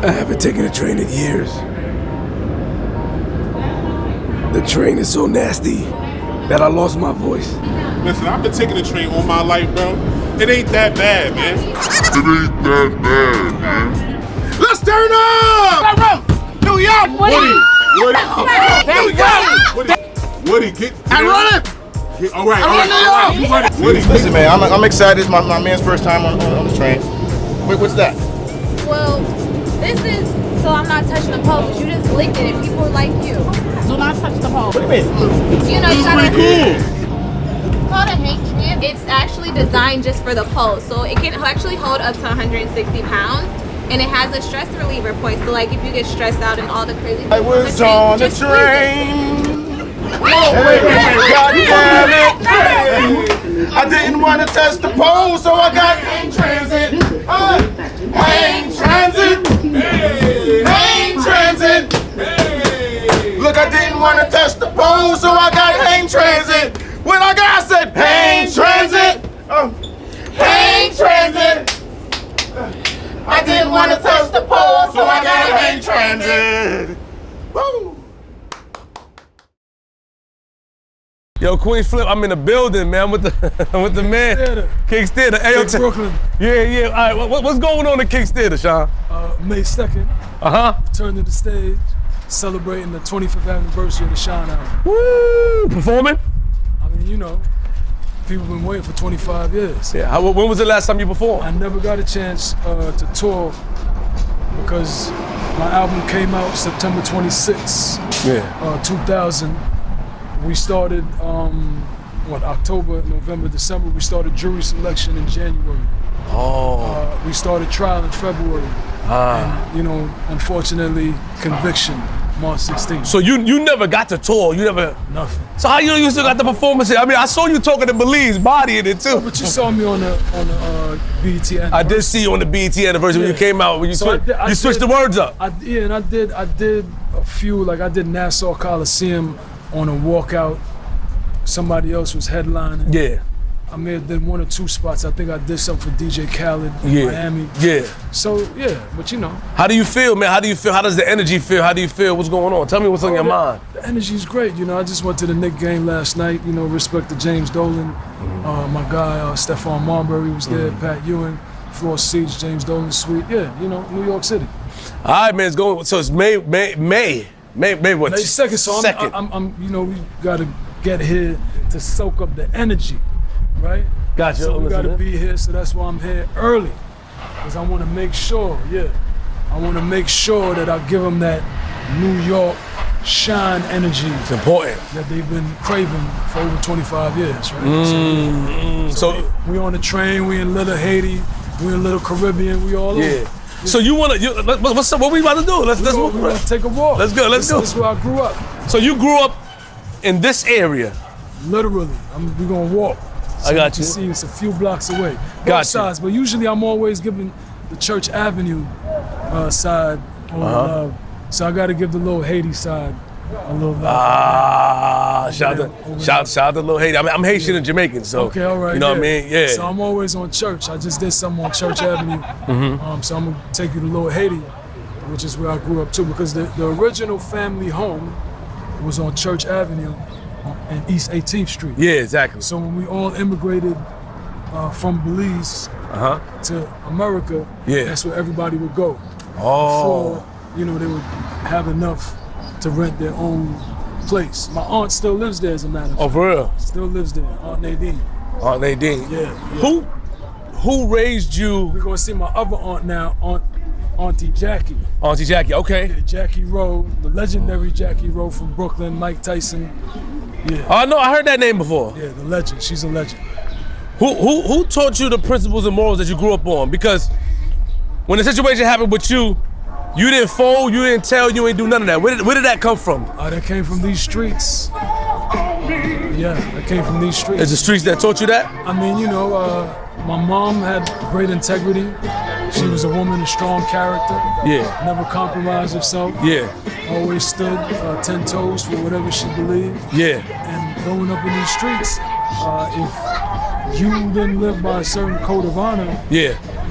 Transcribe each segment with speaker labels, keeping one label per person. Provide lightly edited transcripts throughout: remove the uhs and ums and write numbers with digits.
Speaker 1: I haven't taken a train in years. The train is so nasty that I lost my voice.
Speaker 2: Listen, I've been taking the train all my life, bro. It ain't that bad, man. Let's turn up! New York! Woody, get I run it! All right. Woody,
Speaker 3: listen, man, I'm excited. It's my man's first time on the train. Wait, what's that?
Speaker 4: Well, this is so I'm not touching the pole, because you just licked it and people like you. Do not touch the pole.
Speaker 3: What do you mean?
Speaker 4: You know, you gotta.
Speaker 2: Cool.
Speaker 4: It's called a HangTransit. It's actually designed just for the pole, so it can actually hold up to 160 pounds. And it has a stress reliever point, so like if you get stressed out and all the crazy
Speaker 3: I was on the train. Wait. God damn it. I didn't want to test the pole, so I got HangTransit. HangTransit. HangTransit. Look, I didn't want to test the pole, so I got HangTransit. When I said HangTransit. HangTransit. I didn't want to touch the pole, so I got a HangTransit. Woo!
Speaker 1: Yo, Queenzflip, I'm in the building, man. With the man. Kingz Theater. Hey,
Speaker 5: Brooklyn.
Speaker 1: Yeah. All right, what's going on in Kingz Theater, Shyne?
Speaker 5: May 2nd. Returned to the stage, celebrating the 25th anniversary of the Shyne album.
Speaker 1: Woo! Performing?
Speaker 5: I mean, you know, people been waiting for 25 years.
Speaker 1: Yeah. When was the last time you performed?
Speaker 5: I never got a chance to tour because my album came out September 26, 2000. We started, October, November, December. We started jury selection in January. We started trial in February. And, you know, unfortunately, conviction March 16th.
Speaker 1: So you never got to tour? You never?
Speaker 5: Nothing.
Speaker 1: So how you still got the performance here? I mean, I saw you talking to Belize, bodying it too.
Speaker 5: But you saw me on the BET anniversary.
Speaker 1: I did see you on the BET anniversary when you came out. When you switched the words up.
Speaker 5: I did a few, like I did Nassau Coliseum on a walkout. Somebody else was headlining.
Speaker 1: Yeah.
Speaker 5: I may have done 1 or 2 spots. I think I did something for DJ Khaled in Miami.
Speaker 1: Yeah.
Speaker 5: So yeah, but you know.
Speaker 1: How do you feel, man? How do you feel? How does the energy feel? How do you feel? What's going on? Tell me what's on your mind.
Speaker 5: The energy's great. You know, I just went to the Knicks game last night. You know, respect to James Dolan. My guy, Stephon Marbury was there. Pat Ewing, floor seats, James Dolan suite. Yeah, you know, New York City.
Speaker 1: All right, man. It's going. So it's May what?
Speaker 5: May 2nd. So I'm you know, we gotta get here to soak up the energy, right?
Speaker 1: Gotcha.
Speaker 5: So we gotta be here. So that's why I'm here early, because I want to make sure. Yeah, I want to make sure that I give them that New York Shyne energy.
Speaker 1: It's important.
Speaker 5: That they've been craving for over 25 years, right? So we on the train. We in Little Haiti. We in Little Caribbean. We all over. Yeah.
Speaker 1: So what we about to do? Let's
Speaker 5: take a walk.
Speaker 1: Let's go.
Speaker 5: This is where I grew up.
Speaker 1: So you grew up in this area?
Speaker 5: Literally. We're gonna walk. So
Speaker 1: I got you.
Speaker 5: See, it's a few blocks away.
Speaker 1: Got
Speaker 5: sides, but usually I'm always giving the Church Avenue side all the love. So I got to give the little Haiti side a little love.
Speaker 1: Shout out to Lil Haiti. I mean, I'm Haitian and Jamaican, so
Speaker 5: okay, all right,
Speaker 1: you know what I mean? Yeah.
Speaker 5: So I'm always on Church. I just did something on Church Avenue. So I'm gonna take you to Lil Haiti, which is where I grew up too, because the original family home was on Church Avenue in East 18th Street.
Speaker 1: Yeah, exactly.
Speaker 5: So when we all immigrated from Belize to America, that's where everybody would go. Before, you know, they would have enough to rent their own place. My aunt still lives there, as a matter of fact.
Speaker 1: Oh, for real?
Speaker 5: Still lives there, Aunt Nadine.
Speaker 1: Aunt Nadine.
Speaker 5: Yeah.
Speaker 1: Who raised you?
Speaker 5: We're gonna see my other aunt now, Auntie Jackie.
Speaker 1: Auntie Jackie, okay.
Speaker 5: Yeah, Jackie Rowe, the legendary Jackie Rowe from Brooklyn, Mike Tyson. Yeah.
Speaker 1: Oh no, I heard that name before.
Speaker 5: Yeah, the legend. She's a legend.
Speaker 1: Who taught you the principles and morals that you grew up on? Because when the situation happened with you, you didn't fold, you didn't tell, you ain't do none of that. Where did that come from?
Speaker 5: That came from these streets. Yeah, that came from these streets.
Speaker 1: It's the streets that taught you that?
Speaker 5: I mean, you know, my mom had great integrity. She was a woman of strong character. Yeah. Never compromised herself. Yeah. Always stood 10 toes for whatever she believed. Yeah. And growing up in these streets, if you didn't live by a certain code of honor,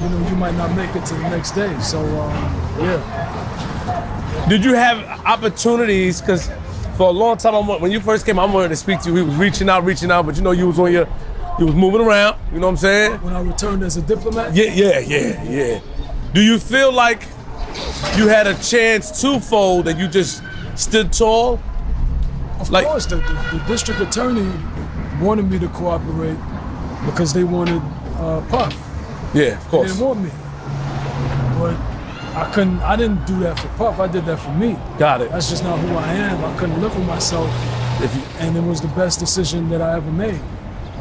Speaker 5: you know, you might not make it to the next day. So, yeah.
Speaker 1: Did you have opportunities? Because for a long time, when you first came, I wanted to speak to you. He was reaching out, but you know, you was moving around. You know what I'm saying?
Speaker 5: When I returned as a diplomat?
Speaker 1: Yeah. Do you feel like you had a chance to fold and you just stood tall?
Speaker 5: Of course, the district attorney wanted me to cooperate because they wanted Puff.
Speaker 1: Yeah, of course.
Speaker 5: They didn't want me. But I didn't do that for Puff, I did that for me.
Speaker 1: Got it.
Speaker 5: That's just not who I am. I couldn't live with myself. And it was the best decision that I ever made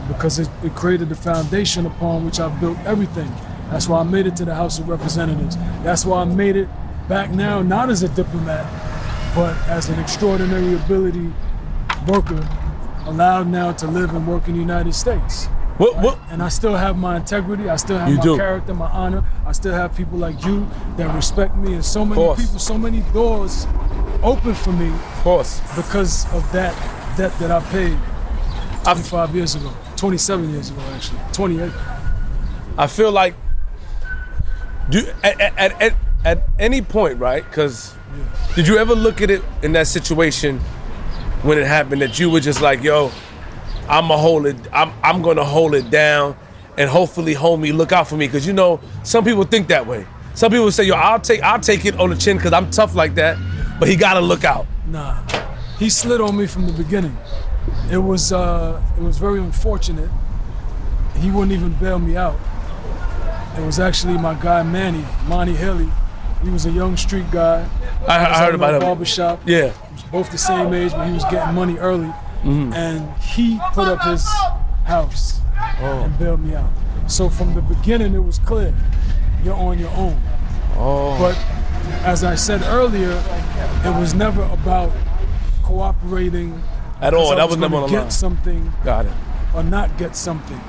Speaker 5: because it created the foundation upon which I built everything. That's why I made it to the House of Representatives. That's why I made it back now, not as a diplomat, but as an extraordinary ability worker, allowed now to live and work in the United States.
Speaker 1: What?
Speaker 5: And I still have my integrity. I still have my character, my honor. I still have people like you that respect me, and so many people, so many doors open for me.
Speaker 1: Of course.
Speaker 5: Because of that debt that I paid 25 years ago, 27 years ago, actually, 28.
Speaker 1: I feel like, at any point, right? Because did you ever look at it in that situation when it happened that you were just like, yo, I'm gonna hold it down, and hopefully homie look out for me? Because you know, some people think that way. Some people say, yo, I'll take it on the chin because I'm tough like that, but he gotta look out.
Speaker 5: Nah, he slid on me from the beginning. It was very unfortunate. He wouldn't even bail me out. It was actually my guy Monty Haley. He was a young street guy.
Speaker 1: I heard about him.
Speaker 5: Barbershop.
Speaker 1: Yeah.
Speaker 5: We was both the same age, but he was getting money early. And he put up his house and bailed me out. So from the beginning, it was clear, you're on your own. But as I said earlier, it was never about cooperating
Speaker 1: at all. That was never on the line.
Speaker 5: Get something.
Speaker 1: Got it.
Speaker 5: Or not get something.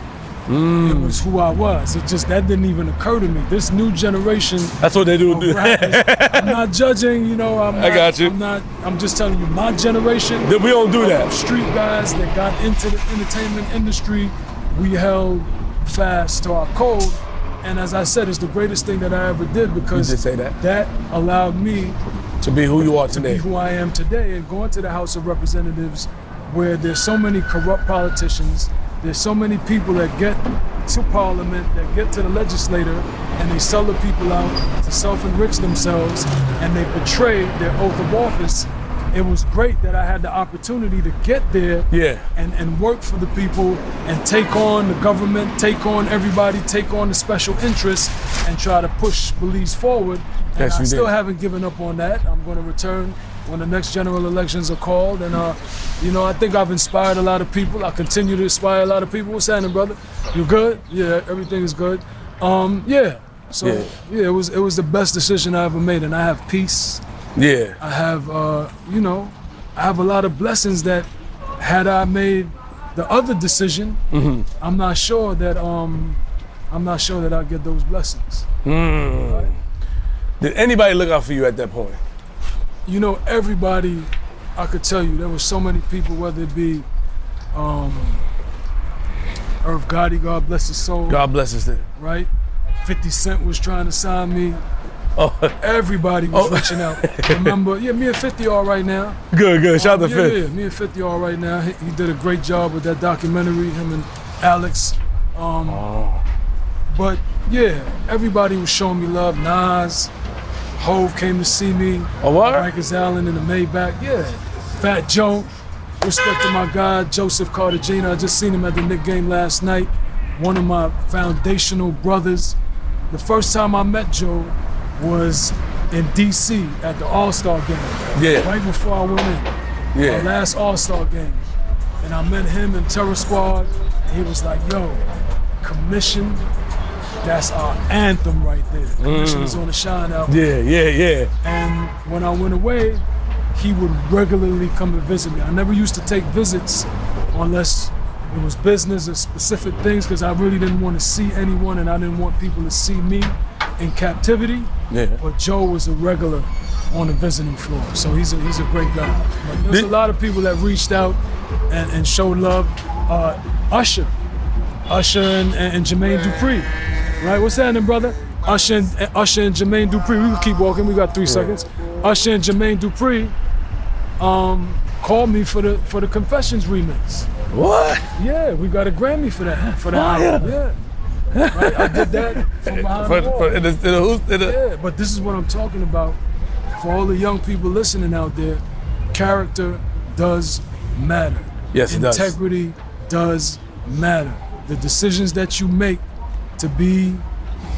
Speaker 5: It was who I was. That didn't even occur to me. This new generation.
Speaker 1: That's what they do.
Speaker 5: Rappers, I'm not judging, you know.
Speaker 1: I got you.
Speaker 5: I'm just telling you, my generation.
Speaker 1: We don't do that.
Speaker 5: Street guys that got into the entertainment industry, we held fast to our code. And as I said, it's the greatest thing that I ever did because
Speaker 1: you did say that
Speaker 5: allowed me
Speaker 1: to be who you are today.
Speaker 5: To be who I am today, and going to the House of Representatives, where there's so many corrupt politicians. There's so many people that get to Parliament, that get to the legislator, and they sell the people out to self-enrich themselves, and they betray their oath of office. It was great that I had the opportunity to get there and work for the people and take on the government, take on everybody, take on the special interests, and try to push Belize forward. And I still haven't given up on that. I'm going to return when the next general elections are called. And, you know, I think I've inspired a lot of people. I continue to inspire a lot of people. What's happening, brother? You good? Yeah, everything is good. So, it was the best decision I ever made. And I have peace.
Speaker 1: Yeah.
Speaker 5: I have, you know, I have a lot of blessings that had I made the other decision, I'm not sure that I'll get those blessings. Right?
Speaker 1: Did anybody look out for you at that point?
Speaker 5: You know, everybody, I could tell you, there were so many people, whether it be Irv Gotti, God bless his soul.
Speaker 1: God bless his name.
Speaker 5: Right? 50 Cent was trying to sign me. Everybody was reaching out. Remember, me and 50 are right now.
Speaker 1: Good. Shout out to 50.
Speaker 5: Yeah, me and 50 are right now. He did a great job with that documentary, him and Alex. But yeah, everybody was showing me love. Nas, Hove came to see me.
Speaker 1: Oh, what?
Speaker 5: Rikers Island in the Maybach. Yeah. Fat Joe. Respect to my guy, Joseph Cartagena. I just seen him at the Knick game last night. One of my foundational brothers. The first time I met Joe was in DC at the All-Star game.
Speaker 1: Yeah.
Speaker 5: Right before I went in.
Speaker 1: Yeah.
Speaker 5: My last All-Star game. And I met him in Terror Squad. He was like, yo, Commission, that's our anthem right there. Commission is on the Shyne album.
Speaker 1: Yeah.
Speaker 5: And when I went away, he would regularly come and visit me. I never used to take visits unless it was business or specific things, because I really didn't want to see anyone and I didn't want people to see me in captivity. Yeah. But Joe was a regular on the visiting floor, so he's a great guy. But there's a lot of people that reached out and showed love. Usher and Jermaine Dupri. Right, what's happening, brother? Usher and Jermaine Dupri, we can keep walking, we got 3 seconds. Usher and Jermaine Dupri called me for the Confessions remix.
Speaker 1: What?
Speaker 5: Yeah, we got a Grammy for that album. Yeah. Right, I did that from behind the wall. Yeah, but this is what I'm talking about. For all the young people listening out there, character does matter.
Speaker 1: Yes, it does.
Speaker 5: Integrity does matter. The decisions that you make to be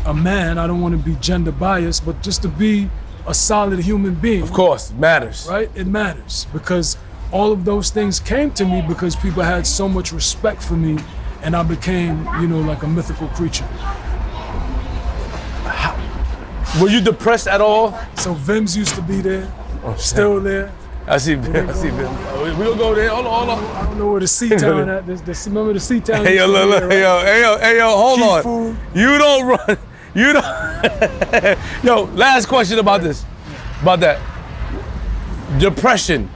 Speaker 5: a man, I don't want to be gender biased, but just to be a solid human being.
Speaker 1: Of course, it matters.
Speaker 5: Right? It matters because all of those things came to me because people had so much respect for me and I became, like a mythical creature.
Speaker 1: Were you depressed at all?
Speaker 5: So Vims used to be there, still there.
Speaker 1: I see Vim. We gonna go there. Hold on.
Speaker 5: I don't know where the C-Town at. Remember the C-Town?
Speaker 1: Hey, yo, look, hey, yo, hold on.
Speaker 5: Food.
Speaker 1: You don't run. You don't. Yo, last question about this. About that. Depression.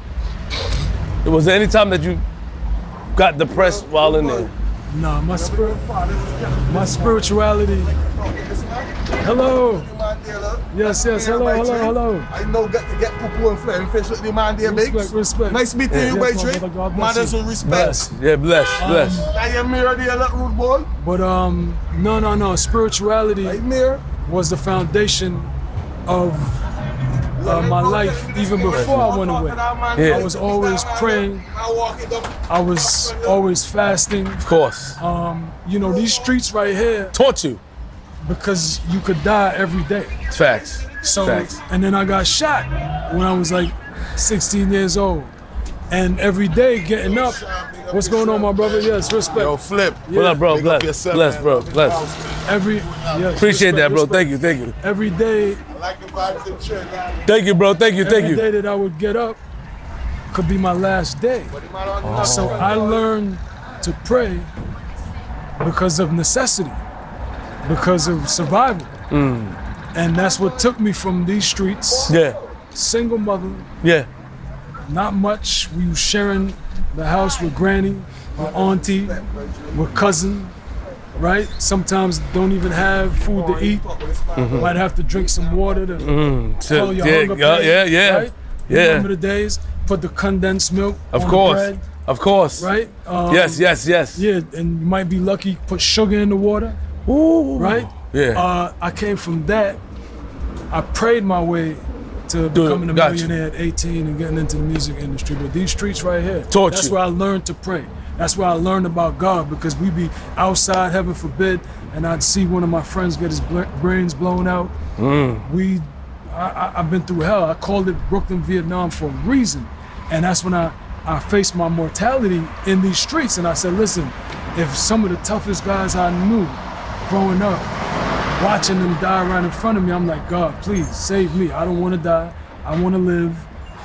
Speaker 1: Was there any time that you got depressed while in there?
Speaker 5: Nah, my spirituality. Hello. Yes, hello.
Speaker 3: I know get to get poo and flame fish with the man there, babes.
Speaker 5: Respect.
Speaker 3: Nice meeting you, by Trey. Mothers with respect.
Speaker 1: Bless.
Speaker 3: I am mirror there, that rude boy.
Speaker 5: But no. Spirituality
Speaker 3: Right mirror.
Speaker 5: was the foundation of my life even before I went away.
Speaker 1: Yeah.
Speaker 5: I was always praying. I was always fasting.
Speaker 1: Of course.
Speaker 5: These streets right here
Speaker 1: Taught you.
Speaker 5: because you could die every day.
Speaker 1: It's facts.
Speaker 5: So,
Speaker 1: Facts.
Speaker 5: and then I got shot when I was like 16 years old. And every day getting up, what's going on, my brother? Yes, respect.
Speaker 2: Yo, Flip.
Speaker 1: What up, bro?
Speaker 2: Big up
Speaker 1: Bless,
Speaker 2: yourself,
Speaker 1: bro.
Speaker 2: man.
Speaker 1: Bless. Appreciate
Speaker 5: Appreciate
Speaker 1: that, bro. Thank you.
Speaker 5: Every day,
Speaker 2: I like the vibes in church.
Speaker 1: Thank you, bro. Thank you.
Speaker 5: every day that I would get up could be my last day. So I learned to pray because of necessity, because of survival. And that's what took me from these streets.
Speaker 1: Yeah.
Speaker 5: Single mother,
Speaker 1: Yeah.
Speaker 5: not much. We was sharing the house with granny, with auntie, with cousin, right? Sometimes don't even have food to eat. Might have to drink some water to tell your hunger pain, right? You remember the days? Put the condensed milk
Speaker 1: Of
Speaker 5: on
Speaker 1: course.
Speaker 5: the bread,
Speaker 1: Of course.
Speaker 5: right?
Speaker 1: Yes.
Speaker 5: Yeah, and you might be lucky, put sugar in the water,
Speaker 1: Ooh.
Speaker 5: right?
Speaker 1: Yeah.
Speaker 5: I came from that. I prayed my way to becoming a
Speaker 1: got you.
Speaker 5: millionaire at 18 and getting into the music industry. But these streets right here,
Speaker 1: Taught
Speaker 5: that's
Speaker 1: you.
Speaker 5: where I learned to pray. That's where I learned about God, because we be outside, heaven forbid, and I'd see one of my friends get his brains blown out. I've been through hell. I called it Brooklyn, Vietnam for a reason. And that's when I faced my mortality in these streets. And I said, listen, if some of the toughest guys I knew growing up, watching them die right in front of me, I'm like, God, please save me. I don't want to die. I want to live.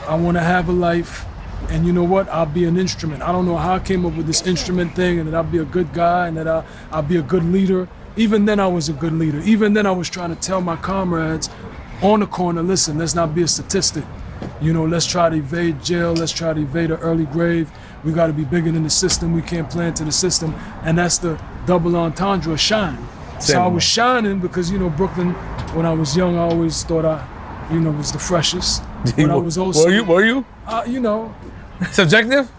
Speaker 5: I want to have a life. And you know what? I'll be an instrument. I don't know how I came up with this instrument thing, and that I'll be a good guy, and that I'll be a good leader. Even then I was a good leader. Even then I was trying to tell my comrades on the corner, listen, let's not be a statistic. Let's try to evade jail. Let's try to evade an early grave. We got to be bigger than the system. We can't play into the system. And that's the double entendre of Shyne. So I was shining because, Brooklyn, when I was young, I always thought I, was the freshest. But I was also...
Speaker 1: Were you? Subjective?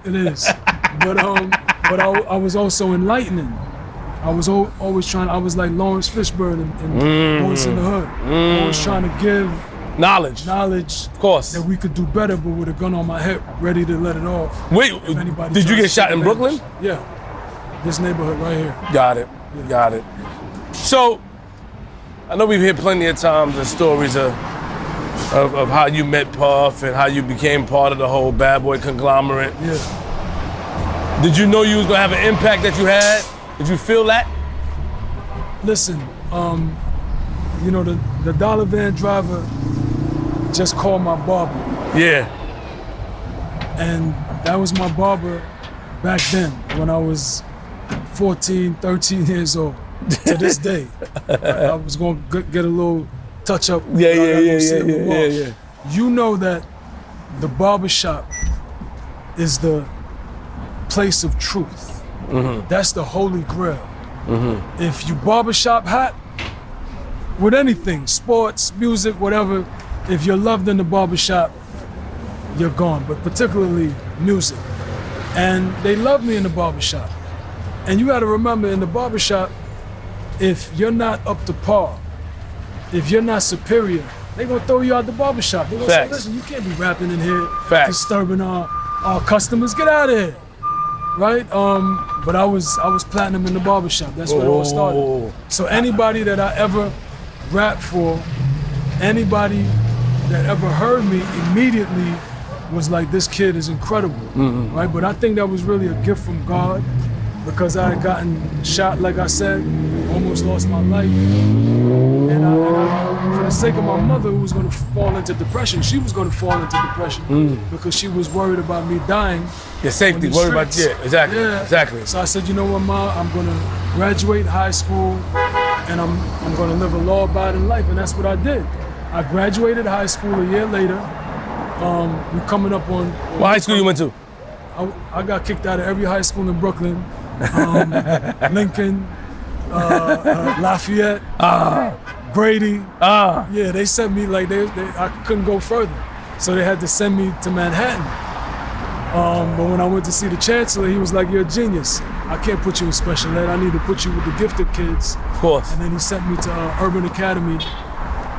Speaker 5: It is. But I was also enlightening. I was always trying, I was like Lawrence Fishburne in Boys in the Hood. Always trying to give
Speaker 1: Knowledge.
Speaker 5: of
Speaker 1: course.
Speaker 5: that we could do better, but with a gun on my hip, ready to let it off.
Speaker 1: Wait,
Speaker 5: If anybody
Speaker 1: did you
Speaker 5: tries
Speaker 1: get
Speaker 5: to
Speaker 1: shot
Speaker 5: take
Speaker 1: in
Speaker 5: advantage.
Speaker 1: Brooklyn?
Speaker 5: Yeah. This neighborhood right here.
Speaker 1: Got it. So, I know we've heard plenty of times the stories of how you met Puff and how you became part of the whole Bad Boy conglomerate.
Speaker 5: Yeah.
Speaker 1: Did you know you was gonna have an impact that you had? Did you feel that?
Speaker 5: Listen, the Dolla Van driver just called my barber.
Speaker 1: Yeah.
Speaker 5: And that was my barber back then when I was 14, 13 years old. To this day, I was going to get a little touch up.
Speaker 1: Yeah.
Speaker 5: You know that the barbershop is the place of truth. That's the holy grail. If you barbershop hot, with anything, sports, music, whatever, if you're loved in the barbershop, you're gone, but particularly music. And they love me in the barbershop. And you gotta remember, in the barbershop, if you're not up to par, if you're not superior, they gonna throw you out the barbershop. They gonna say, listen, you can't be rapping in here, disturbing our customers, get out of here. Right? But I was platinum in the barbershop. That's where it all started. So anybody that I ever rapped for, anybody that ever heard me immediately was like, this kid is incredible, right? But I think that was really a gift from God, because I had gotten shot, like I said, almost lost my life. And I, for the sake of my mother, who was gonna fall into depression, she was gonna fall into depression because she was worried about me dying.
Speaker 1: Your safety, worried about, exactly.
Speaker 5: So I said, you know what, Ma, I'm gonna graduate high school and I'm gonna live a law-abiding life, and that's what I did. I graduated high school a year later. We're coming up on...
Speaker 1: What high school you went to?
Speaker 5: I got kicked out of every high school in Brooklyn. Lincoln, Lafayette, Grady. Yeah, they sent me like, I couldn't go further. So they had to send me to Manhattan. But when I went to see the chancellor, he was like, you're a genius. I can't put you in special ed. I need to put you with the gifted kids.
Speaker 1: Of course.
Speaker 5: And then he sent me to Urban Academy,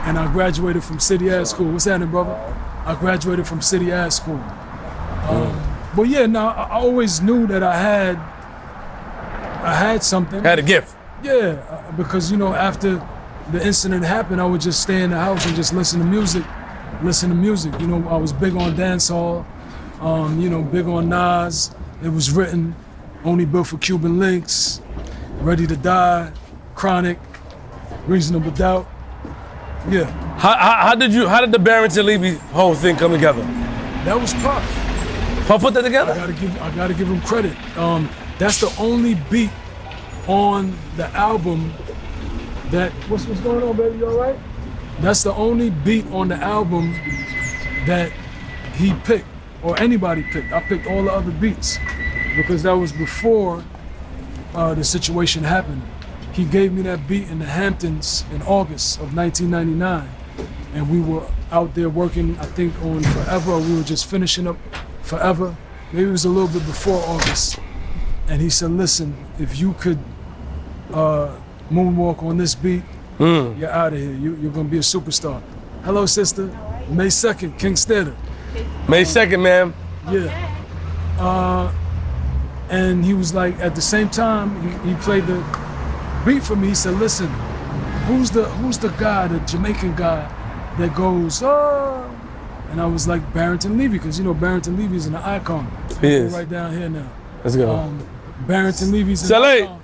Speaker 5: and I graduated from City Ad School. What's happening, brother? I graduated from City Ad School. But yeah, now I always knew that I had something.
Speaker 1: Had a gift.
Speaker 5: Yeah, because you know, after the incident happened, I would just stay in the house and just listen to music. You know, I was big on dancehall, you know, big on Nas. It was written, Only Built for Cuban Links, Ready to Die, Chronic, Reasonable Doubt. Yeah.
Speaker 1: How did the Barrington Levy whole thing come together?
Speaker 5: That was Puff.
Speaker 1: Puff put that together?
Speaker 5: I gotta give him credit. That's the only beat on the album that, what's going on, baby, you all right? That's the only beat on the album that he picked, or anybody picked. I picked all the other beats, because that was before the situation happened. He gave me that beat in the Hamptons in August of 1999. And we were out there working, I think, on Forever, or we were just finishing up Forever. Maybe it was a little bit before August. And he said, listen, if you could moonwalk on this beat, you're out of here. You're gonna be a superstar. Hello, sister. May 2nd, Kingz Theater.
Speaker 1: May 2nd, ma'am.
Speaker 5: Yeah. And he was like, at the same time, he played the beat for me. He said, listen, who's the guy, the Jamaican guy that goes, oh, and I was like, Barrington Levy, because you know Barrington Levy is an icon.
Speaker 1: He is.
Speaker 5: Right down here now.
Speaker 1: Let's go.
Speaker 5: Barrington Levy's an icon.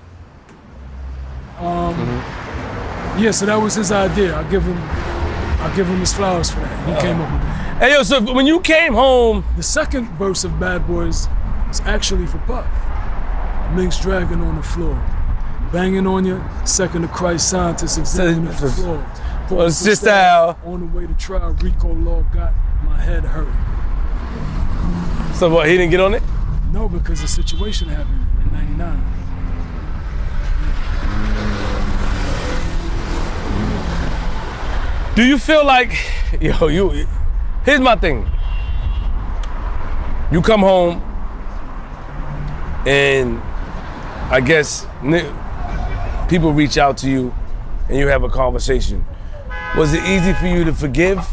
Speaker 5: Yeah, so that was his idea. I give him his flowers for that. He came up with that.
Speaker 1: Hey yo, so when you came home,
Speaker 5: the second verse of Bad Boys is actually for Puff. Minx dragging on the floor, banging on you. Second of Christ scientists examining at the floor.
Speaker 1: What's this style?
Speaker 5: On the way to trial, Rico Law got my head hurt.
Speaker 1: So what, he didn't get on it?
Speaker 5: No, because the situation happened in '99.
Speaker 1: Do you feel like, here's my thing. You come home and I guess people reach out to you and you have a conversation. Was it easy for you to forgive,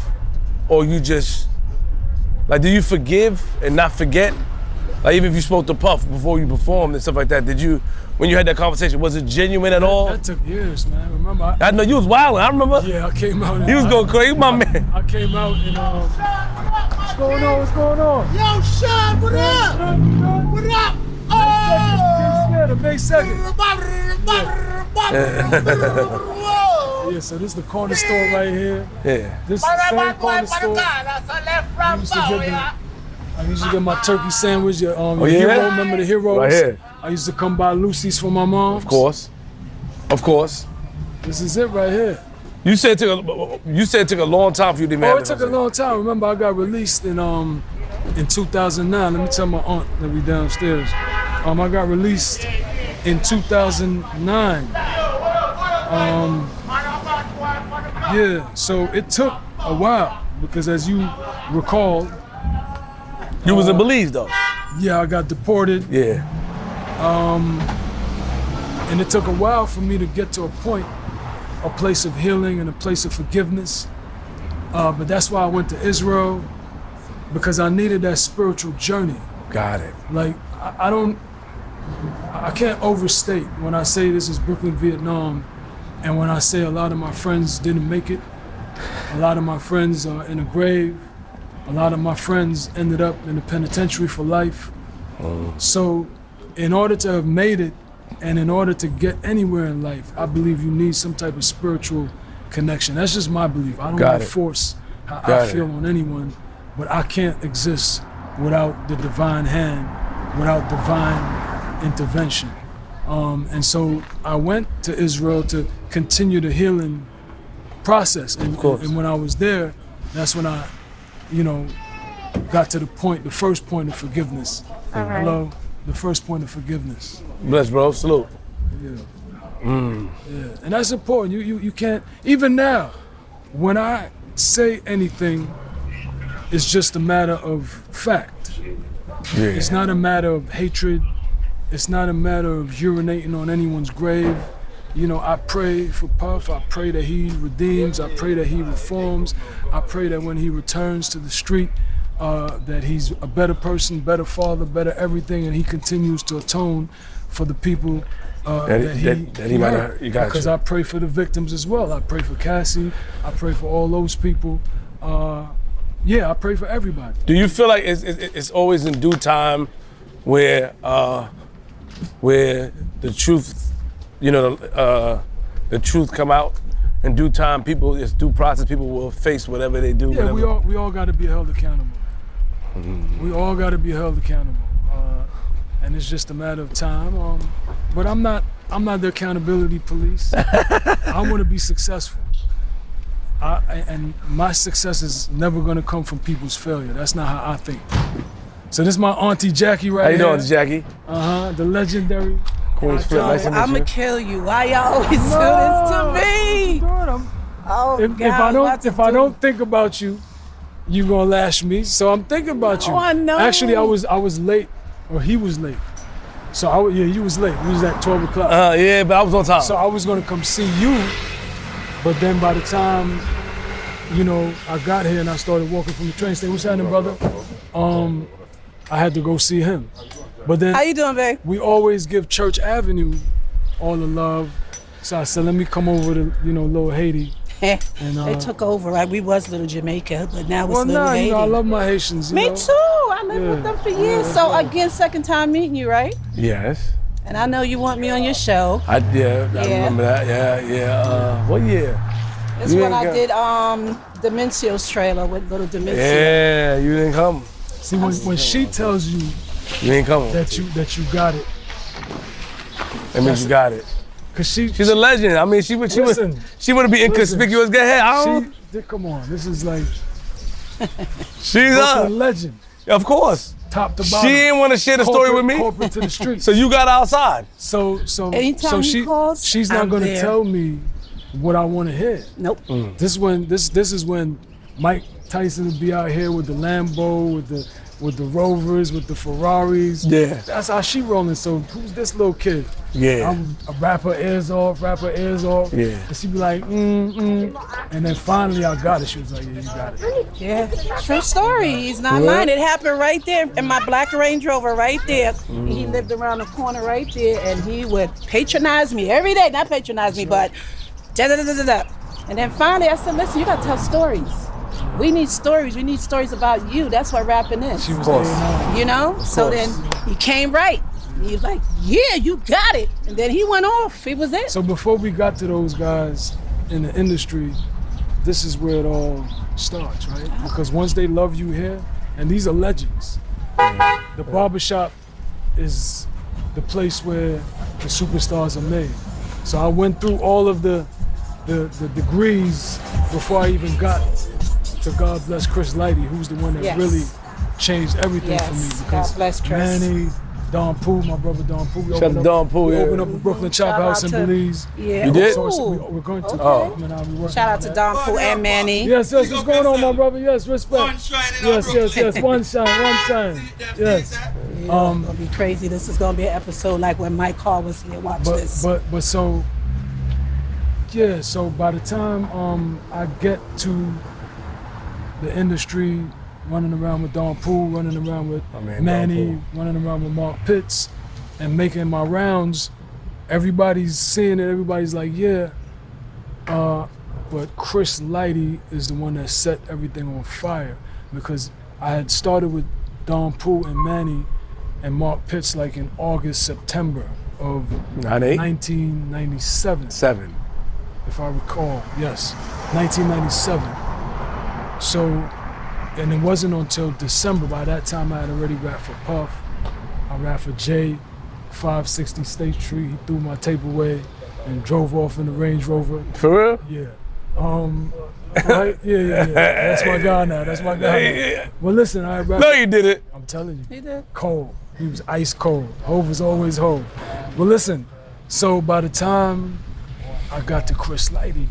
Speaker 1: or you just, like, do you forgive and not forget? Like, even if you spoke to Puff before you performed and stuff like that, did you, when you had that conversation, was it genuine at all?
Speaker 5: That took years, man. Remember?
Speaker 1: I know you was wilding, I remember.
Speaker 5: Yeah, I came out. And
Speaker 1: you was going crazy, my man.
Speaker 5: I came out and, what's going on, what's going on?
Speaker 3: Yo, Shyne, what up? What up? Oh!
Speaker 5: May 2nd. Yeah, so this is the corner store right here.
Speaker 1: Yeah.
Speaker 5: This is the same corner store. I used to get my turkey sandwich, your Hero, remember the Heroes?
Speaker 1: Right here.
Speaker 5: I used to come by Lucy's for my mom.
Speaker 1: Of course. Of course.
Speaker 5: This is it right here.
Speaker 1: You said it took a long time for you to
Speaker 5: Oh, it took a long time. Remember, I got released in 2009. Let me tell my aunt that we downstairs. I got released in 2009. Yeah, so it took a while because as you recall,
Speaker 1: You was in Belize though.
Speaker 5: yeah, I got deported.
Speaker 1: Yeah.
Speaker 5: And it took a while for me to get to a point, a place of healing and a place of forgiveness. But that's why I went to Israel, because I needed that spiritual journey.
Speaker 1: Got it.
Speaker 5: Like, I can't overstate when I say this is Brooklyn, Vietnam, and when I say a lot of my friends didn't make it, a lot of my friends are in a grave, a lot of my friends ended up in the penitentiary for life. So in order to have made it, and in order to get anywhere in life, I believe you need some type of spiritual connection. That's just my belief. I don't want to force how I feel on anyone, but I can't exist without the divine hand, without divine intervention. And so I went to Israel to continue the healing process. And when I was there, that's when I, got to the first point of forgiveness.
Speaker 6: All right.
Speaker 5: Hello, the first point of forgiveness.
Speaker 1: Bless, bro. Salute.
Speaker 5: Yeah. Yeah, and that's important. You can't, even now, when I say anything, it's just a matter of fact.
Speaker 1: Yeah.
Speaker 5: It's not a matter of hatred. It's not a matter of urinating on anyone's grave. I pray for Puff. I pray that he redeems. I pray that he reforms. I pray that when he returns to the street, that he's a better person, better father, better everything, and he continues to atone for the people that he might hurt. Because I pray for the victims as well. I pray for Cassie. I pray for all those people. I pray for everybody.
Speaker 1: Do you feel like it's always in due time where the truth, the truth come out in due time? It's due process. People will face whatever they do.
Speaker 5: Yeah, we all got to be held accountable. We all got to be held accountable, and it's just a matter of time. But I'm not the accountability police. I want to be successful. And my success is never going to come from people's failure. That's not how I think. So this is my auntie Jackie right here.
Speaker 1: How you doing, Jackie?
Speaker 5: The legendary
Speaker 1: Queenzflip.
Speaker 6: I'ma kill you. Why y'all always do this to me? Oh God!
Speaker 5: If I don't think about you, you gonna lash me. So I'm thinking about you.
Speaker 6: Oh, I know.
Speaker 5: Actually, I was late, or he was late. So you was late. We was at 12 o'clock.
Speaker 1: Yeah, but I was on time.
Speaker 5: So I was gonna come see you, but then by the time, I got here and I started walking from the train station. What's happening, brother? I had to go see him. But then
Speaker 6: how you doing, babe?
Speaker 5: We always give Church Avenue all the love. So I said, let me come over to, Little Haiti. And,
Speaker 6: they took over, right? We was Little Jamaica, but now it's Little Haiti.
Speaker 5: I love my Haitians.
Speaker 6: Me too. I lived with them for years. So again, second time meeting you, right?
Speaker 1: Yes.
Speaker 6: And I know you want me on your show.
Speaker 1: I remember that. Yeah. What year?
Speaker 6: It's when I did Demencio's trailer with Little Demencio.
Speaker 1: Yeah, you didn't come.
Speaker 5: See, when she tells you
Speaker 1: ain't coming.
Speaker 5: that you got it,
Speaker 1: that means you got it.
Speaker 5: Cause
Speaker 1: she's a legend. I mean, she wouldn't be inconspicuous. Go ahead.
Speaker 5: Come on, this is like
Speaker 1: she's
Speaker 5: a legend.
Speaker 1: Of course.
Speaker 5: Top to bottom.
Speaker 1: She didn't want to share the story with me.
Speaker 5: Corporate to the street.
Speaker 1: So you got outside.
Speaker 5: So
Speaker 6: anytime he calls,
Speaker 5: she's not going to tell me what I want to hear.
Speaker 6: Nope.
Speaker 5: This is when Mike Tyson would be out here with the Lambo, with the Rovers, with the Ferraris.
Speaker 1: Yeah.
Speaker 5: That's how she rolling. So who's this little kid?
Speaker 1: Yeah.
Speaker 5: I'm a rapper ears off.
Speaker 1: Yeah.
Speaker 5: And she'd be like, And then finally I got it. She was like, yeah, you got it.
Speaker 6: Yeah. True story. He's not lying. It happened right there in my black Range Rover right there. He lived around the corner right there, and he would patronize me every day. Not patronize me, but da-da-da-da-da. And then finally I said, listen, you got to tell stories. We need stories. We need stories about you. That's what rapping is.
Speaker 5: She was
Speaker 6: So then he came right. He was like, yeah, you got it. And then he went off. He was it.
Speaker 5: So before we got to those guys in the industry, this is where it all starts, right? Because once they love you here, and these are legends, the barbershop is the place where the superstars are made. So I went through all of the degrees before I even got to God Bless Chris Lighty, who's the one that really changed everything for me. Because
Speaker 6: God bless Chris.
Speaker 5: Manny, Don Pooh, my brother Don Pooh.
Speaker 1: Shout out to Don Pooh,
Speaker 5: We
Speaker 1: yeah.
Speaker 5: opened up a Brooklyn Chop
Speaker 6: Shout
Speaker 5: House
Speaker 6: out
Speaker 5: in
Speaker 6: to-
Speaker 5: Belize.
Speaker 6: Yeah.
Speaker 1: You did?
Speaker 5: So
Speaker 6: Ooh.
Speaker 5: we're going to.
Speaker 6: Okay.
Speaker 5: I mean, I'll be working
Speaker 6: Shout
Speaker 5: on
Speaker 6: out to
Speaker 5: that.
Speaker 6: Don Pooh and Manny.
Speaker 5: Yes, what's going on, my brother? Yes, respect. Yes. One shine. Yes.
Speaker 6: It's gonna be crazy. This is gonna be an episode like when Mike Hall was here. Watch this.
Speaker 5: But so, yeah. So by the time I get to the industry, running around with Don Pooh, running around with Manny, running around with Mark Pitts, and making my rounds, everybody's seeing it. Everybody's like, yeah. But Chris Lighty is the one that set everything on fire, because I had started with Don Pooh and Manny and Mark Pitts like in August, September of 1997.
Speaker 1: 7.
Speaker 5: If I recall, yes, 1997. So, and it wasn't until December. By that time, I had already rapped for Puff. I rapped for Jay, 560 State Street. He threw my tape away and drove off in the Range Rover.
Speaker 1: For real?
Speaker 5: Yeah. Right? Yeah. That's my guy now.
Speaker 1: Yeah.
Speaker 5: Well, listen, I rapped.
Speaker 1: No, you did it.
Speaker 5: I'm telling you.
Speaker 6: He did.
Speaker 5: Cold. He was ice cold. Hove was always Hove. Well, listen. So by the time I got to Chris Lighty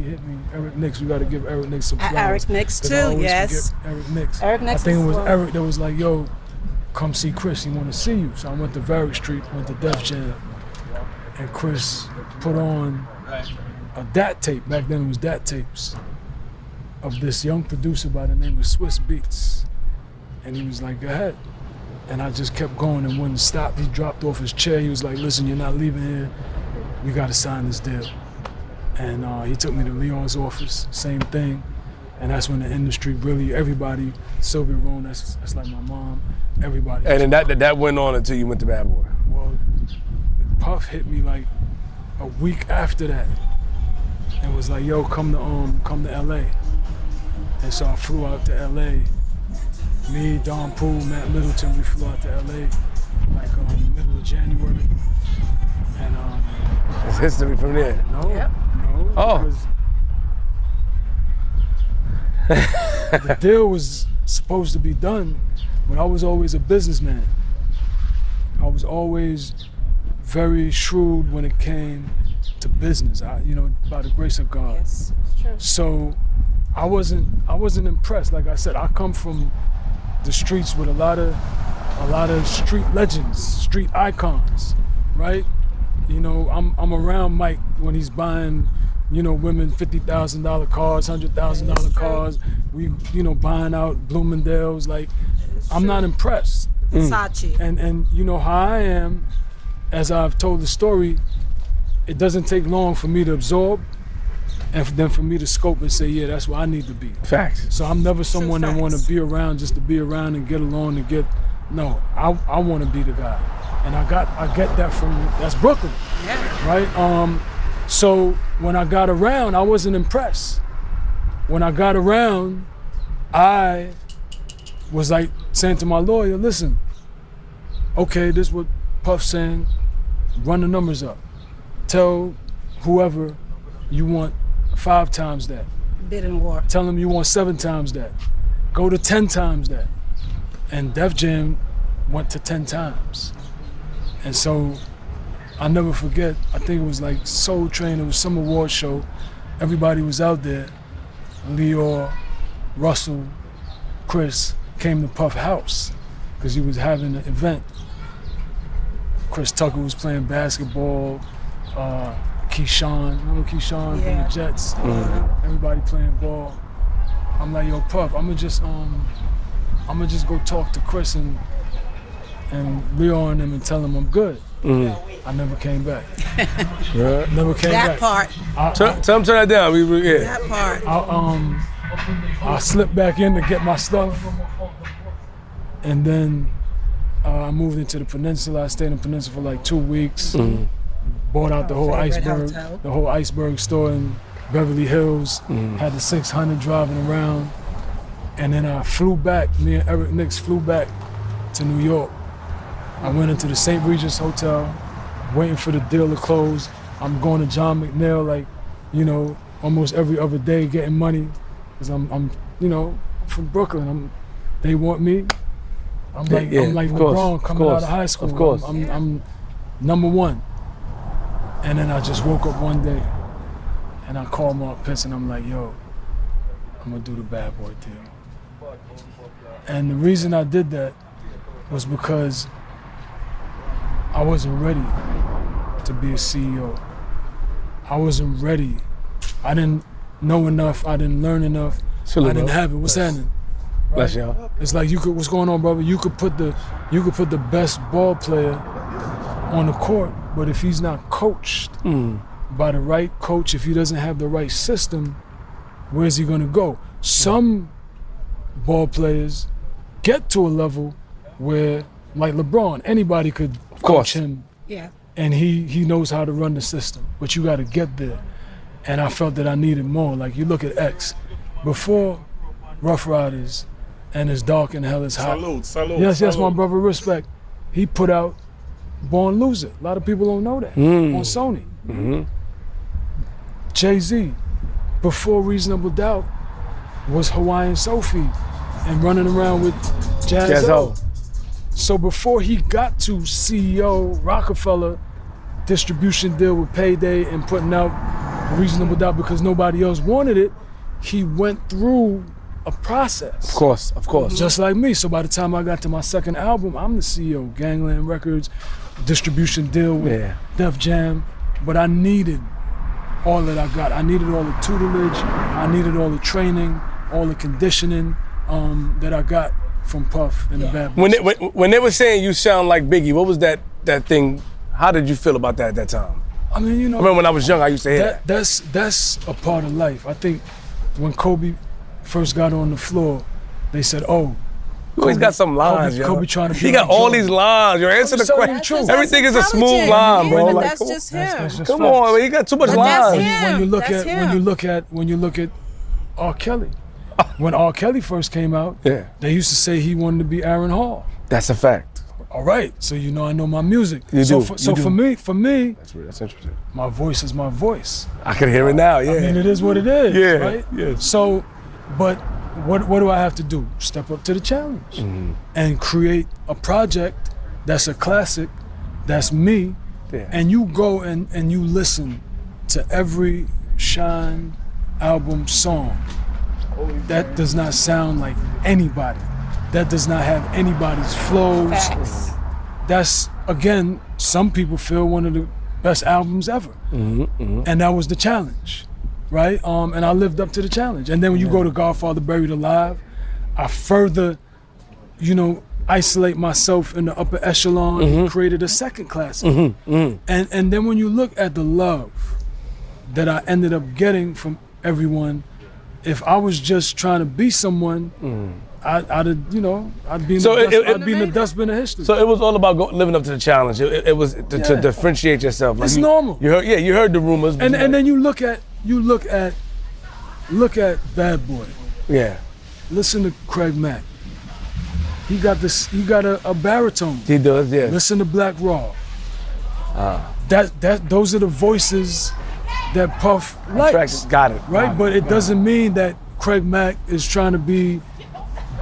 Speaker 5: hit me. Eric Nix. We got to give Eric Nix some flowers.
Speaker 6: Eric Nix
Speaker 5: 'Cause
Speaker 6: too.
Speaker 5: I always
Speaker 6: Yes.
Speaker 5: forget Eric Nix.
Speaker 6: Eric Nix
Speaker 5: I think it was
Speaker 6: as well.
Speaker 5: Eric that was like, "Yo, come see Chris. He want to see you." So I went to Varick Street, went to Def Jam, and Chris put on a DAT tape. Back then it was DAT tapes of this young producer by the name of Swiss Beats, and he was like, "Go ahead." And I just kept going and wouldn't stop. He dropped off his chair. He was like, "Listen, you're not leaving here. We got to sign this deal." And he took me to Leon's office, same thing. And that's when the industry really, everybody, Sylvia Rowan, that's like my mom, everybody.
Speaker 1: And then that went on until you went to Bad Boy.
Speaker 5: Well, Puff hit me like a week after that, and was like, "Yo, come to LA." And so I flew out to LA. Me, Don Pooh, Matt Middleton, we flew out to LA like middle of January. And
Speaker 1: It's history from there.
Speaker 5: no.
Speaker 1: Oh.
Speaker 5: Because the deal was supposed to be done, but I was always a businessman. I was always very shrewd when it came to business. By the grace of God.
Speaker 6: Yes, it's true.
Speaker 5: So I wasn't impressed. Like I said, I come from the streets with a lot of street legends, street icons, right? I'm around Mike when he's buying, women $50,000 cars, $100,000 cars. We, buying out Bloomingdale's. Like, I'm not impressed.
Speaker 6: Versace.
Speaker 5: And you know how I am, as I've told the story, it doesn't take long for me to absorb and then for me to scope and say, yeah, that's where I need to be.
Speaker 1: Facts.
Speaker 5: So I'm never someone that want
Speaker 6: facts.
Speaker 5: to be around just to be around and get along and get, no, I want to be the guy. And I get that that's Brooklyn,
Speaker 6: Yeah.
Speaker 5: right? So when I got around, I wasn't impressed. When I got around, I was like saying to my lawyer, listen, okay, this is what Puff's saying, run the numbers up. Tell whoever you want 5 times that.
Speaker 6: Bidding war.
Speaker 5: Tell them you want 7 times that. Go to 10 times that. And Def Jam went to 10 times. And so I'll never forget, I think it was like Soul Train, it was some award show. Everybody was out there. Leor, Russell, Chris came to Puff House because he was having an event. Chris Tucker was playing basketball. Keyshawn, remember Keyshawn from the Jets? Everybody playing ball. I'm like, yo, Puff, I'ma just go talk to Chris and Leo and them and tell them I'm good. I never came back. Never came
Speaker 6: That
Speaker 5: back.
Speaker 6: part.
Speaker 1: Tell them turn that down.
Speaker 6: That part.
Speaker 5: I slipped back in to get my stuff, and then I moved into the Peninsula. I stayed in the Peninsula for like 2 weeks. Bought out the whole
Speaker 6: Favorite
Speaker 5: iceberg,
Speaker 6: hotel.
Speaker 5: store in Beverly Hills. Had the 600 driving around, and then I flew back. Me and Eric Nix flew back to New York. I went into the St. Regis Hotel, waiting for the deal to close. I'm going to John McNeil like, almost every other day getting money, because I'm from Brooklyn. They want me. I'm like LeBron coming out of high school.
Speaker 1: Of course.
Speaker 5: I'm number one. And then I just woke up one day and I called Mark Pitts and I'm like, yo, I'm gonna do the Bad Boy deal. And the reason I did that was because I wasn't ready to be a CEO. I wasn't ready. I didn't know enough. I didn't learn enough.
Speaker 1: Salute,
Speaker 5: I didn't
Speaker 1: bro.
Speaker 5: have it. What's happening? Right?
Speaker 1: Bless y'all.
Speaker 5: It's like what's going on, brother? You could put the best ball player on the court, but if he's not coached by the right coach, if he doesn't have the right system, where's he gonna go? Some ball players get to a level where, like LeBron, anybody could coach him.
Speaker 6: Yeah.
Speaker 5: And he knows how to run the system, but you got to get there. And I felt that I needed more. Like you look at X, before Rough Riders and It's Dark and Hell Is Hot.
Speaker 2: Salute.
Speaker 5: Yes, my brother, respect. He put out Born Loser. A lot of people don't know that on Sony.
Speaker 1: Mm-hmm.
Speaker 5: Jay-Z, before Reasonable Doubt, was Hawaiian Sophie and running around with Jazzo. So before he got to CEO, Rockefeller, distribution deal with Payday and putting out Reasonable Doubt because nobody else wanted it, he went through a process.
Speaker 1: Of course.
Speaker 5: Just like me. So by the time I got to my second album, I'm the CEO, Gangland Records, distribution deal with Def Jam. But I needed all that I got. I needed all the tutelage, I needed all the training, all the conditioning that I got from Puff and the Bad Boys.
Speaker 1: When they were saying you sound like Biggie, what was that thing? How did you feel about that at that time?
Speaker 5: I mean, you know,
Speaker 1: I remember when I was young, I used to hear that.
Speaker 5: That's a part of life. I think when Kobe first got on the floor, they said, "Oh,
Speaker 1: you always got some lines, yo.
Speaker 5: Kobe trying to be
Speaker 1: he got
Speaker 5: like
Speaker 1: all
Speaker 5: Jordan."
Speaker 1: these lines. Yo, answer the question. Everything is a smooth
Speaker 6: intelligent.
Speaker 1: line, bro.
Speaker 6: Yeah, but
Speaker 1: Like,
Speaker 6: that's just him.
Speaker 5: That's just
Speaker 1: come
Speaker 5: facts.
Speaker 1: on, man. You got too much
Speaker 6: But that's
Speaker 1: lines.
Speaker 6: him.
Speaker 5: When you look at R. Kelly, when R. Kelly first came out, they used to say he wanted to be Aaron Hall.
Speaker 1: That's a fact.
Speaker 5: All right, so you know I know my music.
Speaker 1: You
Speaker 5: so
Speaker 1: do.
Speaker 5: For me,
Speaker 1: That's interesting.
Speaker 5: my voice is my voice.
Speaker 1: I can hear it now. Yeah.
Speaker 5: I mean, it is what it is.
Speaker 1: Yeah,
Speaker 5: Right.
Speaker 1: yeah.
Speaker 5: So, but what do I have to do? Step up to the challenge and create a project that's a classic, that's me, and you go and you listen to every Shyne album song. That does not sound like anybody. That does not have anybody's flows.
Speaker 6: Facts.
Speaker 5: That's, again, some people feel one of the best albums ever. And that was the challenge, right? And I lived up to the challenge. And then when you go to Godfather Buried Alive, I further, isolate myself in the upper echelon and created a second classic. And then when you look at the love that I ended up getting from everyone, if I was just trying to be someone, I'd be in the dustbin of history.
Speaker 1: So it was all about living up to the challenge. It was to differentiate yourself. Like
Speaker 5: It's normal.
Speaker 1: You heard the rumors.
Speaker 5: And then you look at Bad Boy.
Speaker 1: Yeah.
Speaker 5: Listen to Craig Mack. He got a baritone.
Speaker 1: He does, yeah.
Speaker 5: Listen to Black Raw. Those are the voices that Puff likes.
Speaker 1: Got it.
Speaker 5: Right? But it doesn't mean that Craig Mack is trying to be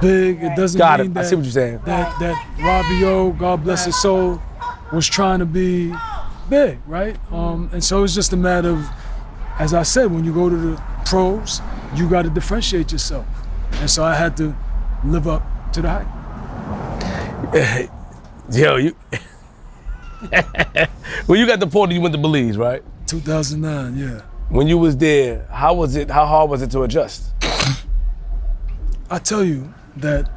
Speaker 5: big. It doesn't mean that,
Speaker 1: I see what you're saying.
Speaker 5: that Robbie O, God bless his soul, was trying to be big, right? And so it's just a matter of, as I said, when you go to the pros, you got to differentiate yourself. And so I had to live up to the hype.
Speaker 1: Yo, when you got deported, you went to Belize, right?
Speaker 5: 2009, yeah.
Speaker 1: When you was there, how hard was it to adjust?
Speaker 5: I tell you that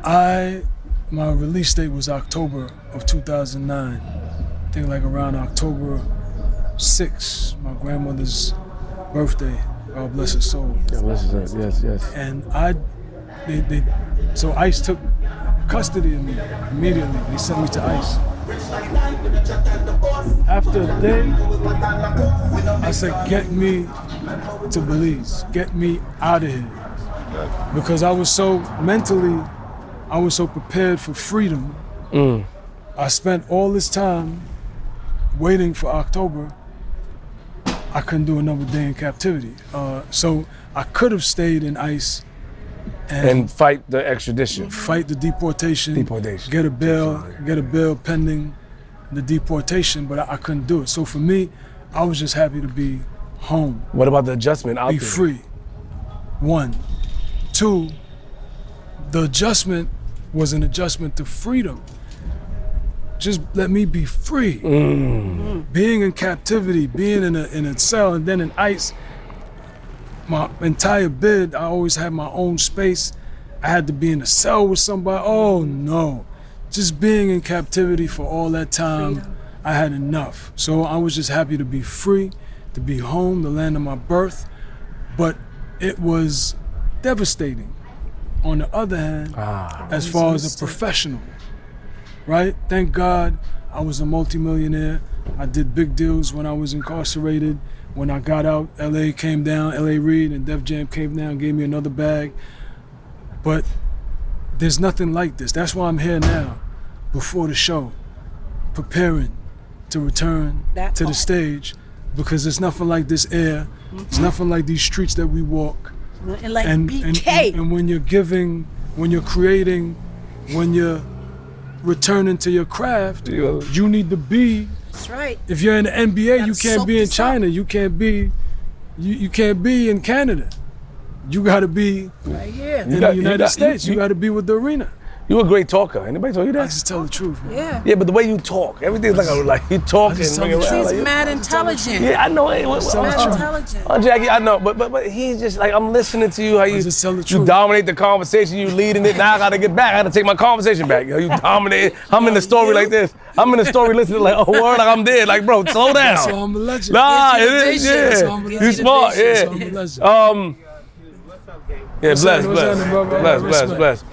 Speaker 5: my release date was October of 2009. I think like around October 6th, my grandmother's birthday, God bless her soul.
Speaker 1: Yes.
Speaker 5: And so ICE took custody of me immediately. They sent me to ICE. After a day, I said, get me to Belize, get me out of here. Because I was so prepared for freedom. I spent all this time waiting for October. I couldn't do another day in captivity. So I could have stayed in ICE
Speaker 1: and fight the extradition.
Speaker 5: Fight the deportation. Get a bail pending the deportation, but I couldn't do it. So for me, I was just happy to be home.
Speaker 1: What about the adjustment out
Speaker 5: Be
Speaker 1: there?
Speaker 5: free. 1. 2, the adjustment was an adjustment to freedom. Just let me be free. Being in captivity, being in a cell and then in ICE, my entire bid, I always had my own space. I had to be in a cell with somebody. Oh no. Just being in captivity for all that time, I had enough. So I was just happy to be free, to be home, the land of my birth. But it was devastating. On the other hand, as far as a professional, right? Thank God I was a multimillionaire. I did big deals when I was incarcerated. When I got out, LA came down, LA Reid and Def Jam came down, gave me another bag. But there's nothing like this. That's why I'm here now, before the show, preparing to return to the stage, because it's nothing like this air. It's nothing like these streets that we walk.
Speaker 6: And like BK.
Speaker 5: And when you're giving, when you're creating, when you're returning to your craft, you need to be.
Speaker 6: That's right.
Speaker 5: If you're in the NBA, you can't be in China. You can't be, you can't be in Canada. You got to be
Speaker 6: right here
Speaker 5: in the United States. You got to be with the arena.
Speaker 1: You a great talker. Anybody told you that?
Speaker 5: I just tell the truth, man.
Speaker 6: Yeah.
Speaker 1: Yeah, but the way you talk, everything's like you talk and bring it around.
Speaker 6: He's mad intelligent.
Speaker 1: Yeah, I know. Hey,
Speaker 6: Mad intelligent.
Speaker 1: Oh, Jackie, I know, but he's just like, I'm listening to you, how you
Speaker 5: truth.
Speaker 1: dominate the conversation, you leading it. Now I gotta get back. I gotta take my conversation back. You dominate. I'm in the story like this. I'm in the story listening like, oh word, like I'm dead. Like, bro, slow down.
Speaker 5: So I'm a legend.
Speaker 1: Nah, it is. Yeah, you smart. Yeah.
Speaker 5: So I'm a legend.
Speaker 1: Yeah, bless.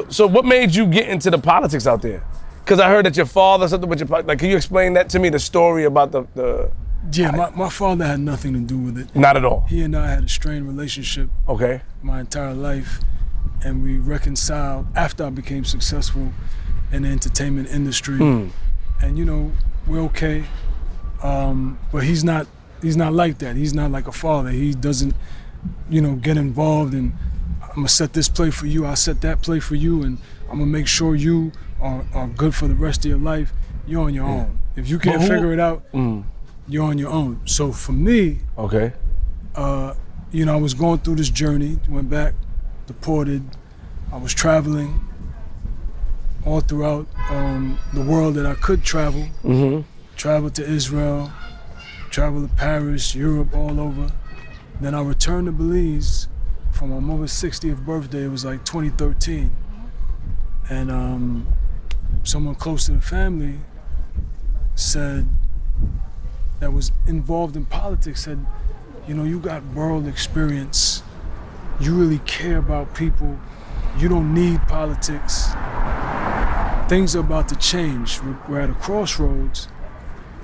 Speaker 1: So what made you get into the politics out there? Because I heard that your father, something with your, like, can you explain that to me, the story about the
Speaker 5: Yeah, my father had nothing to do with it.
Speaker 1: Not at all.
Speaker 5: He and I had a strained relationship.
Speaker 1: Okay.
Speaker 5: My entire life, and we reconciled after I became successful in the entertainment industry. And you know, we're okay. But he's not like that. He's not like a father. He doesn't, you know, get involved in, I'm gonna set this play for you, I'll set that play for you, and I'm gonna make sure you are good for the rest of your life. You're on your own. If you can't figure it out, you're on your own. So for me,
Speaker 1: okay,
Speaker 5: you know, I was going through this journey, went back, deported. I was traveling all throughout the world that I could travel. Traveled to Israel, traveled to Paris, Europe, all over. Then I returned to Belize for my mother's 60th birthday. It was like 2013. And someone close to the family said, that was involved in politics, said, you know, you got world experience. You really care about people. You don't need politics. Things are about to change. We're at a crossroads.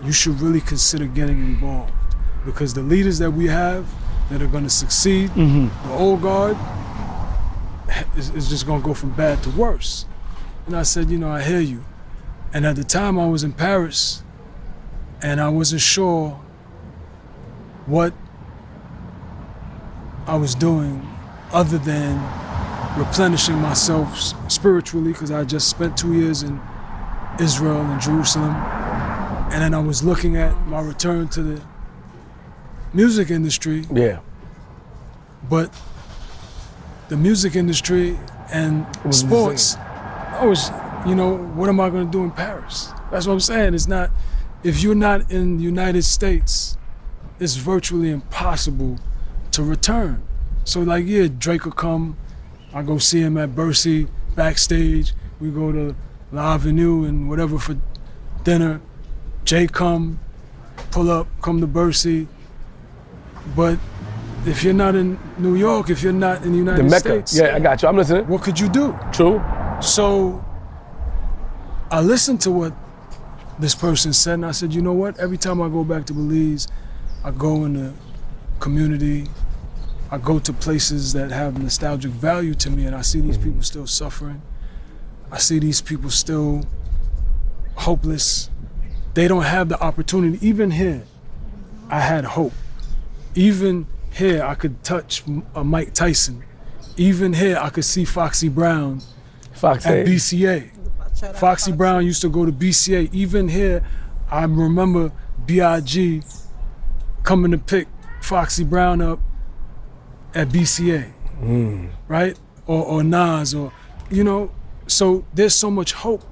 Speaker 5: You should really consider getting involved, because the leaders that we have that are gonna succeed, the old guard, is just gonna go from bad to worse. And I said, you know, I hear you. And at the time I was in Paris, and I wasn't sure what I was doing other than replenishing myself spiritually, because I just spent 2 years in Israel and Jerusalem. And then I was looking at my return to the music industry.
Speaker 1: Yeah.
Speaker 5: But the music industry and sports, I was, you know, what am I gonna do in Paris? That's what I'm saying. It's not, if you're not in the United States, it's virtually impossible to return. So like, yeah, Drake will come, I go see him at Bercy backstage, we go to La Avenue and whatever for dinner. Jay come, pull up, come to Bercy. But if you're not in New York, if you're not in the United States,
Speaker 1: yeah, I got you. I'm listening.
Speaker 5: What could you do?
Speaker 1: True.
Speaker 5: So I listened to what this person said, and I said, you know what? Every time I go back to Belize, I go in the community, I go to places that have nostalgic value to me, and I see these people still suffering. I see these people still hopeless. They don't have the opportunity. Even here, I had hope. Even here, I could touch Mike Tyson. Even here, I could see Foxy Brown at BCA. Foxy Brown used to go to BCA. Even here, I remember B.I.G. coming to pick Foxy Brown up at BCA, right? Or Nas, or, you know, so there's so much hope.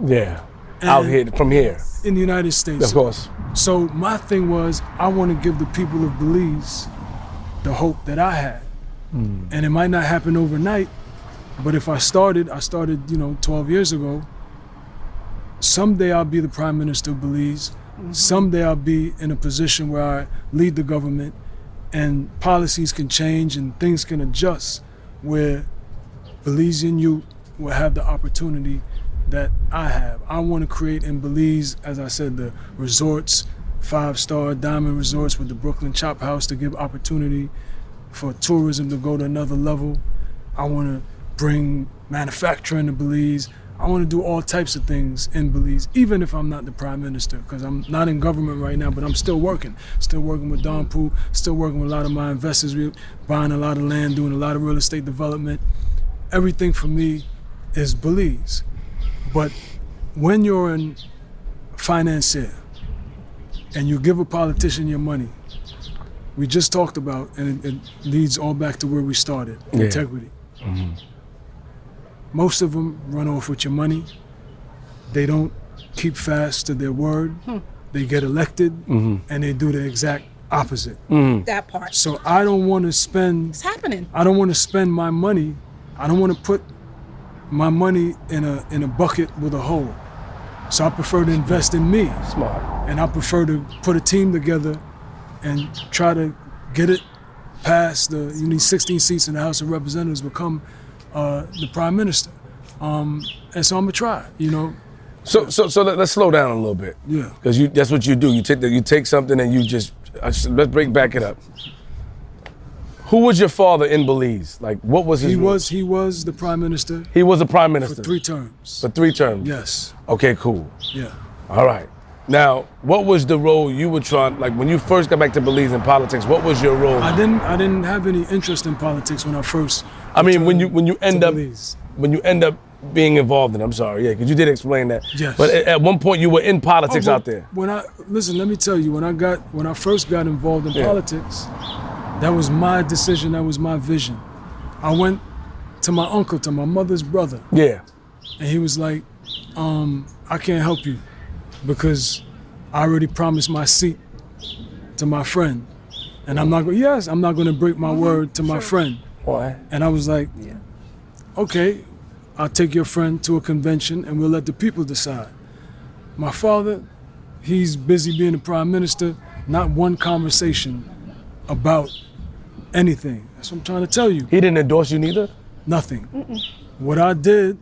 Speaker 1: Yeah, out here, from here.
Speaker 5: In the United States.
Speaker 1: Of course.
Speaker 5: So my thing was, I want to give the people of Belize the hope that I had. And it might not happen overnight, but if I started, you know, 12 years ago. Someday I'll be the Prime Minister of Belize. Someday I'll be in a position where I lead the government and policies can change and things can adjust where Belizean youth will have the opportunity that I have. I want to create in Belize, as I said, the resorts, 5-star diamond resorts with the Brooklyn Chop House to give opportunity for tourism to go to another level. I want to bring manufacturing to Belize. I want to do all types of things in Belize, even if I'm not the Prime Minister, because I'm not in government right now, but I'm still working. Still working with Don Pooh, still working with a lot of my investors. We're buying a lot of land, doing a lot of real estate development. Everything for me is Belize. But when you're a financier and you give a politician your money, we just talked about, and it leads all back to where we started, integrity. Most of them run off with your money. They don't keep fast to their word. They get elected and they do the exact opposite.
Speaker 6: That part.
Speaker 5: So I don't want to spend.
Speaker 6: It's happening.
Speaker 5: I don't want to spend my money. I don't want to put my money in a bucket with a hole. So I prefer to invest in me.
Speaker 1: Smart.
Speaker 5: And I prefer to put a team together and try to get it past you need 16 seats in the House of Representatives, become the Prime Minister. And so I'm gonna try, you know.
Speaker 1: So let's slow down a little bit.
Speaker 5: Yeah.
Speaker 1: Because that's what you do. You take something and you just, let's back it up. Who was your father in Belize? Like, what was his role?
Speaker 5: He was the Prime Minister.
Speaker 1: He was the Prime Minister?
Speaker 5: For 3 terms.
Speaker 1: For 3 terms?
Speaker 5: Yes.
Speaker 1: Okay, cool.
Speaker 5: Yeah.
Speaker 1: All right. Now, what was the role you were trying, like when you first got back to Belize in politics, what was your role?
Speaker 5: I didn't have any interest in politics when I first.
Speaker 1: I mean, when you end up being involved in it, I'm sorry, yeah, because you did explain that.
Speaker 5: Yes.
Speaker 1: But at one point you were in politics out there.
Speaker 5: Listen, let me tell you, when I first got involved in politics, that was my decision, that was my vision. I went to my uncle, to my mother's brother.
Speaker 1: Yeah.
Speaker 5: And he was like, I can't help you because I already promised my seat to my friend. And I'm not gonna break my word to my friend.
Speaker 1: Why?
Speaker 5: And I was like, okay, I'll take your friend to a convention and we'll let the people decide. My father, he's busy being the Prime Minister, not one conversation about anything. That's what I'm trying to tell you.
Speaker 1: He didn't endorse you neither?
Speaker 5: Nothing. What I did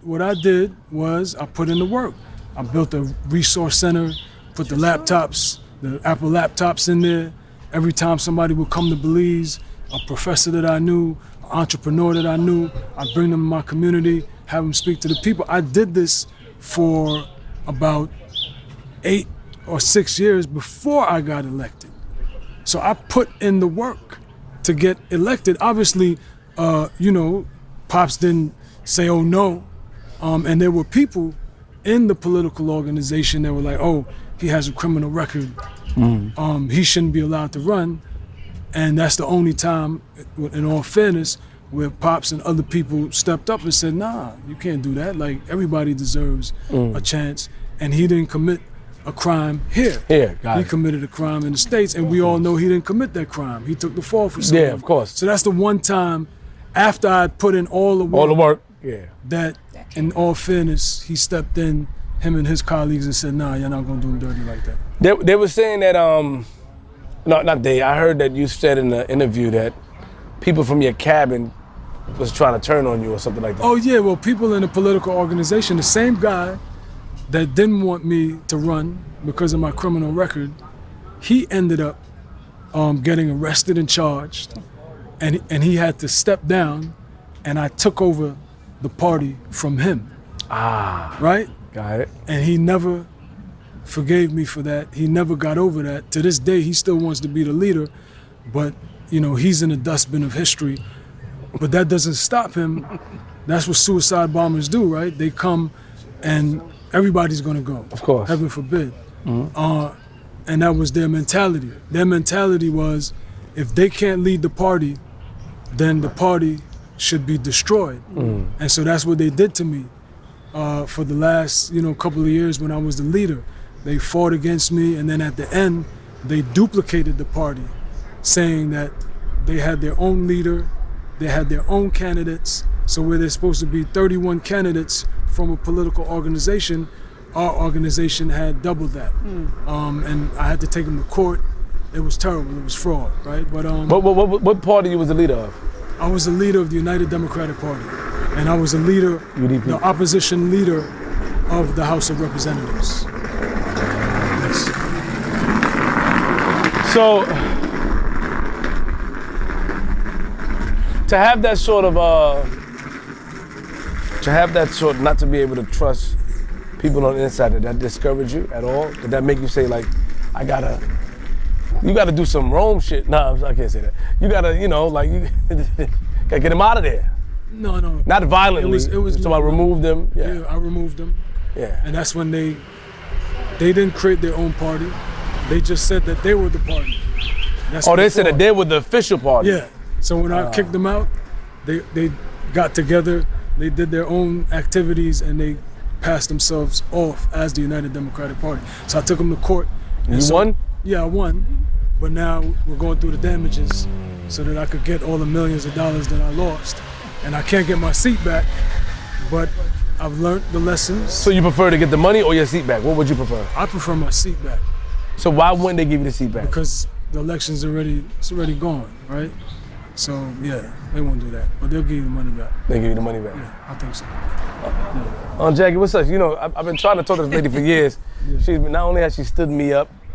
Speaker 5: was I put in the work. I built a resource center, put the laptops, the Apple laptops in there. Every time somebody would come to Belize, a professor that I knew, an entrepreneur that I knew, I'd bring them to my community, have them speak to the people. I did this for about 8 or 6 years before I got elected. So I put in the work to get elected. Obviously, Pops didn't say, oh no. And there were people in the political organization that were like, oh, he has a criminal record. He shouldn't be allowed to run. And that's the only time, in all fairness, where Pops and other people stepped up and said, nah, you can't do that. Like, everybody deserves a chance. And he didn't commit a crime here. He committed a crime in the States, and we all know he didn't commit that crime. He took the fall for something.
Speaker 1: Yeah, of course.
Speaker 5: So that's the one time, after I'd put in all the work, that, in all fairness, he stepped in, him and his colleagues, and said, nah, you're not gonna do him dirty like that.
Speaker 1: They were saying that, I heard that you said in the interview that people from your cabin was trying to turn on you or something like that.
Speaker 5: Oh yeah, well, people in the political organization, the same guy that didn't want me to run because of my criminal record, he ended up getting arrested and charged, and he had to step down, and I took over the party from him. Right?
Speaker 1: Got it.
Speaker 5: And he never forgave me for that. He never got over that. To this day, he still wants to be the leader, but he's in the dustbin of history. But that doesn't stop him. That's what suicide bombers do, right? They come and everybody's gonna go.
Speaker 1: Of course.
Speaker 5: Heaven forbid. And that was their mentality. Their mentality was, if they can't lead the party, then the party should be destroyed. And so that's what they did to me for the last, couple of years when I was the leader. They fought against me, and then at the end, they duplicated the party, saying that they had their own leader, they had their own candidates. So where there's supposed to be 31 candidates from a political organization, our organization had double that. And I had to take them to court. It was terrible. It was fraud, right? But
Speaker 1: what party you was the leader of?
Speaker 5: I was the leader of the United Democratic Party, and I was the leader, the opposition leader of the House of Representatives. Yes.
Speaker 1: So to have that sort of not to be able to trust people on the inside, did that discourage you at all? Did that make you say, like, you gotta do some Rome shit? No, I can't say that. You gotta, you gotta get them out of there.
Speaker 5: No.
Speaker 1: Not violently.
Speaker 5: It was
Speaker 1: so I removed them.
Speaker 5: Yeah, I removed them.
Speaker 1: Yeah.
Speaker 5: And that's when they didn't create their own party. They just said that they were the party.
Speaker 1: They said that they were the official party.
Speaker 5: Yeah. So when I kicked them out, they got together, they did their own activities, and they passed themselves off as the United Democratic Party. So I took them to court.
Speaker 1: You won?
Speaker 5: Yeah, I won. But now we're going through the damages so that I could get all the millions of dollars that I lost. And I can't get my seat back, but I've learned the lessons.
Speaker 1: So you prefer to get the money or your seat back? What would you prefer?
Speaker 5: I prefer my seat back.
Speaker 1: So why wouldn't they give you the seat back?
Speaker 5: Because the election's already gone, right? So yeah, they won't do that, but they'll give you the money back.
Speaker 1: They give you the money back?
Speaker 5: Yeah, I think so.
Speaker 1: Jackie, what's up? I've been trying to talk to this lady for years. She's been, not only has she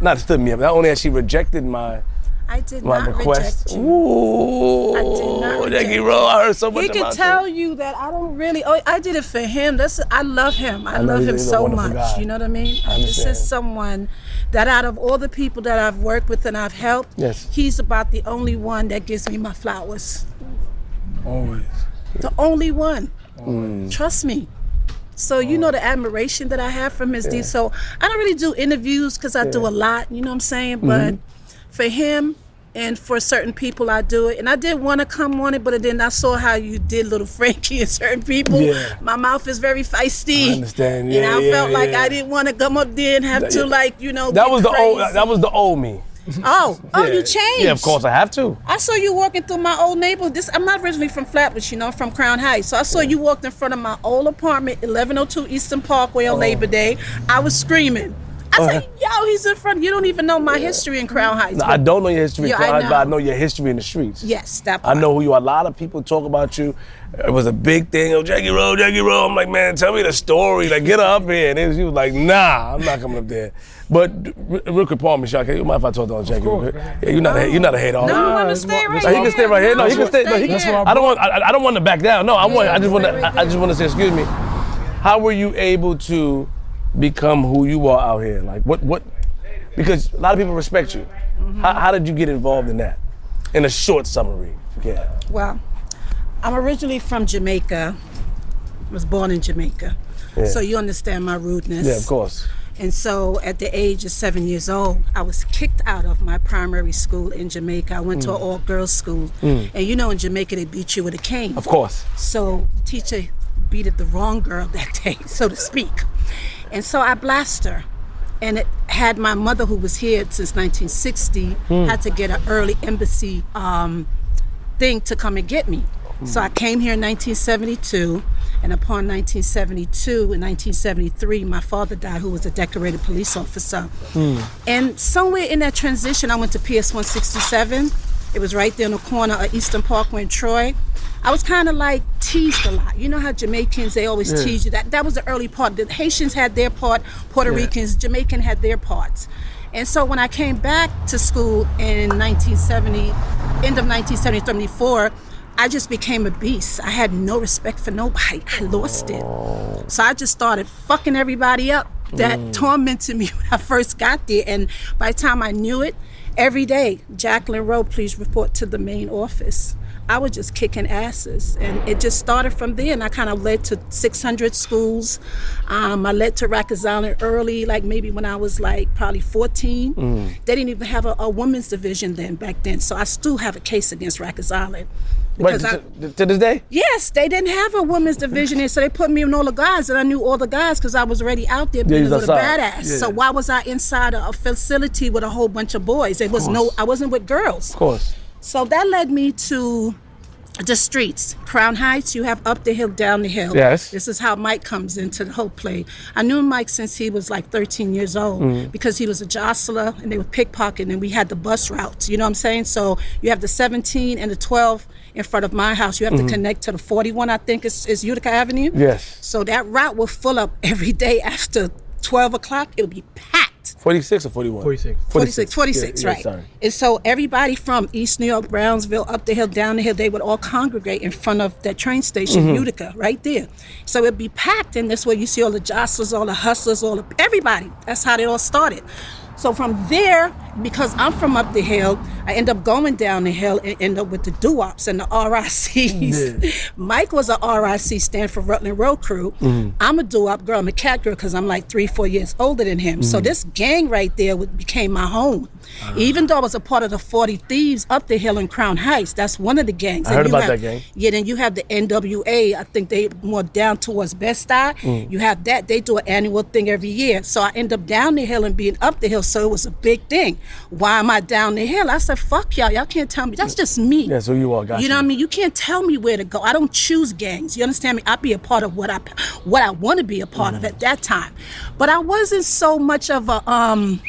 Speaker 1: not only has she rejected my request.
Speaker 6: Reject you.
Speaker 1: Ooh,
Speaker 6: I did not reject
Speaker 1: Jackie Rowe, I heard so much
Speaker 6: about you. He could tell you that I don't really, I did it for him. I love him. I love him so much.
Speaker 1: Guy.
Speaker 6: You know what I mean? This is someone that out of all the people that I've worked with and I've helped, he's about the only one that gives me my flowers.
Speaker 5: Always.
Speaker 6: The only one.
Speaker 5: Always.
Speaker 6: Trust me. So the admiration that I have from his deed. So I don't really do interviews because I do a lot, you know what I'm saying? But for him and for certain people I do it. And I did want to come on it, but then I saw how you did Little Frankie and certain people. Yeah. My mouth is very feisty.
Speaker 1: I understand.
Speaker 6: And I felt like I didn't want to come up there and have to
Speaker 1: that was the old me.
Speaker 6: You changed.
Speaker 1: Yeah, of course I have to.
Speaker 6: I saw you walking through my old neighborhood. I'm not originally from Flatbush, from Crown Heights. So I saw you walked in front of my old apartment, 1102 Eastern Parkway on Labor Day. I was screaming. I said, he's in front. You don't even know my history in Crown Heights.
Speaker 1: No, I don't know your history in Crown Heights, but I know your history in the streets.
Speaker 6: Yes, that part.
Speaker 1: I know who you are. A lot of people talk about you. It was a big thing. Oh, Jackie Rowe. I'm like, man, tell me the story. Like, get her up here. And she was like, nah, I'm not coming up there. But real quick, pardon me, Shaka. You mind if I talk to Jackie? Yeah, you're not a hater.
Speaker 6: No, I'm gonna stay right
Speaker 1: here. He can stay right here. No, he can stay. No, he can. I don't want to back down. No, I just want to say, excuse me. How were you able to become who you are out here? Like, what? Because a lot of people respect you. How did you get involved in that? In a short summary. Yeah.
Speaker 6: Well, I'm originally from Jamaica. I was born in Jamaica. Yeah. So you understand my rudeness.
Speaker 1: Yeah, of course.
Speaker 6: And so at the age of 7 years old, I was kicked out of my primary school in Jamaica. I went to an all-girls school. And in Jamaica, they beat you with a cane.
Speaker 1: Of course.
Speaker 6: So the teacher beat the wrong girl that day, so to speak. And so I blasted her. And it had my mother, who was here since 1960, had to get an early embassy thing to come and get me. So I came here in 1972, and upon 1972 and 1973, my father died, who was a decorated police officer. And somewhere in that transition, I went to PS 167. It was right there on the corner of Eastern Parkway in Troy. I was kind of like teased a lot. You know how Jamaicans, they always tease you. That was the early part. The Haitians had their part, Puerto Ricans, Jamaican had their parts. And so when I came back to school in 1970, end of 1974, I just became a beast. I had no respect for nobody. I lost it. So I just started fucking everybody up that tormented me when I first got there. And by the time I knew it, every day, Jackie Rowe, please report to the main office. I was just kicking asses. And it just started from there, and I kind of led to 600 schools. I led to Rikers Island early, like maybe when I was like probably 14. They didn't even have a women's division back then, so I still have a case against Rikers Island.
Speaker 1: Wait, to this day?
Speaker 6: Yes, they didn't have a women's division, and so they put me in all the guys, and I knew all the guys because I was already out there being a little badass. Yeah. So why was I inside a facility with a whole bunch of boys? It was I wasn't with girls.
Speaker 1: Of course.
Speaker 6: So that led me to the streets. Crown Heights, you have up the hill, down the hill.
Speaker 1: Yes.
Speaker 6: This is how Mike comes into the whole play. I knew Mike since he was like 13 years old because he was a jostler and they were pickpocketing, and we had the bus routes, you know what I'm saying? So you have the 17 and the 12 in front of my house. You have to connect to the 41, I think is Utica Avenue.
Speaker 1: Yes.
Speaker 6: So that route will fill up every day after 12 o'clock. It would be packed.
Speaker 1: 46 or 41?
Speaker 6: 46, right.
Speaker 1: Sorry.
Speaker 6: And so everybody from East New York, Brownsville, up the hill, down the hill, they would all congregate in front of that train station, Utica, right there. So it'd be packed, and that's where you see all the jostlers, all the hustlers, everybody. That's how they all started. So from there, because I'm from up the hill, I end up going down the hill and end up with the doo-wops and the RICs. Yeah. Mike was a RIC, stand for Rutland Road Crew. I'm a doo-wop girl, I'm a cat girl because I'm like 3-4 years older than him. So this gang right there became my home. Even though I was a part of the 40 Thieves up the hill in Crown Heights, that's one of the gangs.
Speaker 1: I heard about that gang.
Speaker 6: Yeah, then you have the NWA, I think they more down towards Bed-Stuy. You have that, they do an annual thing every year. So I end up down the hill and being up the hill, so it was a big thing. Why am I down the hill? I said, fuck y'all can't tell me. That's just me.
Speaker 1: Yeah, so you all got
Speaker 6: you know what I mean? You can't tell me where to go. I don't choose gangs. You understand me? I be a part of what I want to be a part of at that time. But I wasn't so much of a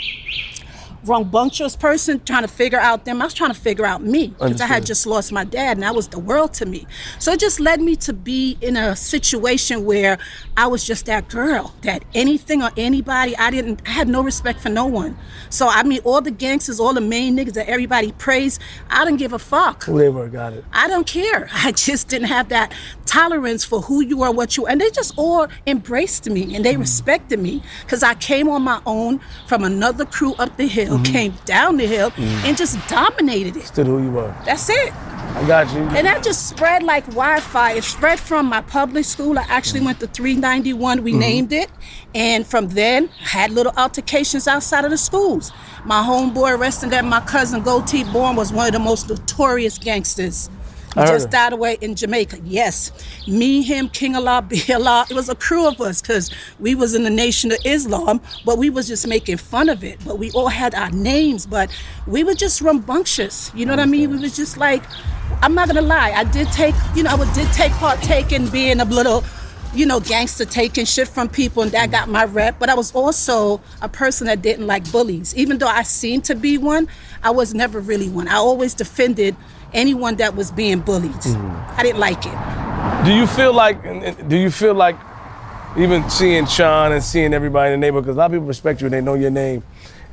Speaker 6: rambunctious person trying to figure out them. I was trying to figure out me because I had just lost my dad, and that was the world to me. So it just led me to be in a situation where I was just that girl, that anything or anybody, I had no respect for no one. So I mean, all the gangsters, all the main niggas that everybody praised, I didn't give a fuck.
Speaker 1: Who they were, got it.
Speaker 6: I don't care. I just didn't have that tolerance for who you are, what you are. And they just all embraced me and they respected me because I came on my own from another crew up the hill, came down the hill and just dominated it.
Speaker 1: Stood who you were.
Speaker 6: That's it.
Speaker 1: I got you.
Speaker 6: And that just spread like Wi-Fi. It spread from my public school. I actually went to 391, we named it. And from then, had little altercations outside of the schools. My homeboy arrested that my cousin Goatee Born was one of the most notorious gangsters. He just died away in Jamaica. Yes. Me, him, King Allah, B Allah. It was a crew of us because we was in the Nation of Islam, but we was just making fun of it. But we all had our names, but we were just rambunctious. You know what I mean? We was just like, I'm not gonna lie. I did take part in being a little, gangster, taking shit from people, and that got my rep. But I was also a person that didn't like bullies. Even though I seemed to be one, I was never really one. I always defended anyone that was being bullied. I didn't like it.
Speaker 1: Do you feel like even seeing Shyne and seeing everybody in the neighborhood, because a lot of people respect you and they know your name,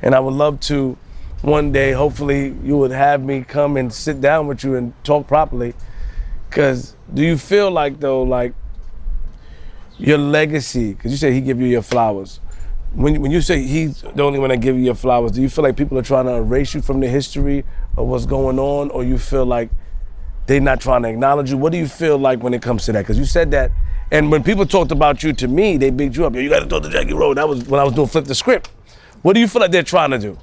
Speaker 1: and I would love to one day, hopefully you would have me come and sit down with you and talk properly, because do you feel like though, like your legacy, because you say he give you your flowers, when you say he's the only one that give you your flowers, do you feel like people are trying to erase you from the history of what's going on, or you feel like they're not trying to acknowledge you? What do you feel like when it comes to that? Because you said that, and when people talked about you to me, they bigged you up. Yo, you got to talk to Jackie Rowe. That was when I was doing Flip the Script. What do you feel like they're trying to do?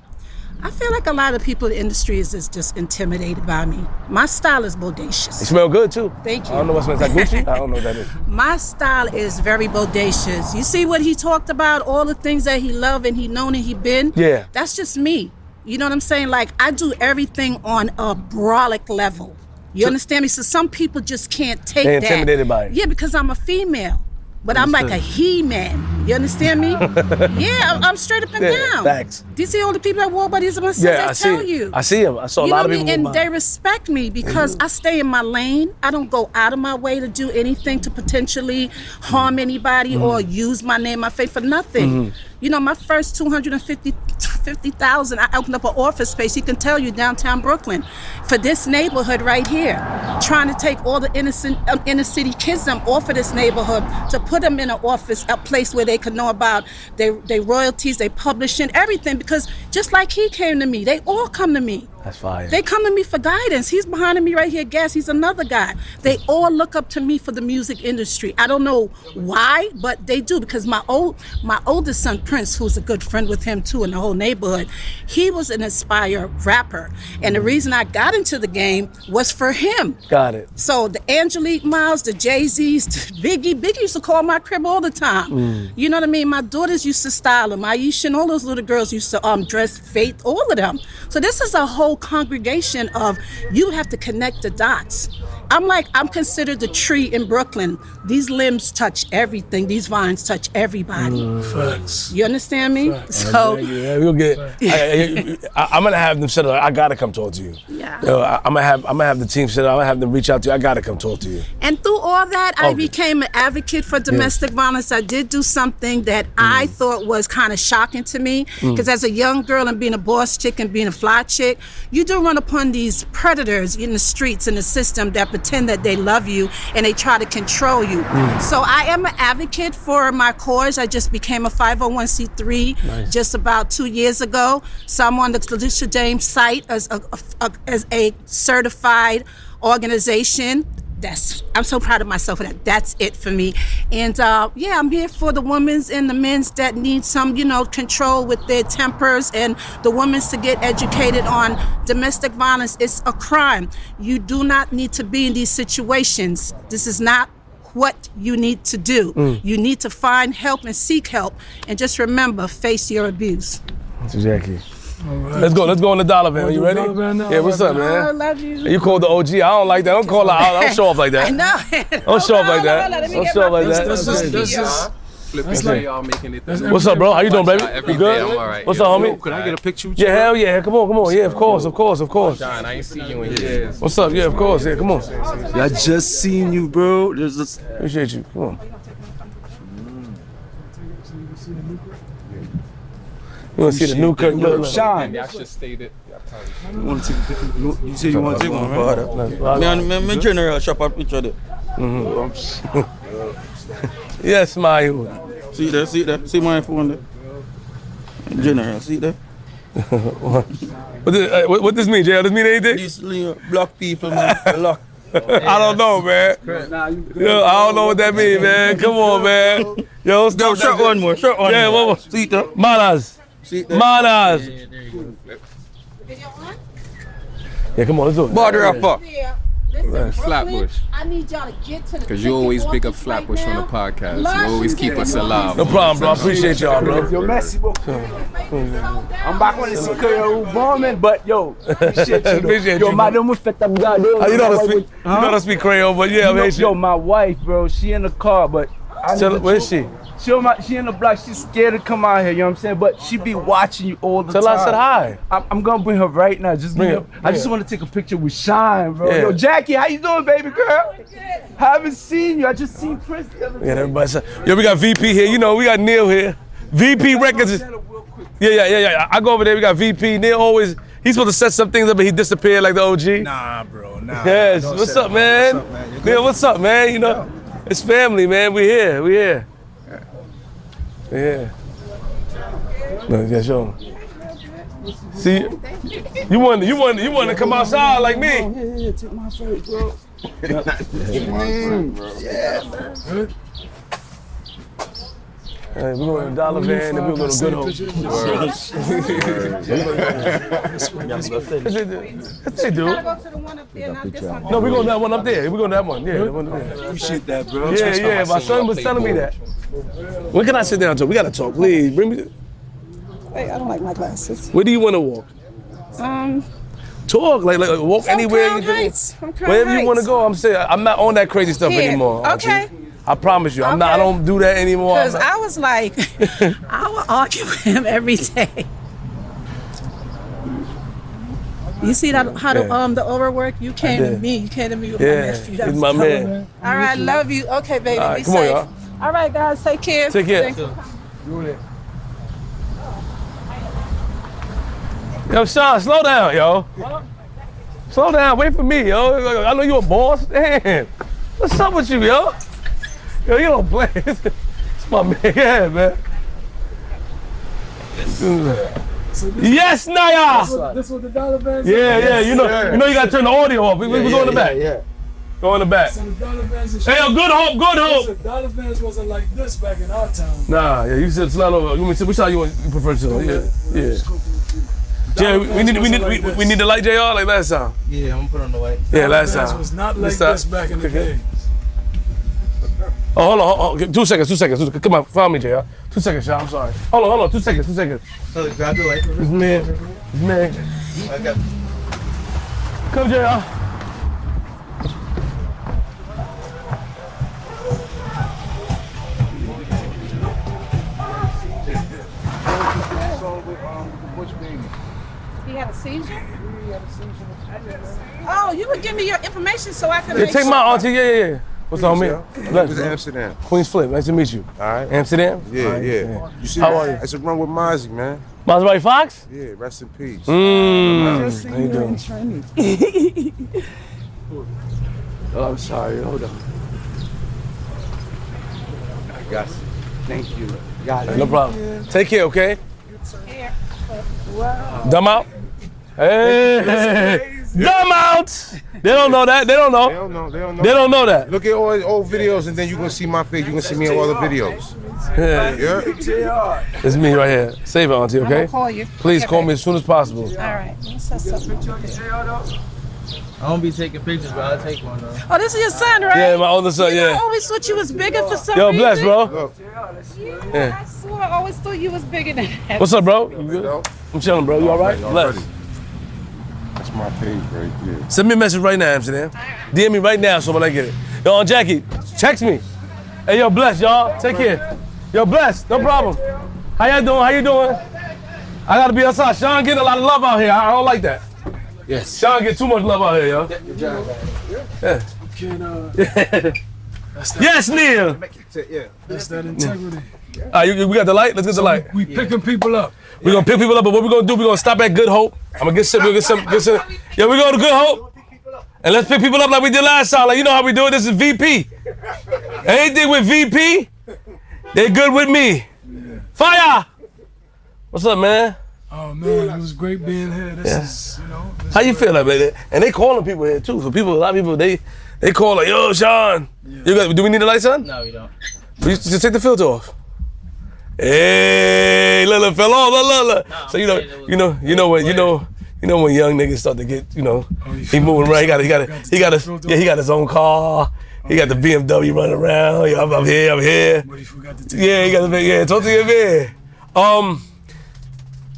Speaker 6: I feel like a lot of people in the industry is just intimidated by me. My style is bodacious.
Speaker 1: You smell good too.
Speaker 6: Thank you.
Speaker 1: I don't know what smells like Gucci. I don't know what that is.
Speaker 6: My style is very bodacious. You see what he talked about, all the things that he loved and he known and he been?
Speaker 1: Yeah.
Speaker 6: That's just me. You know what I'm saying? Like, I do everything on a brolic level. You understand me? So some people just can't take that.
Speaker 1: They're intimidated by it.
Speaker 6: Yeah, because I'm a female. But I'm like a he-man. You understand me? Yeah, I'm straight up and down.
Speaker 1: Facts.
Speaker 6: Do you see all the people that walk by these of us?
Speaker 1: Yeah,
Speaker 6: I tell you.
Speaker 1: I see them. I saw a lot of people.
Speaker 6: And they respect me because I stay in my lane. I don't go out of my way to do anything to potentially harm anybody or use my name, my face for nothing. You know, my first 250,000, I opened up an office space, he can tell you, downtown Brooklyn, for this neighborhood right here. Trying to take all the innocent inner city kids off of this neighborhood to put them in an office, a place where they could know about their royalties, their publishing, everything. Because just like he came to me, they all come to me.
Speaker 1: That's fire.
Speaker 6: They come to me for guidance. He's behind me right here, Gas. He's another guy. They all look up to me for the music industry. I don't know why, but they do, because my oldest son, Prince, who's a good friend with him too in the whole neighborhood, he was an inspired rapper. And the reason I got into the game was for him.
Speaker 1: Got it.
Speaker 6: So the Angelique Miles, the Jay-Z's, Biggie used to call my crib all the time. You know what I mean? My daughters used to style him. Aisha and all those little girls used to dress Faith, all of them. So this is a whole congregation of, you have to connect the dots. I'm considered the tree in Brooklyn. These limbs touch everything. These vines touch everybody.
Speaker 5: Facts.
Speaker 6: You understand me?
Speaker 5: Facts.
Speaker 6: So
Speaker 1: Yeah, we'll get. I'm gonna have them set up. I gotta come talk to you.
Speaker 6: Yeah.
Speaker 1: Yo, I'm gonna have the team set up. I'm gonna have them reach out to you. I gotta come talk to you.
Speaker 6: And through all that, I
Speaker 1: Okay.
Speaker 6: became an advocate for domestic violence. I did do something that I thought was kind of shocking to me, because as a young girl and being a boss chick and being a fly chick, you do run upon these predators in the streets, in the system, that pretend that they love you and they try to control you. So I am an advocate for my cause. I just became a 501c3 just about 2 years ago. So I'm on the Letitia James site as a certified organization. I'm so proud of myself for that. That's it for me. And yeah, I'm here for the women's and the men's that need some, control with their tempers, and the women's to get educated on domestic violence. It's a crime. You do not need to be in these situations. This is not what you need to do. You need to find help and seek help. And just remember, face your abuse.
Speaker 1: That's Jackie.
Speaker 5: Right.
Speaker 1: Let's go on the Dolla Van. You ready?
Speaker 5: Dolla Van now.
Speaker 1: Yeah, what's up,
Speaker 6: I
Speaker 1: man?
Speaker 6: love you.
Speaker 1: You called the OG. I don't like that. Don't call her out. Don't show off like that.
Speaker 6: I know.
Speaker 1: Don't show off like that.
Speaker 6: Let me
Speaker 1: Don't
Speaker 6: get
Speaker 1: show off
Speaker 6: my
Speaker 1: like that.
Speaker 5: That's
Speaker 1: That's
Speaker 5: just
Speaker 7: Flip
Speaker 5: That's
Speaker 7: the
Speaker 5: like-
Speaker 7: y'all making it.
Speaker 1: What's up, bro? How you doing, baby?
Speaker 7: Every
Speaker 1: You good?
Speaker 7: day, I'm all right.
Speaker 1: What's
Speaker 7: Yo,
Speaker 1: up, homie?
Speaker 7: Could I get a picture with you?
Speaker 1: Yeah, hell yeah. Come on. Yeah, of course.
Speaker 7: John, I ain't seen you in years.
Speaker 1: What's up? Yeah, of course. Yeah, come on.
Speaker 3: I just seen you, bro. There's this.
Speaker 1: Appreciate you. Come on. You want to see the new cut? Look.
Speaker 3: Shyne.
Speaker 7: Y'all should stay there.
Speaker 3: You want to take a picture? You say you want to take one, right? Me general shop a picture there.
Speaker 1: Yes, my.
Speaker 3: See there. See my phone there. General, see there.
Speaker 1: What this mean, Jay? Does this mean anything?
Speaker 3: These little black people, man. Block.
Speaker 1: I don't know, man. Yo, I don't know what that means, man. Come on, man. Yo,
Speaker 3: Go, shot one more.
Speaker 1: Yeah, one more.
Speaker 3: See there.
Speaker 1: Manas.
Speaker 3: See there.
Speaker 1: Manas. Yeah, come on, let's do it.
Speaker 3: Border up.
Speaker 7: Flatbush.
Speaker 6: I need y'all to get to the
Speaker 7: Because you always pick up Flatbush on the podcast. You always keep us alive.
Speaker 1: No problem, bro. I appreciate y'all, bro.
Speaker 8: Yo, merci beaucoup. I'm back on the secret bombing, but yo,
Speaker 1: Appreciate
Speaker 8: yo,
Speaker 1: you,
Speaker 8: madame, we fait up God.
Speaker 1: You know to speak Creole, but yeah, I'm Haitian.
Speaker 8: Yo, my wife, bro, she in the car, but
Speaker 1: Where is she?
Speaker 8: She in the block. She's scared to come out here. You know what I'm saying? But she be watching you all the
Speaker 1: Tell
Speaker 8: time.
Speaker 1: her I said hi.
Speaker 8: I'm gonna bring her right now. Just
Speaker 1: Bring
Speaker 8: give
Speaker 1: her.
Speaker 8: me I just want to take a picture with Shyne, bro.
Speaker 1: Yeah.
Speaker 8: Yo, Jackie, how you doing, baby girl? Haven't seen you. I just seen Prince the other day.
Speaker 1: Yeah, everybody said. Yo, we got VP here. You know, we got Neil here. VP Records. Yeah. I go over there. We got VP. Neil always. He's supposed to set some things up, but he disappeared like the OG.
Speaker 9: Nah, bro. Nah.
Speaker 1: Yes.
Speaker 9: Don't
Speaker 1: What's
Speaker 9: say
Speaker 1: up,
Speaker 9: that.
Speaker 1: man?
Speaker 9: What's up, man? You good?
Speaker 1: Neil, what's up, man? You know, it's family, man. We here. Yeah. No, yeah, show 'em. See, you want to come outside like me?
Speaker 8: Yeah, take my face, bro.
Speaker 1: Hey, we're going to Dolla Van and we're going to go to
Speaker 5: Picture.
Speaker 1: Yes, they do.
Speaker 6: Go to the one up there, not this one.
Speaker 1: No, we're going to that one up there. We're going to that one. Yeah, the one there.
Speaker 3: Appreciate that, bro.
Speaker 1: Yeah. My son was telling me that. When can I sit down and talk? We got to talk, please. Bring me.
Speaker 6: Wait, I don't like my glasses.
Speaker 1: Where do you want to walk? Talk, like walk anywhere.
Speaker 6: Crown
Speaker 1: You can,
Speaker 6: Heights. From Crown
Speaker 1: wherever you want to
Speaker 6: Heights.
Speaker 1: go. I'm saying I'm not on that crazy stuff
Speaker 6: Here.
Speaker 1: anymore.
Speaker 6: Okay.
Speaker 1: Auntie. I promise you, I'm not. I
Speaker 6: Okay.
Speaker 1: don't do that anymore.
Speaker 6: Because I was like, I would argue with him every day. You see that how the overwork? You came to
Speaker 1: did.
Speaker 6: me. You came to me with
Speaker 1: Yeah,
Speaker 6: my nephew. That
Speaker 1: he's
Speaker 6: was
Speaker 1: my
Speaker 6: tough.
Speaker 1: man.
Speaker 6: All right, love you. Okay, baby,
Speaker 1: All right,
Speaker 6: be
Speaker 1: come on,
Speaker 6: safe.
Speaker 1: y'all.
Speaker 6: All right, guys, take care.
Speaker 1: Take care.
Speaker 6: Thank you.
Speaker 1: Yo, Sean, slow down, yo. Slow down, wait for me, yo. I know you a boss. Damn. What's up with you, yo? Yo, you don't play. It's my man. Yeah, man. Yes, Naya.
Speaker 5: This was the Dolla Van.
Speaker 1: Yeah. You know you gotta turn the audio off. We go in the back.
Speaker 8: Yeah.
Speaker 1: Go in the back.
Speaker 5: So the Dolla Vans.
Speaker 1: Hey, yo, good hope.
Speaker 5: Listen, Dolla Vans wasn't like this back in our town.
Speaker 1: Nah, yeah, you said slide over. Which side you prefer to? Yeah. Jay, we need the light, JR, like last time.
Speaker 8: Yeah, I'm gonna put on the white.
Speaker 1: Yeah, last
Speaker 5: Dolla Vans
Speaker 1: time.
Speaker 5: was not like this back in the day.
Speaker 1: Oh, hold on. 2 seconds. Come on, follow me, JR. 2 seconds, y'all. I'm sorry. Hold on. 2 seconds.
Speaker 8: So grab the light.
Speaker 1: This man.
Speaker 8: Okay.
Speaker 1: Come, JR.
Speaker 6: He had a seizure? Oh, you would give me your information so I could
Speaker 1: Yeah, take my auntie. Yeah. What's on me?
Speaker 2: It was Amsterdam.
Speaker 1: Queenzflip. Nice to meet you.
Speaker 2: All right.
Speaker 1: Amsterdam?
Speaker 2: Yeah. You see,
Speaker 1: How are you?
Speaker 2: It's a run with Mozzie, man.
Speaker 1: Maserati Fox?
Speaker 2: Yeah, rest in peace.
Speaker 1: How you doing?
Speaker 8: Oh, I'm sorry. Hold on. I got you. Thank you. Got it.
Speaker 1: No problem. Take care, okay?
Speaker 6: Wow.
Speaker 1: Dumb out? Hey! Dumb out! They don't know that. They don't know. They don't know that.
Speaker 2: Look at all his old videos and then you're going to see my face. You're going to see me in all the videos. Yeah?
Speaker 1: It's me right here. Save it, auntie, okay?
Speaker 6: I'll call you.
Speaker 1: Please call me as soon as possible.
Speaker 6: All right.
Speaker 8: I don't be taking pictures, but I'll take one though.
Speaker 6: Oh, this is your son, right?
Speaker 1: Yeah, my older son,
Speaker 6: I
Speaker 1: yeah.
Speaker 6: always thought you was bigger for some
Speaker 1: Yo,
Speaker 6: reason.
Speaker 1: bless, bro.
Speaker 2: Look,
Speaker 6: Yeah, I swear I always thought you was bigger than that.
Speaker 1: What's up, bro? You good? I'm chilling, bro. You all right? Bless.
Speaker 2: that's my page right there.
Speaker 1: Send me a message right now, Amsterdam. DM me right now so when I get it. Yo, Jackie, text me. Hey, yo, bless, y'all. Take care. Yo, bless, no problem. How you doing? I gotta be outside. Sean getting a lot of love out here. I don't like that.
Speaker 8: Yes.
Speaker 1: Sean get too much love out here, yo. Yeah. Yes, Neil.
Speaker 5: That's that integrity.
Speaker 1: We got the light? Let's get the light.
Speaker 5: We picking people up.
Speaker 1: We're gonna pick people up, but what we're gonna do, we're gonna stop at Good Hope. I'm gonna get some. Yeah, we go to Good Hope. And let's pick people up like we did last time. Like, you know how we do it. This is VP. Anything with VP, they good with me. Fire! What's up, man?
Speaker 5: Oh man, it was great being here. This is,
Speaker 1: How you feel like that? And they calling people here too. So a lot of people, they call like, yo, Sean. Do we need a light, son?
Speaker 8: No, we don't.
Speaker 1: Just take the filter off. Hey, look, fell off, look.
Speaker 8: No,
Speaker 1: So you know when young niggas start to get, he moving around. He got his own car. He got the BMW running around. Yeah, I'm here.
Speaker 5: But he forgot to take
Speaker 1: He got the talk to your man.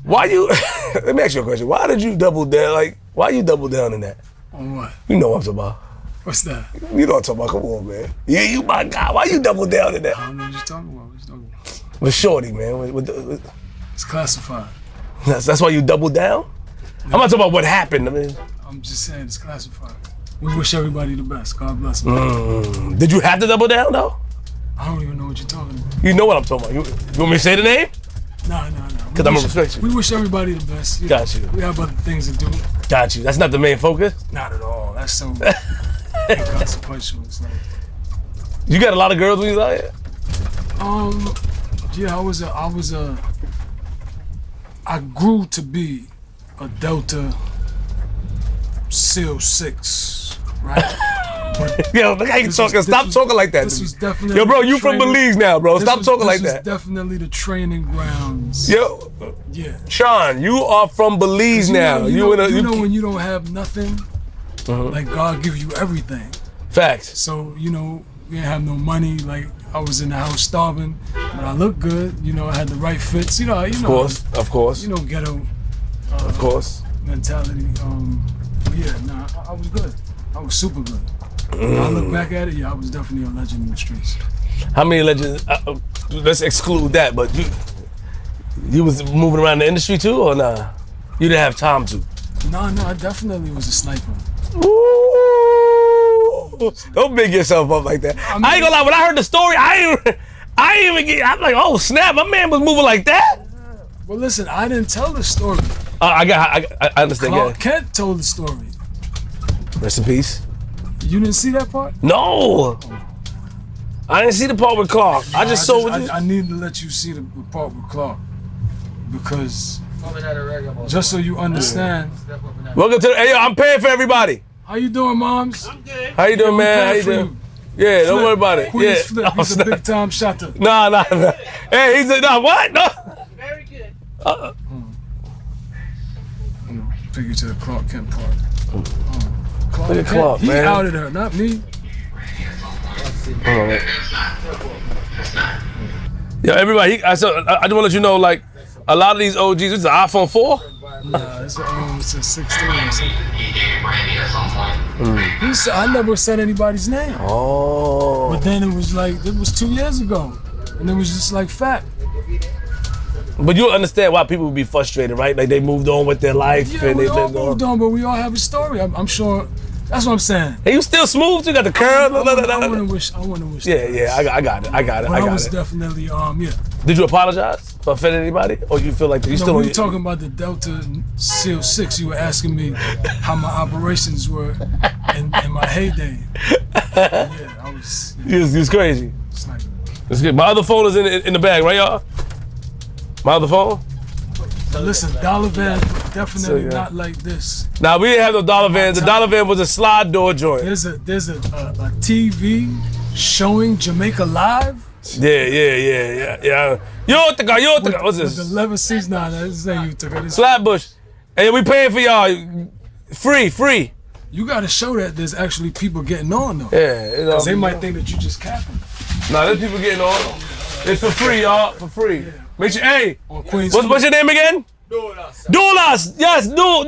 Speaker 1: Why you? Let me ask you a question. Why did you double down? Like, why you double down in that?
Speaker 5: On what?
Speaker 1: You know what I'm talking about.
Speaker 5: What's that?
Speaker 1: You know what I'm talking about. Come on, man. Yeah, you my guy. Why you double down in that?
Speaker 5: I don't know what you're talking about.
Speaker 1: With Shorty, man.
Speaker 5: It's classified.
Speaker 1: That's why you double down? I'm not talking about what happened. I mean,
Speaker 5: I'm just saying it's classified. We wish everybody the best. God bless me.
Speaker 1: Did you have to double down though?
Speaker 5: I don't even know what you're talking about.
Speaker 1: You know what I'm talking about. You want me to say the name?
Speaker 5: No.
Speaker 1: Because I'm gonna respect you.
Speaker 5: We wish everybody the best.
Speaker 1: Got you.
Speaker 5: We have other things to do.
Speaker 1: Got you. That's not the main focus?
Speaker 5: Not at all. That's so inconsequential. It's like,
Speaker 1: You got a lot of girls when you was out here?
Speaker 5: yeah, I grew to be a Delta SEAL 6, right? But
Speaker 1: Yo, look how you talking. Stop talking like that.
Speaker 5: This was definitely
Speaker 1: Yo, bro, you from Belize now, bro. Stop talking like that.
Speaker 5: This was definitely the training grounds.
Speaker 1: Yo,
Speaker 5: Yeah.
Speaker 1: Sean, you are from Belize now.
Speaker 5: You know when you don't have nothing, like God gives you everything.
Speaker 1: Facts.
Speaker 5: So, we didn't have no money. Like, I was in the house starving, but I looked good. I had the right fits. Of
Speaker 1: course.
Speaker 5: Ghetto.
Speaker 1: Of course.
Speaker 5: Mentality. I was good. I was super good. When I look back at it, I was definitely a legend in the streets.
Speaker 1: How many legends? Let's exclude that, but you was moving around the industry too, or nah? You didn't have time to?
Speaker 5: No, I definitely was a sniper.
Speaker 1: Ooh, don't big yourself up like that. I ain't gonna lie, when I heard the story, I'm like, oh snap, my man was moving like that?
Speaker 5: Well, listen, I didn't tell the story.
Speaker 1: I understand.
Speaker 5: Clark Kent told the story.
Speaker 1: Rest in peace.
Speaker 5: You didn't see that part?
Speaker 1: No. I didn't see the part with Clark. I just saw what you...
Speaker 5: I need to let you see the part with Clark because Just so you understand.
Speaker 1: Welcome to the, hey, yo, I'm paying for everybody.
Speaker 5: How you doing, moms?
Speaker 1: How you doing, man? How you doing? Yeah, don't worry about it.
Speaker 5: Queenzflip, he's a big time shotter.
Speaker 1: Nah. Hey, he's a, nah, what? No.
Speaker 4: Very good.
Speaker 5: Take you to the Clark Kent part.
Speaker 1: Look at Clark,
Speaker 5: He
Speaker 1: man.
Speaker 5: outed her, not me.
Speaker 1: Hold on, man. Yo, everybody, I just want to let you know, like, a lot of these OGs, this is an iPhone 4?
Speaker 5: Nah, it's a 16 or something. He said, I never said anybody's name.
Speaker 1: Oh.
Speaker 5: But then it was 2 years ago. And it was just like fact.
Speaker 1: But you'll understand why people would be frustrated, right? Like they moved on with their life
Speaker 5: Yeah,
Speaker 1: and
Speaker 5: we
Speaker 1: they
Speaker 5: all
Speaker 1: lived on.
Speaker 5: moved on, but we all have a story. I'm sure. That's what I'm saying.
Speaker 1: Hey, you still smooth? You got the curl?
Speaker 5: I want to wish.
Speaker 1: Yeah, I got it.
Speaker 5: But I was definitely, yeah.
Speaker 1: Did you apologize for offending anybody? Or you feel like you still
Speaker 5: we
Speaker 1: on
Speaker 5: were talking about the Delta SEAL 6. You were asking me how my operations were in my heyday. Yeah, I was.
Speaker 1: You was crazy.
Speaker 5: Sniper.
Speaker 1: That's good. My other phone is in the bag, right, y'all? My other phone?
Speaker 5: Listen, Dolla Van definitely not like this.
Speaker 1: Nah, we didn't have no Dolla Van. The Dolla Van was a slide door joint.
Speaker 5: There's a TV showing Jamaica Live.
Speaker 1: Yeah. Yo, what's this?
Speaker 5: The leather seats, nah, this ain't you took it.
Speaker 1: Flatbush. Hey, we paying for y'all. Free.
Speaker 5: You gotta show that there's actually people getting on though.
Speaker 1: Yeah.
Speaker 5: Cause they might think that you just capping.
Speaker 1: Nah, there's people getting on. It's for free, y'all. For free.
Speaker 5: Yeah.
Speaker 1: Make sure, hey,
Speaker 5: What's
Speaker 1: what's your name again? Doulas. Yes, do.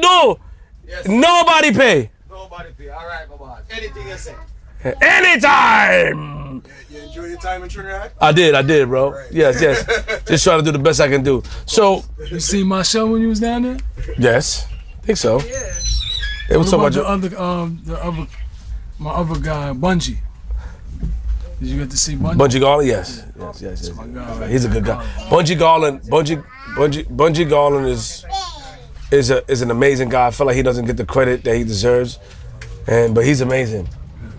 Speaker 2: Yes.
Speaker 1: Nobody pay.
Speaker 2: Nobody pay. All right, bye-bye. Anything you say.
Speaker 1: Anytime.
Speaker 2: You enjoy your time in Trinidad?
Speaker 1: I did, bro. Right. Yes. Just trying to do the best I can do. So.
Speaker 5: You see my show when you was down there?
Speaker 1: Yes. I think so.
Speaker 5: Yeah.
Speaker 1: It was
Speaker 5: what
Speaker 1: so
Speaker 5: about
Speaker 1: much.
Speaker 5: my other guy, Bungie. Did you get to see Bungie?
Speaker 1: Bungie Garland, yes.
Speaker 5: My guy, right
Speaker 1: He's a good guy. Bungie Garland is an amazing guy. I feel like he doesn't get the credit that he deserves, but he's amazing,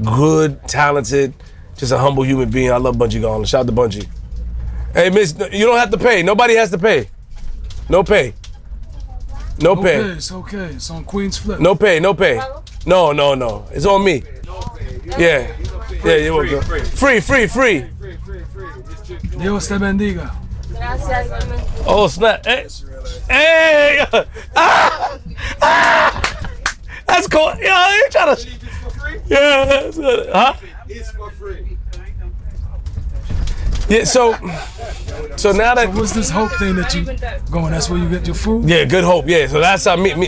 Speaker 1: good, talented, just a humble human being. I love Bungie Garland. Shout out to Bungie. Hey, Miss, you don't have to pay. Nobody has to pay. No pay. No pay.
Speaker 5: It's okay. It's on Queenzflip.
Speaker 1: No pay. No. It's on me. Yeah, you're welcome. Free.
Speaker 5: Dios te bendiga.
Speaker 1: Oh snap! Hey! That's cool. Yeah, you trying to? Yeah, that's good. Huh?
Speaker 2: It's for free.
Speaker 1: Yeah. So now that
Speaker 5: what's this Hope thing that you going? That's where you get your food?
Speaker 1: Yeah, Good Hope. Yeah. So that's how me and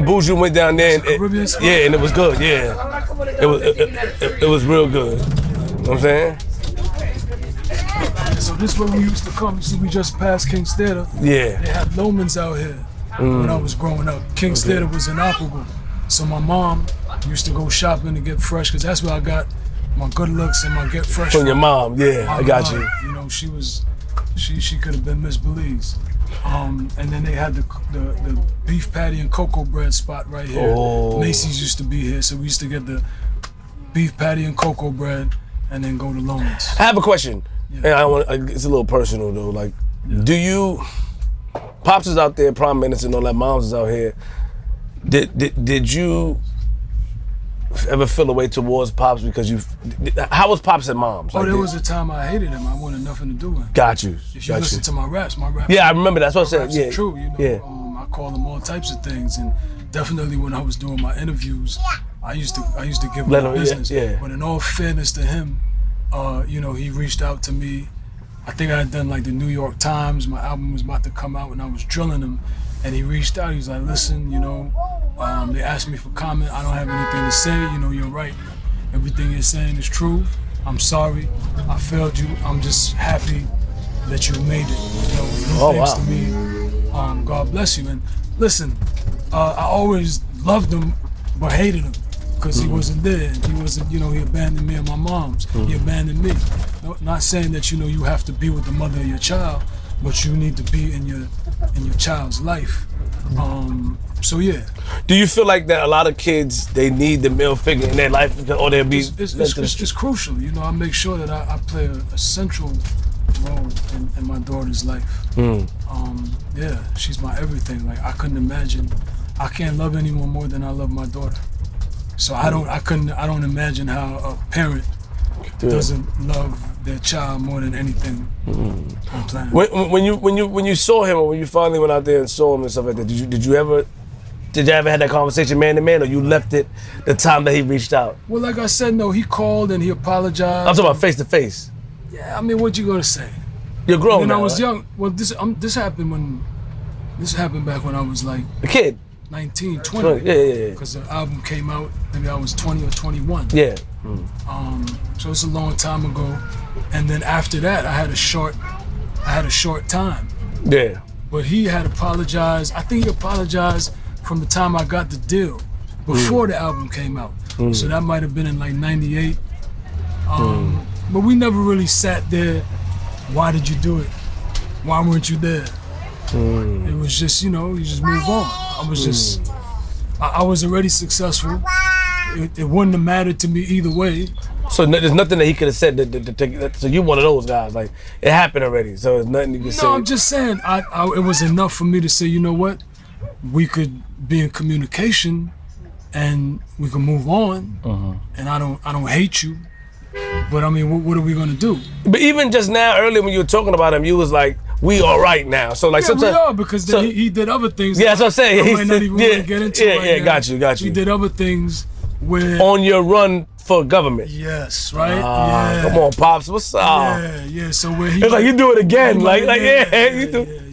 Speaker 1: Buju went down there, and and it was good. Yeah, it was real good. You know what I'm saying?
Speaker 5: So this is where we used to come. You see, we just passed Kingz Theater.
Speaker 1: Yeah.
Speaker 5: They had Lomans out here when I was growing up. Kingz Theater was inoperable. So my mom used to go shopping to get fresh, because that's where I got my good looks and my get fresh
Speaker 1: from your mom. Yeah, I got you.
Speaker 5: You know, she could have been Miss Belize. And then they had the beef patty and cocoa bread spot right here.
Speaker 1: Oh.
Speaker 5: Macy's used to be here, so we used to get the beef patty and cocoa bread and then go to Lomans.
Speaker 1: I have a question. Yeah. And it's a little personal though. Like, do you, Pops is out there, Prime Minister and all that, Moms is out here. Did you ever feel a way towards Pops because how was Pops and Moms?
Speaker 5: There was a time I hated him. I wanted nothing to do with him.
Speaker 1: Got you.
Speaker 5: If you listen to my raps.
Speaker 1: Yeah, I remember that. That's what I said. Yeah.
Speaker 5: True, you know.
Speaker 1: Yeah.
Speaker 5: I call him all types of things, and definitely when I was doing my interviews, I used to give him the business.
Speaker 1: Yeah.
Speaker 5: But in all fairness to him, you know, he reached out to me. I think I had done like the New York Times. My album was about to come out, and I was drilling him, and he reached out. He was like, "Listen, you know, they asked me for comment. I don't have anything to say. You know, you're right. Everything you're saying is true. I'm sorry. I failed you. I'm just happy that you made it. You know, thanks to me. God bless you." And listen, I always loved him, but hated him. Because he wasn't there. He wasn't, you know, he abandoned me and my mom's. He abandoned me. No, not saying that, you know, you have to be with the mother of your child, but you need to be in your child's life. So yeah.
Speaker 1: Do you feel like that a lot of kids, they need the male figure in their life, or they'll be?
Speaker 5: It's crucial. You know, I make sure that I play a central role in my daughter's life. Yeah, she's my everything. Like I couldn't imagine, I can't love anyone more than I love my daughter. So I don't imagine how a parent doesn't love their child more than anything on planet.
Speaker 1: When you saw him, or when you finally went out there and saw him and stuff like that, did you ever have that conversation man to man, or you left it the time that he reached out?
Speaker 5: Well, like I said, no, he called and he apologized.
Speaker 1: I'm talking about face to face.
Speaker 5: Yeah, I mean, what you gonna say?
Speaker 1: You're grown
Speaker 5: when
Speaker 1: now,
Speaker 5: I was
Speaker 1: right?
Speaker 5: young. Well, this happened back when I was like
Speaker 1: a kid.
Speaker 5: 19, 20.
Speaker 1: Yeah.
Speaker 5: Because the album came out, maybe I was 20 or 21.
Speaker 1: Yeah.
Speaker 5: So it's a long time ago. And then after that, I had a short time.
Speaker 1: Yeah.
Speaker 5: But he had apologized. I think he apologized from the time I got the deal, before the album came out. So that might have been in like 98. But we never really sat there, why did you do it? Why weren't you there? It was just, you just move on. I was already successful. It wouldn't have mattered to me either way.
Speaker 1: So there's nothing that he could have said so you one of those guys, like it happened already, so there's nothing you can say.
Speaker 5: No, I'm just saying, it was enough for me to say, you know what? We could be in communication and we can move on, and I don't hate you. But I mean, what are we gonna do?
Speaker 1: But even just now, earlier when you were talking about him, you was like, "We all right now." So like,
Speaker 5: sometimes we are, because then he did other things.
Speaker 1: Yeah, that's what I'm saying.
Speaker 5: I might not even want to get into right now.
Speaker 1: Got you.
Speaker 5: He did other things where
Speaker 1: on your run for government.
Speaker 5: Yes, right. Yeah.
Speaker 1: Come on, pops, what's up?
Speaker 5: Yeah. So where he,
Speaker 1: it's like you do it again, you do.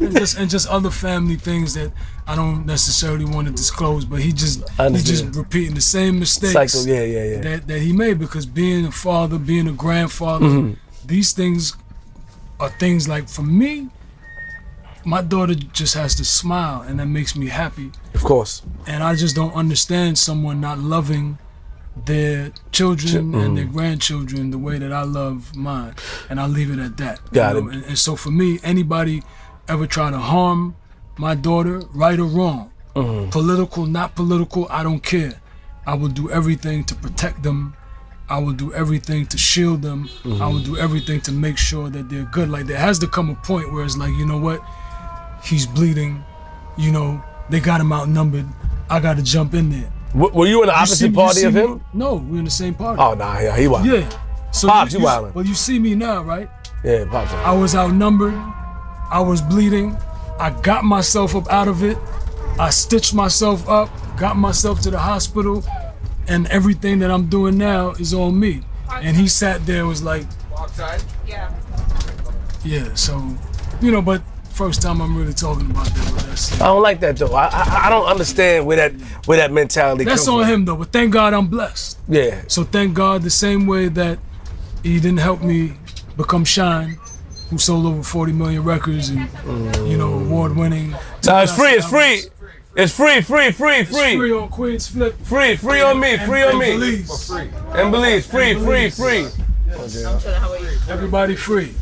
Speaker 5: And just other family things that I don't necessarily want to disclose, but he's just repeating the same mistakes.
Speaker 1: Cycle, yeah.
Speaker 5: That he made, because being a father, being a grandfather, these things are things like, for me, my daughter just has to smile, and that makes me happy.
Speaker 1: Of course.
Speaker 5: And I just don't understand someone not loving their children and their grandchildren the way that I love mine, and I'll leave it at that.
Speaker 1: Got it.
Speaker 5: And so for me, anybody ever try to harm my daughter, right or wrong, political, not political, I don't care. I will do everything to protect them. I will do everything to shield them. I will do everything to make sure that they're good. Like, there has to come a point where it's like, you know what? He's bleeding. They got him outnumbered. I got to jump in there.
Speaker 1: Were you in the opposite party of him?
Speaker 5: No, we're in the same party.
Speaker 1: Oh, nah, yeah, he wild.
Speaker 5: Yeah. So
Speaker 1: Pops, you wildin'.
Speaker 5: Well, you see me now, right?
Speaker 1: Yeah, Pops.
Speaker 5: I was outnumbered. I was bleeding. I got myself up out of it. I stitched myself up, got myself to the hospital, and everything that I'm doing now is on me. And he sat there, was like, yeah, so, but first time I'm really talking about that. But that's it.
Speaker 1: I don't like that though. I don't understand where that mentality comes from.
Speaker 5: That's on him though, but thank God I'm blessed.
Speaker 1: Yeah.
Speaker 5: So thank God, the same way that he didn't help me become Shyne, who sold over 40 million records and, award-winning.
Speaker 1: No, it's free. It's free.
Speaker 5: It's free on Queenzflip.
Speaker 1: Free on me. Free on me.
Speaker 5: Belize.
Speaker 1: And Belize. Free.
Speaker 5: Yes. Everybody free.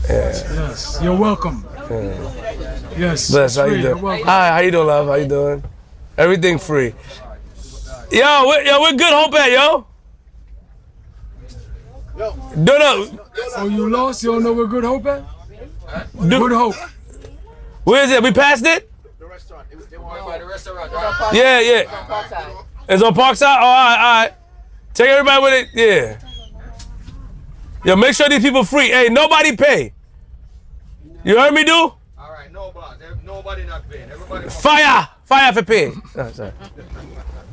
Speaker 5: Yes. You're welcome. Yes.
Speaker 1: Bless. How you doing? Hi. How you doing, love? How you doing? Everything free. Yo, we're good. Hope at yo. No.
Speaker 5: Oh, you lost? You don't know where Good Hope at? Good Hope.
Speaker 1: Where is it? We passed it?
Speaker 8: The restaurant. They want to buy the restaurant.
Speaker 1: Yeah. It's on Parkside? Oh, all right. Take everybody with it. Yeah. Yo, make sure these people free. Hey, nobody pay. You heard me, dude?
Speaker 8: All right, nobody not paying. Everybody.
Speaker 1: Fire for pay. Oh, sorry.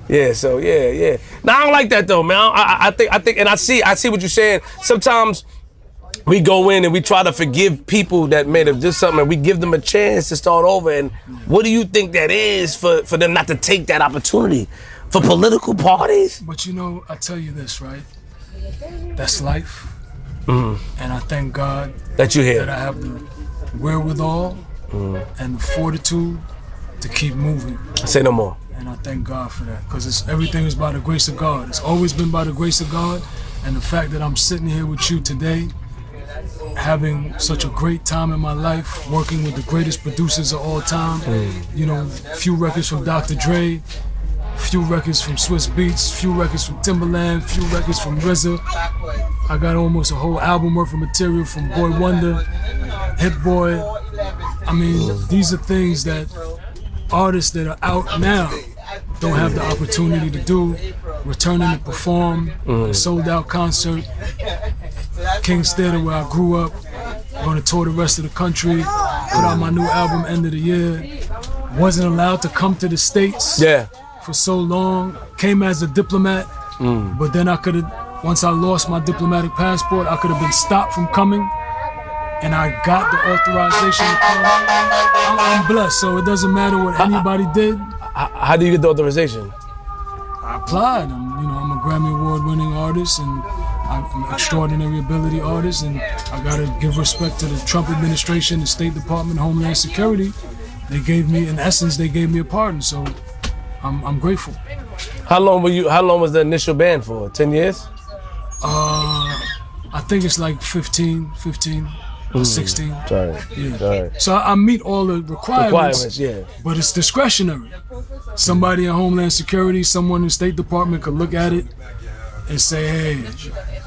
Speaker 1: Yeah, so yeah. Now I don't like that though, man. I think, and I see what you're saying. Sometimes we go in and we try to forgive people that may have did something, and we give them a chance to start over. And what do you think that is for them not to take that opportunity for political parties?
Speaker 5: But I tell you this, right? That's life. And I thank God
Speaker 1: that you're here.
Speaker 5: That I have the wherewithal and the fortitude to keep moving.
Speaker 1: Say no more.
Speaker 5: And I thank God for that, because everything is by the grace of God. It's always been by the grace of God. And the fact that I'm sitting here with you today, having such a great time in my life, working with the greatest producers of all time, few records from Dr. Dre, few records from Swiss Beats, few records from Timberland, few records from RZA. I got almost a whole album worth of material from Boy Wonder, Hit Boy. I mean, these are things that artists that are out now don't have the opportunity to do. Returning to perform, a sold out concert, Kingz Theater where I grew up. Going to tour the rest of the country, put out my new album end of the year. Wasn't allowed to come to the States for so long. Came as a diplomat, but then I could have, once I lost my diplomatic passport, I could have been stopped from coming. And I got the authorization to come. I'm blessed, so it doesn't matter what anybody did.
Speaker 1: How do you get the authorization?
Speaker 5: I applied. I'm a Grammy Award-winning artist, and I'm an extraordinary ability artist, and I gotta give respect to the Trump administration, the State Department, Homeland Security. They gave me, in essence, they gave me a pardon, so I'm grateful.
Speaker 1: How long was the initial ban for? 10 years?
Speaker 5: I think it's like 15 or 16.
Speaker 1: Sorry.
Speaker 5: So I meet all the requirements,
Speaker 1: yeah.
Speaker 5: But it's discretionary. Somebody in Homeland Security, someone in the State Department could look at it and say, hey.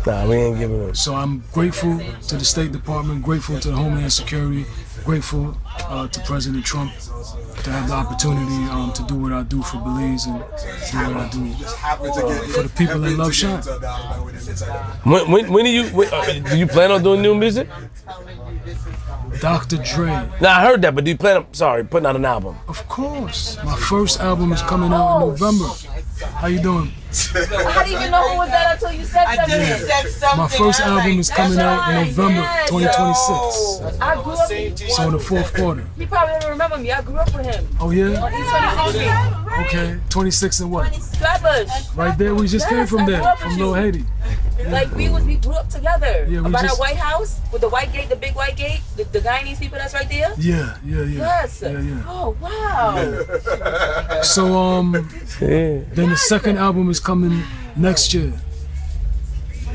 Speaker 1: Nah, we ain't giving it.
Speaker 5: So I'm grateful to the State Department, grateful to the Homeland Security, grateful to President Trump to have the opportunity to do what I do for Belize and do what I do for the people that love Shyne.
Speaker 1: When do you plan on doing new music?
Speaker 5: Dr. Dre.
Speaker 1: Now I heard that, but do you plan on, putting out an album?
Speaker 5: Of course. My first album is coming out in November. How you doing?
Speaker 9: I didn't even know who was that until you said something.
Speaker 5: My first album is coming out in November 2026.
Speaker 9: I grew up.
Speaker 5: So in the fourth quarter.
Speaker 9: He probably doesn't remember me. I grew up with him.
Speaker 5: Oh yeah?
Speaker 9: On East 26th Street.
Speaker 5: Okay. 26 and what?
Speaker 9: Flatbush.
Speaker 5: Right there. We just came from there, from Little Haiti.
Speaker 9: Like we grew up together.
Speaker 5: Yeah,
Speaker 9: About our White House with the white gate, the big white gate, the Guyanese people that's right there.
Speaker 5: Yeah.
Speaker 9: Yes.
Speaker 5: Yeah.
Speaker 9: Oh wow.
Speaker 5: So then the second album is coming next year.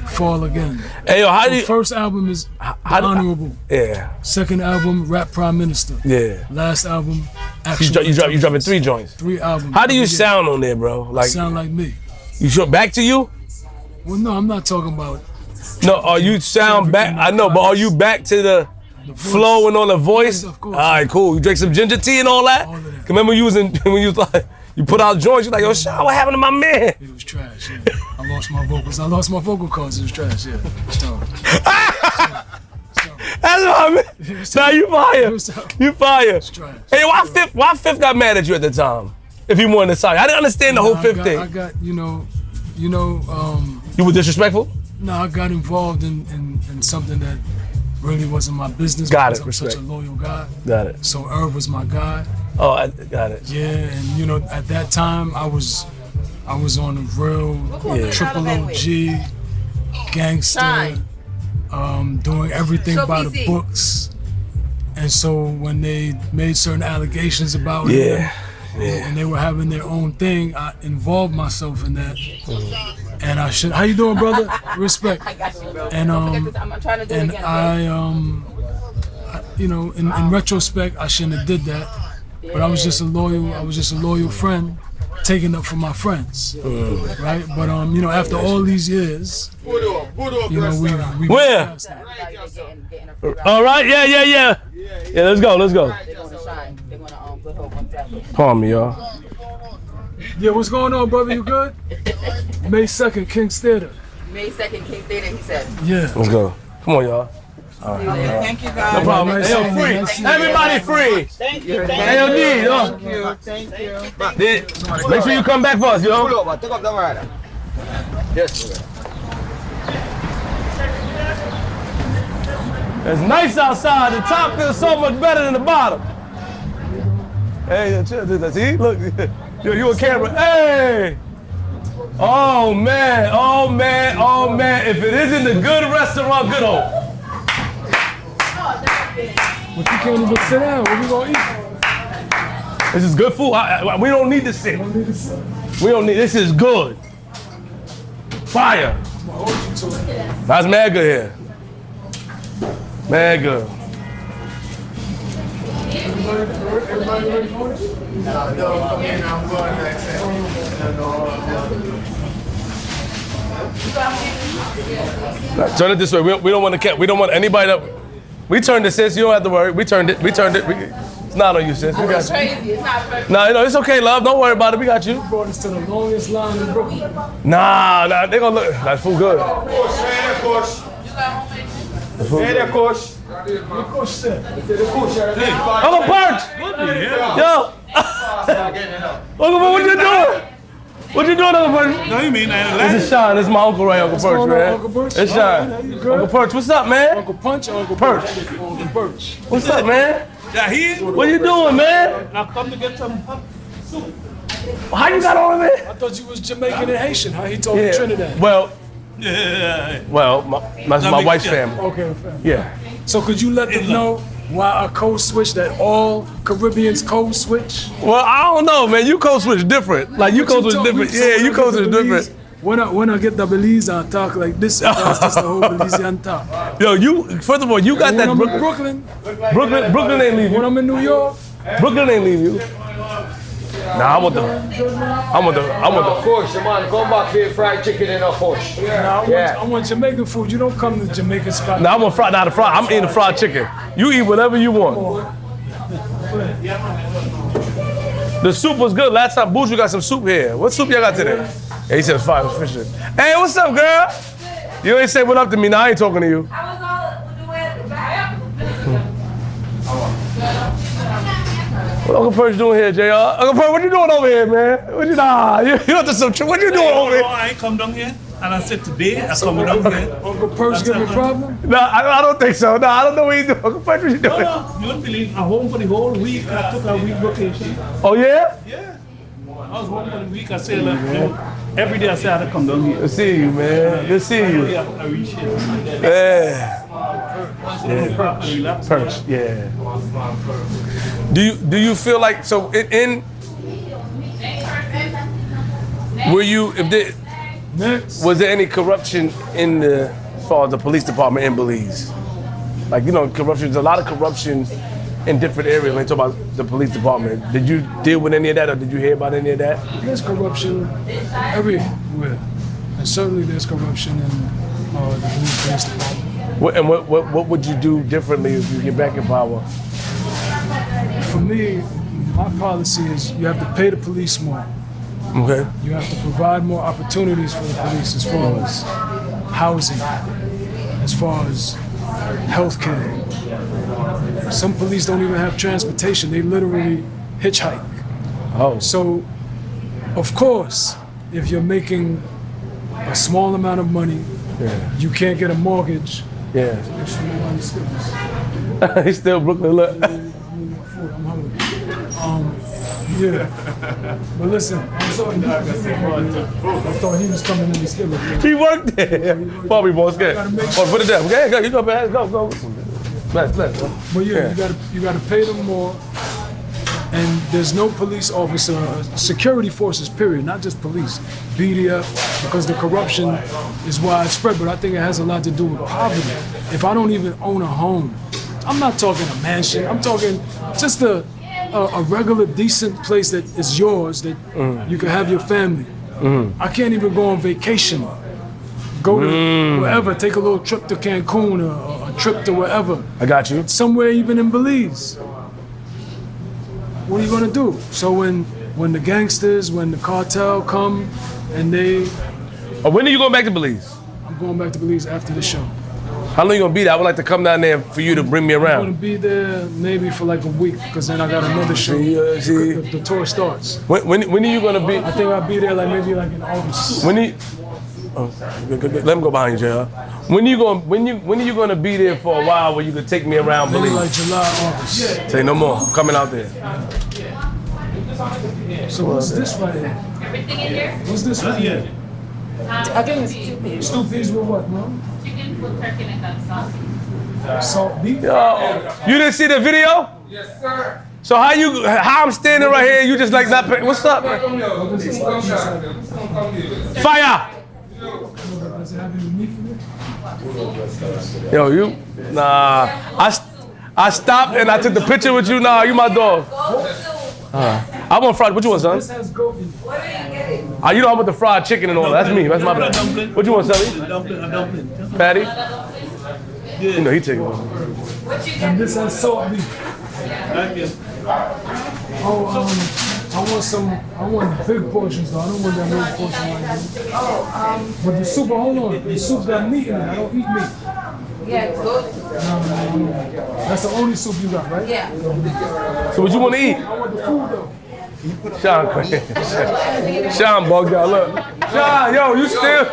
Speaker 5: Fall Again.
Speaker 1: Hey yo,
Speaker 5: First album is Honorable.
Speaker 1: Yeah.
Speaker 5: Second album, Rap Prime Minister.
Speaker 1: Yeah.
Speaker 5: Last album,
Speaker 1: You dropping 3 joints.
Speaker 5: 3 albums.
Speaker 1: How do you sound on there, bro? Like
Speaker 5: sound like me.
Speaker 1: You sure back to you?
Speaker 5: Well, no, I'm not talking about.
Speaker 1: No, are you sound back? I know, but are you back to the flow and all the voice?
Speaker 5: Yes, of course.
Speaker 1: All right, cool. You drink some ginger tea and all that?
Speaker 5: All of that.
Speaker 1: Remember when you put out joints, you're like, yo, Shyne, what happened to my man?
Speaker 5: It was trash, yeah. I lost my vocals. I lost my vocal cords. It was trash, yeah. It's terrible.
Speaker 1: That's what I mean. Nah, you fire. You fire.
Speaker 5: It's trash.
Speaker 1: Hey, why Fifth got mad at you at the time? If he wanted to sign, I didn't understand the whole Fifth thing.
Speaker 5: I got,
Speaker 1: you were disrespectful?
Speaker 5: No, I got involved in something that really wasn't my business.
Speaker 1: Got it,
Speaker 5: I'm
Speaker 1: respect.
Speaker 5: such a loyal guy.
Speaker 1: Got it.
Speaker 5: So Irv was my guy.
Speaker 1: Oh, I got it.
Speaker 5: Yeah, and at that time I was on a real triple OG, gangster, doing everything by the books. And so when they made certain allegations about him, and they were having their own thing, I involved myself in that. And I should. How you doing, brother? Respect.
Speaker 9: I got you, bro.
Speaker 5: And
Speaker 9: I'm trying to do it again.
Speaker 5: In retrospect, I shouldn't have did that. But I was just a loyal friend, taking up for my friends, right? But after all these years, we
Speaker 1: where? All right, yeah. Let's go.
Speaker 9: They're going to Shyne. They're going to Good Hope on Flatbush.
Speaker 1: Pardon me, y'all.
Speaker 5: Yeah, what's going on, brother? You good? May 2nd, Kingz Theater.
Speaker 9: May 2nd, Kingz Theater, he said.
Speaker 5: Yeah.
Speaker 1: Let's go. Come on, y'all. All right.
Speaker 9: Thank you, guys.
Speaker 1: No problem. Hey, yo, free. Everybody free.
Speaker 9: Thank you.
Speaker 1: Hey, yo, D, yo.
Speaker 9: Thank you.
Speaker 1: Make sure you come back for us, yo.
Speaker 8: Yes.
Speaker 1: It's nice outside. The top feels so much better than the bottom. Hey, chill. See? Look. Yo, you a camera. Hey! Oh, man. If it isn't the good restaurant, Good Hope.
Speaker 5: But you can't even sit down. What we gonna eat?
Speaker 1: This is good food. We don't need to sit. This is good. Fire. That's mad good here. Mad good.
Speaker 5: Everybody ready for it?
Speaker 9: I'm going
Speaker 1: Turn it this way. We don't want to. We don't want anybody to. We turned it, sis. You don't have to worry. We turned it. It's not on you, sis. We got
Speaker 6: It's crazy. It's not perfect.
Speaker 1: No, it's okay, love. Don't worry about it. We got you.
Speaker 5: Brought us to the longest line in Brooklyn.
Speaker 1: Nah, they gonna look. That's food good. Uncle Perch! Yo! Uncle Perch, what you doing? What you doing, Uncle Perch?
Speaker 3: No, you mean
Speaker 1: This is Shyne. This is my uncle right, Uncle Perch, man.
Speaker 5: Uncle Perch?
Speaker 1: It's Shyne. Uncle Perch, what's up, man?
Speaker 5: Uncle Punch or Uncle
Speaker 1: Perch.
Speaker 5: Uncle Perch.
Speaker 1: What's up, man?
Speaker 3: Yeah, he.
Speaker 1: What you doing, man?
Speaker 3: I come to get some.
Speaker 1: How you got all of it?
Speaker 5: I thought you was Jamaican and Haitian. How he told me Trinidad?
Speaker 1: Well,
Speaker 3: Yeah.
Speaker 1: that's my wife's family.
Speaker 5: Okay, fam.
Speaker 1: Yeah.
Speaker 5: So could you let them know why I code switch, that all Caribbeans code switch?
Speaker 1: Well, I don't know, man. You code switch different. Like you code switch different. Yeah, you code switch different.
Speaker 5: When I get the Belize, I talk like this. That's just the whole Belizean talk.
Speaker 1: Yo, first of all, you got
Speaker 5: When
Speaker 1: that
Speaker 5: I'm in
Speaker 1: Brooklyn ain't leave
Speaker 5: when
Speaker 1: you.
Speaker 5: I'm in New York,
Speaker 1: Brooklyn ain't leave you. Nah, I want the.
Speaker 8: Of course, man, come back for fried chicken and a fish.
Speaker 5: I want Jamaican food. You don't come to Jamaican spot.
Speaker 1: Nah, I want fried. Nah, the fried. I'm eating the fried chicken. You eat whatever you want. The soup was good. Last time, Buju got some soup here. What soup y'all got today? Yeah, he said fire fishing. Hey, what's up, girl? You ain't say what up to me. Now I ain't talking to you. What Uncle Perch doing here, JR? Uncle Perch, what you doing over here, man? What you up to some what you doing over here?
Speaker 3: I ain't come down here. And I said today, I come down here.
Speaker 5: Uncle Perch give me a problem?
Speaker 1: No, I don't think so. No, I don't know what you doing. Uncle Perch, what you doing?
Speaker 3: No, you wouldn't believe. I'm home for the whole week. I took a week vacation.
Speaker 1: Oh, yeah?
Speaker 3: Yeah. I was home for the week. I said, every day I said I had to come down here.
Speaker 1: Good to see you, man. Good to see you.
Speaker 3: I reach here.
Speaker 1: Yeah. Perch, yeah. Do you feel like so were you was there any corruption in as far as the police department in Belize? Like corruption. There's a lot of corruption in different areas when you talk about the police department. Did you deal with any of that, or did you hear about any of that?
Speaker 5: There's corruption everywhere, and certainly there's corruption in the police department.
Speaker 1: What would you do differently if you get back in power?
Speaker 5: For me, my policy is you have to pay the police more.
Speaker 1: Okay.
Speaker 5: You have to provide more opportunities for the police as far as housing, as far as healthcare. Some police don't even have transportation. They literally hitchhike.
Speaker 1: Oh.
Speaker 5: So, of course, if you're making a small amount of money, you can't get a mortgage.
Speaker 1: Yeah. He's still Brooklyn. Look.
Speaker 5: I'm hungry. Yeah. But listen, I thought he was coming in the skillet.
Speaker 1: He worked there. Probably boss. Put it down. Okay, go. You go, man. Go. Bless.
Speaker 5: But yeah, you gotta pay them more. And there's no police officer, security forces, period, not just police, BDF, because the corruption is widespread, but I think it has a lot to do with poverty. If I don't even own a home, I'm not talking a mansion, I'm talking just a regular, decent place that is yours, that you can have your family. I can't even go on vacation, go to wherever, take a little trip to Cancun or a trip to wherever.
Speaker 1: I got you.
Speaker 5: Somewhere even in Belize. What are you gonna do? So when the gangsters, when the cartel come and they...
Speaker 1: When are you going back to Belize?
Speaker 5: I'm going back to Belize after the show.
Speaker 1: How long you gonna be there? I would like to come down there for you to bring me
Speaker 5: I'm
Speaker 1: around.
Speaker 5: gonna be there maybe for like a week, because then I got another show. The tour starts.
Speaker 1: When are you gonna be?
Speaker 5: I think I'll be there maybe in August.
Speaker 1: Let him go behind you, JR. When are you gonna be there for a while where you can take me around
Speaker 5: Maybe
Speaker 1: Belize?
Speaker 5: like July, August.
Speaker 1: Say no more. I'm coming out there.
Speaker 5: So what's this right here?
Speaker 4: Everything in here?
Speaker 5: What's this right here?
Speaker 6: I think it's 2 pieces.
Speaker 5: 2 pieces with what, man?
Speaker 4: Chicken with turkey and sauce.
Speaker 5: Salt beef?
Speaker 1: Yo, you didn't see the video?
Speaker 2: Yes, sir.
Speaker 1: So how I'm standing right here, you just like not pay, what's up? Fire!
Speaker 5: Does it have any meat in it?
Speaker 1: Yo, I stopped and I took the picture with you. Nah, you my dog. I want fried. What you want, son?
Speaker 5: This has goat in it.
Speaker 9: What are you getting?
Speaker 1: You know I want the fried chicken and all that. That's me. That's my bad. What you want, Sally?
Speaker 10: Dumpling.
Speaker 1: Patty? You know he taking one.
Speaker 5: And this has salt beef.
Speaker 10: Thank you.
Speaker 5: Oh, I want big portions though. I don't want that little portion like that. But the soup, hold on. The soup got meat in it. I don't eat meat.
Speaker 9: Yeah, it's good.
Speaker 5: No. That's the only soup you got, right?
Speaker 9: Yeah.
Speaker 1: So what you want to eat?
Speaker 5: I want the food though.
Speaker 1: Shyne crazy. Shyne bugged out. Look. Shyne, yo, you still?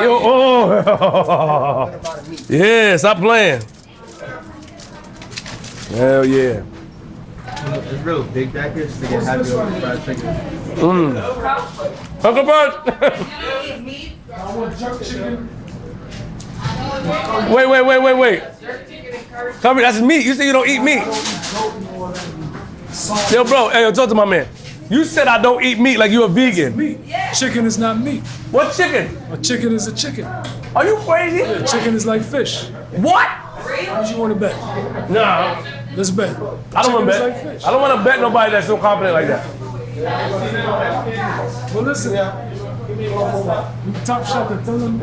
Speaker 1: Yo, oh. Yeah, stop playing. Hell yeah.
Speaker 8: It's real big package to get happy over fried chicken.
Speaker 1: Huckleberg.
Speaker 5: I want jerk chicken.
Speaker 1: Wait. Cover, that's meat. You say you don't eat meat. Yo, bro, hey, yo, talk to my man. You said I don't eat meat like you a vegan.
Speaker 5: Meat. Chicken is not meat.
Speaker 1: What chicken?
Speaker 5: A chicken is a chicken.
Speaker 1: Are you crazy?
Speaker 5: Yeah, chicken is like fish.
Speaker 1: What?
Speaker 5: How much you want to bet?
Speaker 1: Nah.
Speaker 5: Let's bet.
Speaker 1: I don't want to bet.
Speaker 5: Like fish.
Speaker 1: I don't want to bet nobody that's so confident like that.
Speaker 5: Well, listen. Top shot to tell them.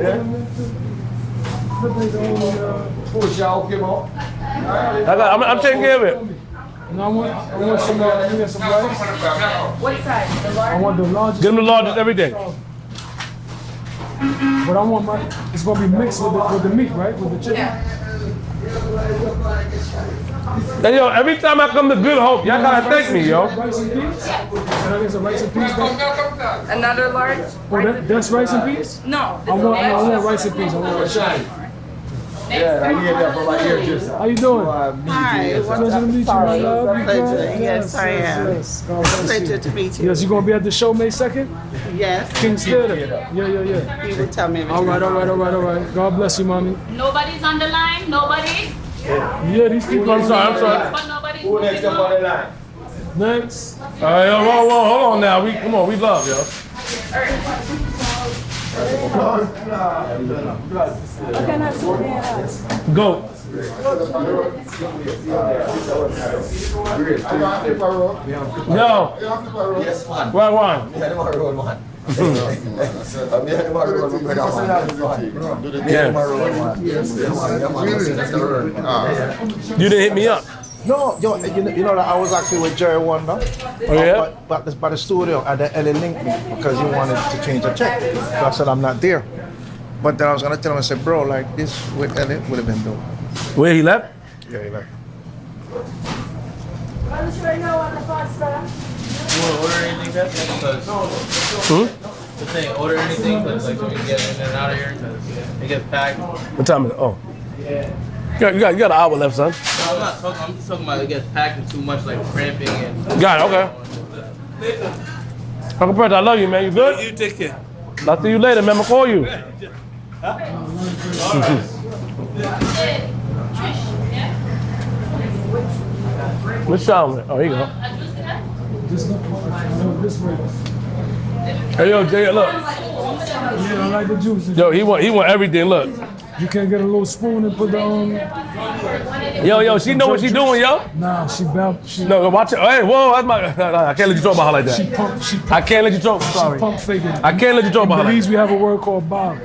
Speaker 1: I'm taking care of it.
Speaker 5: No, I want some, you got some rice?
Speaker 9: What size? The large?
Speaker 5: I want the largest.
Speaker 1: Give them the largest everything.
Speaker 5: But I want it's going to be mixed with the meat, right? With the chicken?
Speaker 9: Yeah.
Speaker 1: Hey, yo, every time I come to Good Hope, y'all gotta thank me, yo.
Speaker 5: Rice and peas? Can I get some rice and peas?
Speaker 9: Another large?
Speaker 5: Oh, that's rice and peas?
Speaker 9: No.
Speaker 5: I want rice and peas. I want rice and peas.
Speaker 8: Yeah, I need that for my ear juice.
Speaker 5: How you doing?
Speaker 6: Hi,
Speaker 5: Pleasure to meet you, my love.
Speaker 6: Pleasure. Yes, I am.
Speaker 5: Yes. God bless
Speaker 6: Pleasure
Speaker 5: you.
Speaker 6: to meet you.
Speaker 5: Yes, you gonna be at the show May 2nd?
Speaker 6: Yes.
Speaker 5: Kingz Theater. Yeah.
Speaker 6: You will tell me everything.
Speaker 5: All right. God bless you, mommy.
Speaker 4: Nobody's on the line. Nobody.
Speaker 5: Yeah, these people.
Speaker 1: I'm sorry.
Speaker 4: But nobody's
Speaker 8: Who next up on the line?
Speaker 5: Next.
Speaker 1: All right, yo, whoa, hold on now. Come on, we love, yo. Go. Yo. Why? You didn't hit me up.
Speaker 11: No, you know that I was actually with Jerry Wonder.
Speaker 1: Oh yeah?
Speaker 11: But by the studio, and then Ellie linked me because he wanted to change the check. So I said I'm not there. But then I was gonna tell him, I said, bro, like this with Ellie would have been dope.
Speaker 1: Where he left?
Speaker 11: Yeah, he left.
Speaker 10: Order anything, because the thing, order anything, because like we can get in and out of here, because it gets packed.
Speaker 1: What time is it? Oh. You got an hour left, son.
Speaker 10: No, I'm just talking about it gets packed and too much like cramping and.
Speaker 1: Got it, okay. Uncle Brett, I love you, man. You good?
Speaker 10: You take care.
Speaker 1: I'll see you later, man. I'll call you. What's Shyne? Oh, here you go.
Speaker 5: This way.
Speaker 1: Hey, yo, Jay, look.
Speaker 5: Yeah, I like the juice.
Speaker 1: Yo, he want everything. Look.
Speaker 5: You can't get a little spoon and put the
Speaker 1: Yo, she know what she doing, yo.
Speaker 5: Nah, she
Speaker 1: No, watch it. Hey, whoa, that's my. I can't let you talk about her like that.
Speaker 5: She
Speaker 1: I can't let you talk. Sorry.
Speaker 5: She pump faking.
Speaker 1: I can't let you talk about her.
Speaker 5: Belize, we have a word called Bob.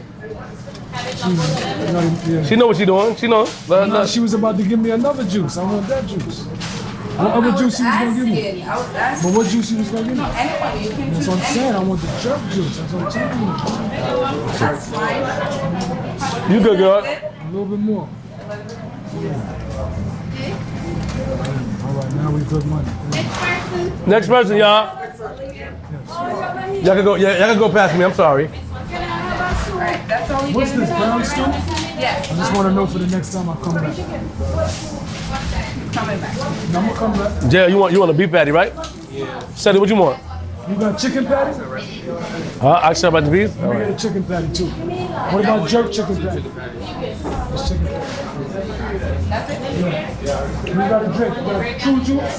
Speaker 1: She know what she doing. She know.
Speaker 5: Nah, she was about to give me another juice. I want that juice. What other juice she was gonna give me? But what juice she was gonna give me? That's what I'm saying. I want the jerk juice. That's what I'm telling you.
Speaker 9: That's fine.
Speaker 1: You good, girl?
Speaker 5: A little bit more. All right, now we good money.
Speaker 1: Next person, y'all. Y'all can go. Yeah, y'all can go past me. I'm sorry.
Speaker 9: Alright, that's all you
Speaker 5: What's this, brown stew?
Speaker 9: Yes.
Speaker 5: I just want to know for the next time I come back.
Speaker 9: Coming back.
Speaker 5: No, I'm gonna come back.
Speaker 1: Jay, you want a beef patty, right? Yeah. Sally, what you want?
Speaker 5: You got chicken patty?
Speaker 1: I accept about the beef.
Speaker 5: Let me get a chicken patty too. What about jerk chicken patty? It's chicken patty. Yeah. You got a drink. You got a true juice?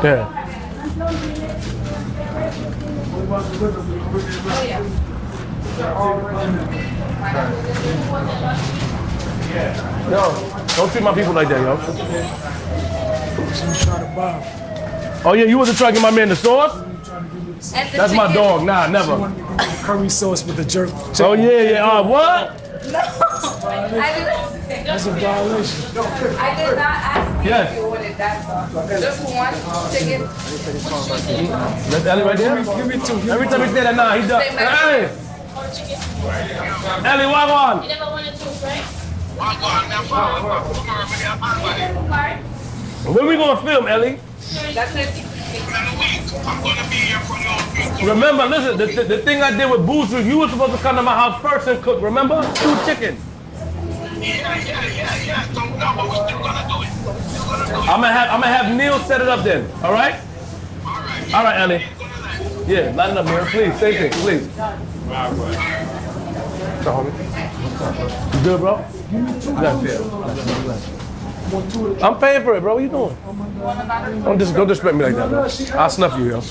Speaker 1: Yeah. Yo, don't treat my people like that, yo.
Speaker 5: Some shot of Bob.
Speaker 1: Oh yeah, you wasn't trying to get my man the sauce? That's my dog. Nah, never.
Speaker 5: Curry sauce with the jerk.
Speaker 1: Oh yeah. What?
Speaker 9: No.
Speaker 5: That's a violation.
Speaker 9: I did not ask you
Speaker 1: Yes.
Speaker 9: if you wanted that sauce. Just one chicken.
Speaker 1: That's Ellie right there?
Speaker 5: Give me two.
Speaker 1: Every time he say that, nah, he does. Hey! Ellie, walk on.
Speaker 4: You never wanted to, right?
Speaker 1: When we gonna film, Ellie?
Speaker 9: That's it.
Speaker 1: Remember, listen, the thing I did with Booster, you were supposed to come to my house first and cook, remember? 2 chicken.
Speaker 3: Yeah. So, no, but we're still gonna do it.
Speaker 1: I'm gonna have Neil set it up then, all right? All right, Ellie. Yeah, line it up, Neil, please, same thing, please. What's up, homie? You good, bro? I'm paying for it, bro. What you doing? Don't disrespect me like that, bro. I'll snuff you, yo.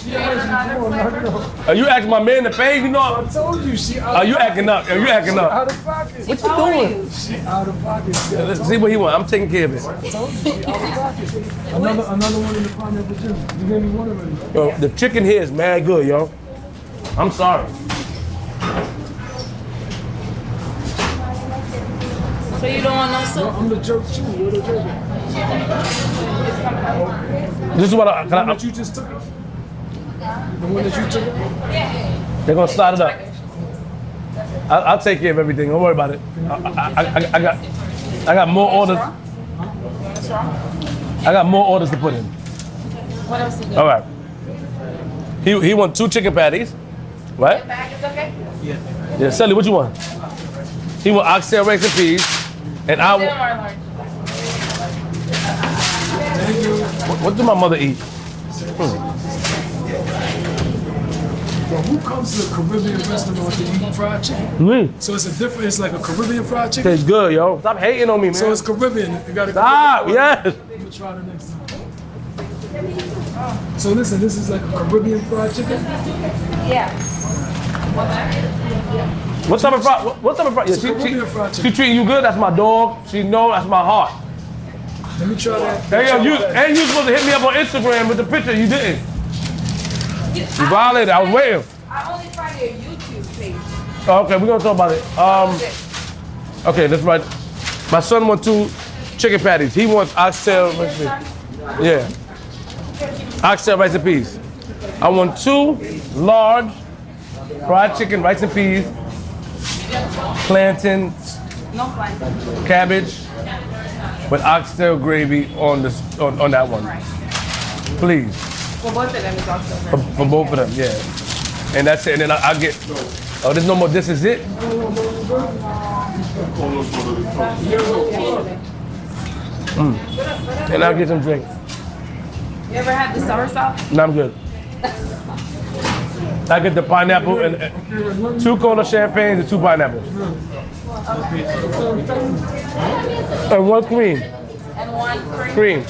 Speaker 1: Are you acting my man to pay? You know?
Speaker 5: I told you she out.
Speaker 1: Are you acting up? Are you acting up?
Speaker 5: Out of pocket.
Speaker 1: What you doing?
Speaker 5: She out of pocket.
Speaker 1: Let's see what he want. I'm taking care of it.
Speaker 5: I told you she out of pocket. Another one in the pineapple juice. You gave me one already.
Speaker 1: Yo, the chicken here is mad good, yo. I'm sorry.
Speaker 9: So you don't want no soup?
Speaker 5: I'm the jerk too. You're the jerk.
Speaker 1: This is what I
Speaker 5: You just took it. The one that you took it.
Speaker 1: they're gonna slide it up. I'll take care of everything. Don't worry about it. I got more orders. I got more orders to put in.
Speaker 9: What else you got?
Speaker 1: All right. He want 2 chicken patties, right?
Speaker 9: Bag is okay?
Speaker 1: Yeah, Sally, what you want? He want oxtail, rice, and peas, and I want. What do my mother eat?
Speaker 5: Well, who comes to a Caribbean restaurant to eat fried chicken?
Speaker 1: Me.
Speaker 5: So it's it's like a Caribbean fried chicken?
Speaker 1: Tastes good, yo. Stop hating on me, man.
Speaker 5: So it's Caribbean. You got
Speaker 1: Stop, yes.
Speaker 5: I'm gonna try the next time. So listen, this is like a Caribbean fried chicken?
Speaker 9: Yeah.
Speaker 1: What type of fried? What type of fried? Yeah,
Speaker 5: Caribbean fried
Speaker 1: she
Speaker 5: chicken.
Speaker 1: treating you good. That's my dog. She know that's my heart.
Speaker 5: Let me try that.
Speaker 1: Hey, yo, you supposed to hit me up on Instagram with the picture. You didn't. You violated. I was waiting.
Speaker 9: I only tried your YouTube page.
Speaker 1: Oh, okay, we're gonna talk about it. Okay, that's right. My son wants 2 chicken patties. He wants oxtail rice and peas. Yeah. Oxtail rice and peas. I want 2 large fried chicken, rice and peas, plantains,
Speaker 9: No plantain.
Speaker 1: cabbage, with oxtail gravy on that one. Please.
Speaker 9: For both of them, it's also
Speaker 1: For both of them, yeah. And that's it. And then I'll get. Oh, there's no more. This is it. And I'll get some drink.
Speaker 9: You ever had the sour sauce?
Speaker 1: No, I'm good. I get the pineapple and 2 Kona champagnes and 2 pineapples. And 1 cream.
Speaker 9: And 1
Speaker 1: Cream.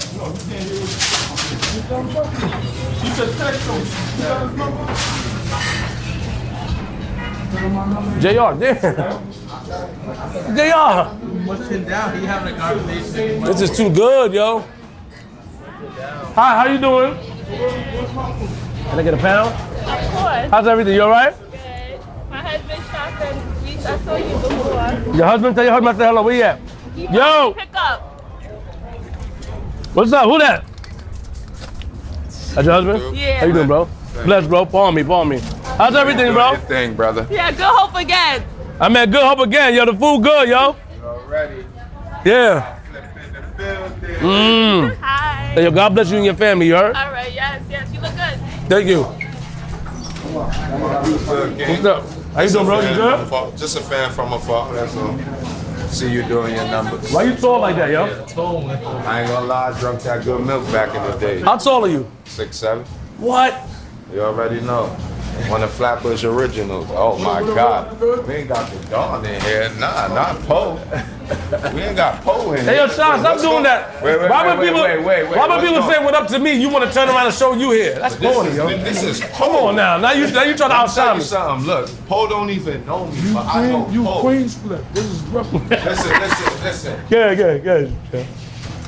Speaker 1: JR, damn. JR. This is too good, yo. Hi, how you doing? Can I get a pound?
Speaker 12: Of course.
Speaker 1: How's everything? You all right?
Speaker 12: Good. My husband shot and I saw you before.
Speaker 1: Your husband, tell your husband I said hello. Where you at? Yo.
Speaker 12: Pick up.
Speaker 1: What's up? Who that? That's your husband?
Speaker 12: Yeah.
Speaker 1: How you doing, bro? Bless, bro. Palm me. How's everything, bro?
Speaker 7: Good thing, brother.
Speaker 12: Yeah, good hope again.
Speaker 1: I'm at Good Hope again. Yo, the food good, yo.
Speaker 7: Already.
Speaker 1: Yeah.
Speaker 12: Hi.
Speaker 1: Hey, yo, God bless you and your family, you heard?
Speaker 12: All right, yes, you look good.
Speaker 1: Thank you.
Speaker 3: Good,
Speaker 1: What's up? How you doing, bro? You good?
Speaker 3: Just a fan from afar, that's all. See you doing your numbers.
Speaker 1: Why you tall like that, yo?
Speaker 3: I ain't gonna lie, I drunk that good milk back in the day.
Speaker 1: How tall are you?
Speaker 3: 6'7".
Speaker 1: What?
Speaker 3: You already know. One of Flatbush originals. Oh my God. We ain't got the Dawn in here. Nah, not Poe. We ain't got Poe in here.
Speaker 1: Hey, yo, Sean, stop doing that.
Speaker 3: Wait.
Speaker 1: Why would people say what up to me? You want to turn around and show you here? That's corny, yo.
Speaker 3: This is Poe.
Speaker 1: Come on now. Now you trying to outshine me.
Speaker 3: Something. Look, Poe don't even know me, but I know
Speaker 5: You
Speaker 3: Poe.
Speaker 5: Queenzflip. This is rough.
Speaker 3: Listen.
Speaker 1: Yeah.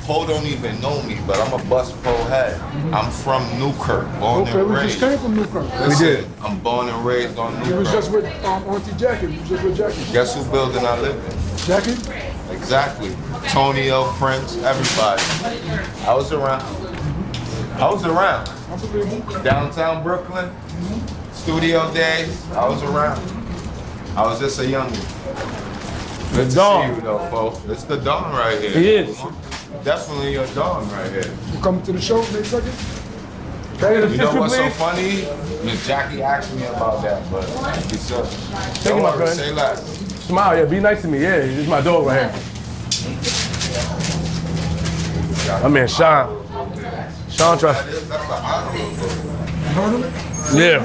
Speaker 3: Poe don't even know me, but I'm a bus Poe head. I'm from Newkirk, born and
Speaker 5: we
Speaker 3: raised.
Speaker 5: just came from Newkirk.
Speaker 3: Listen, I'm born and raised on Newkirk.
Speaker 5: You was just with Auntie Jackie. You was just with Jackie.
Speaker 3: Guess who building I live in?
Speaker 5: Jackie?
Speaker 3: Exactly. Tony L. Prince, everybody. I was around. Downtown Brooklyn, studio days, I was around. I was just a youngin'. Good to see you though, folks. It's the Don right here.
Speaker 1: He is.
Speaker 3: Definitely your Don right here.
Speaker 5: You coming to the show next second?
Speaker 3: You know what's so funny? Miss Jackie asked me about that, but he said,
Speaker 1: Thank you, my friend.
Speaker 3: Say less.
Speaker 1: Smile, yeah, be nice to me. Yeah, this is my dog right here. My man, Shyne. Shyne try. Yeah.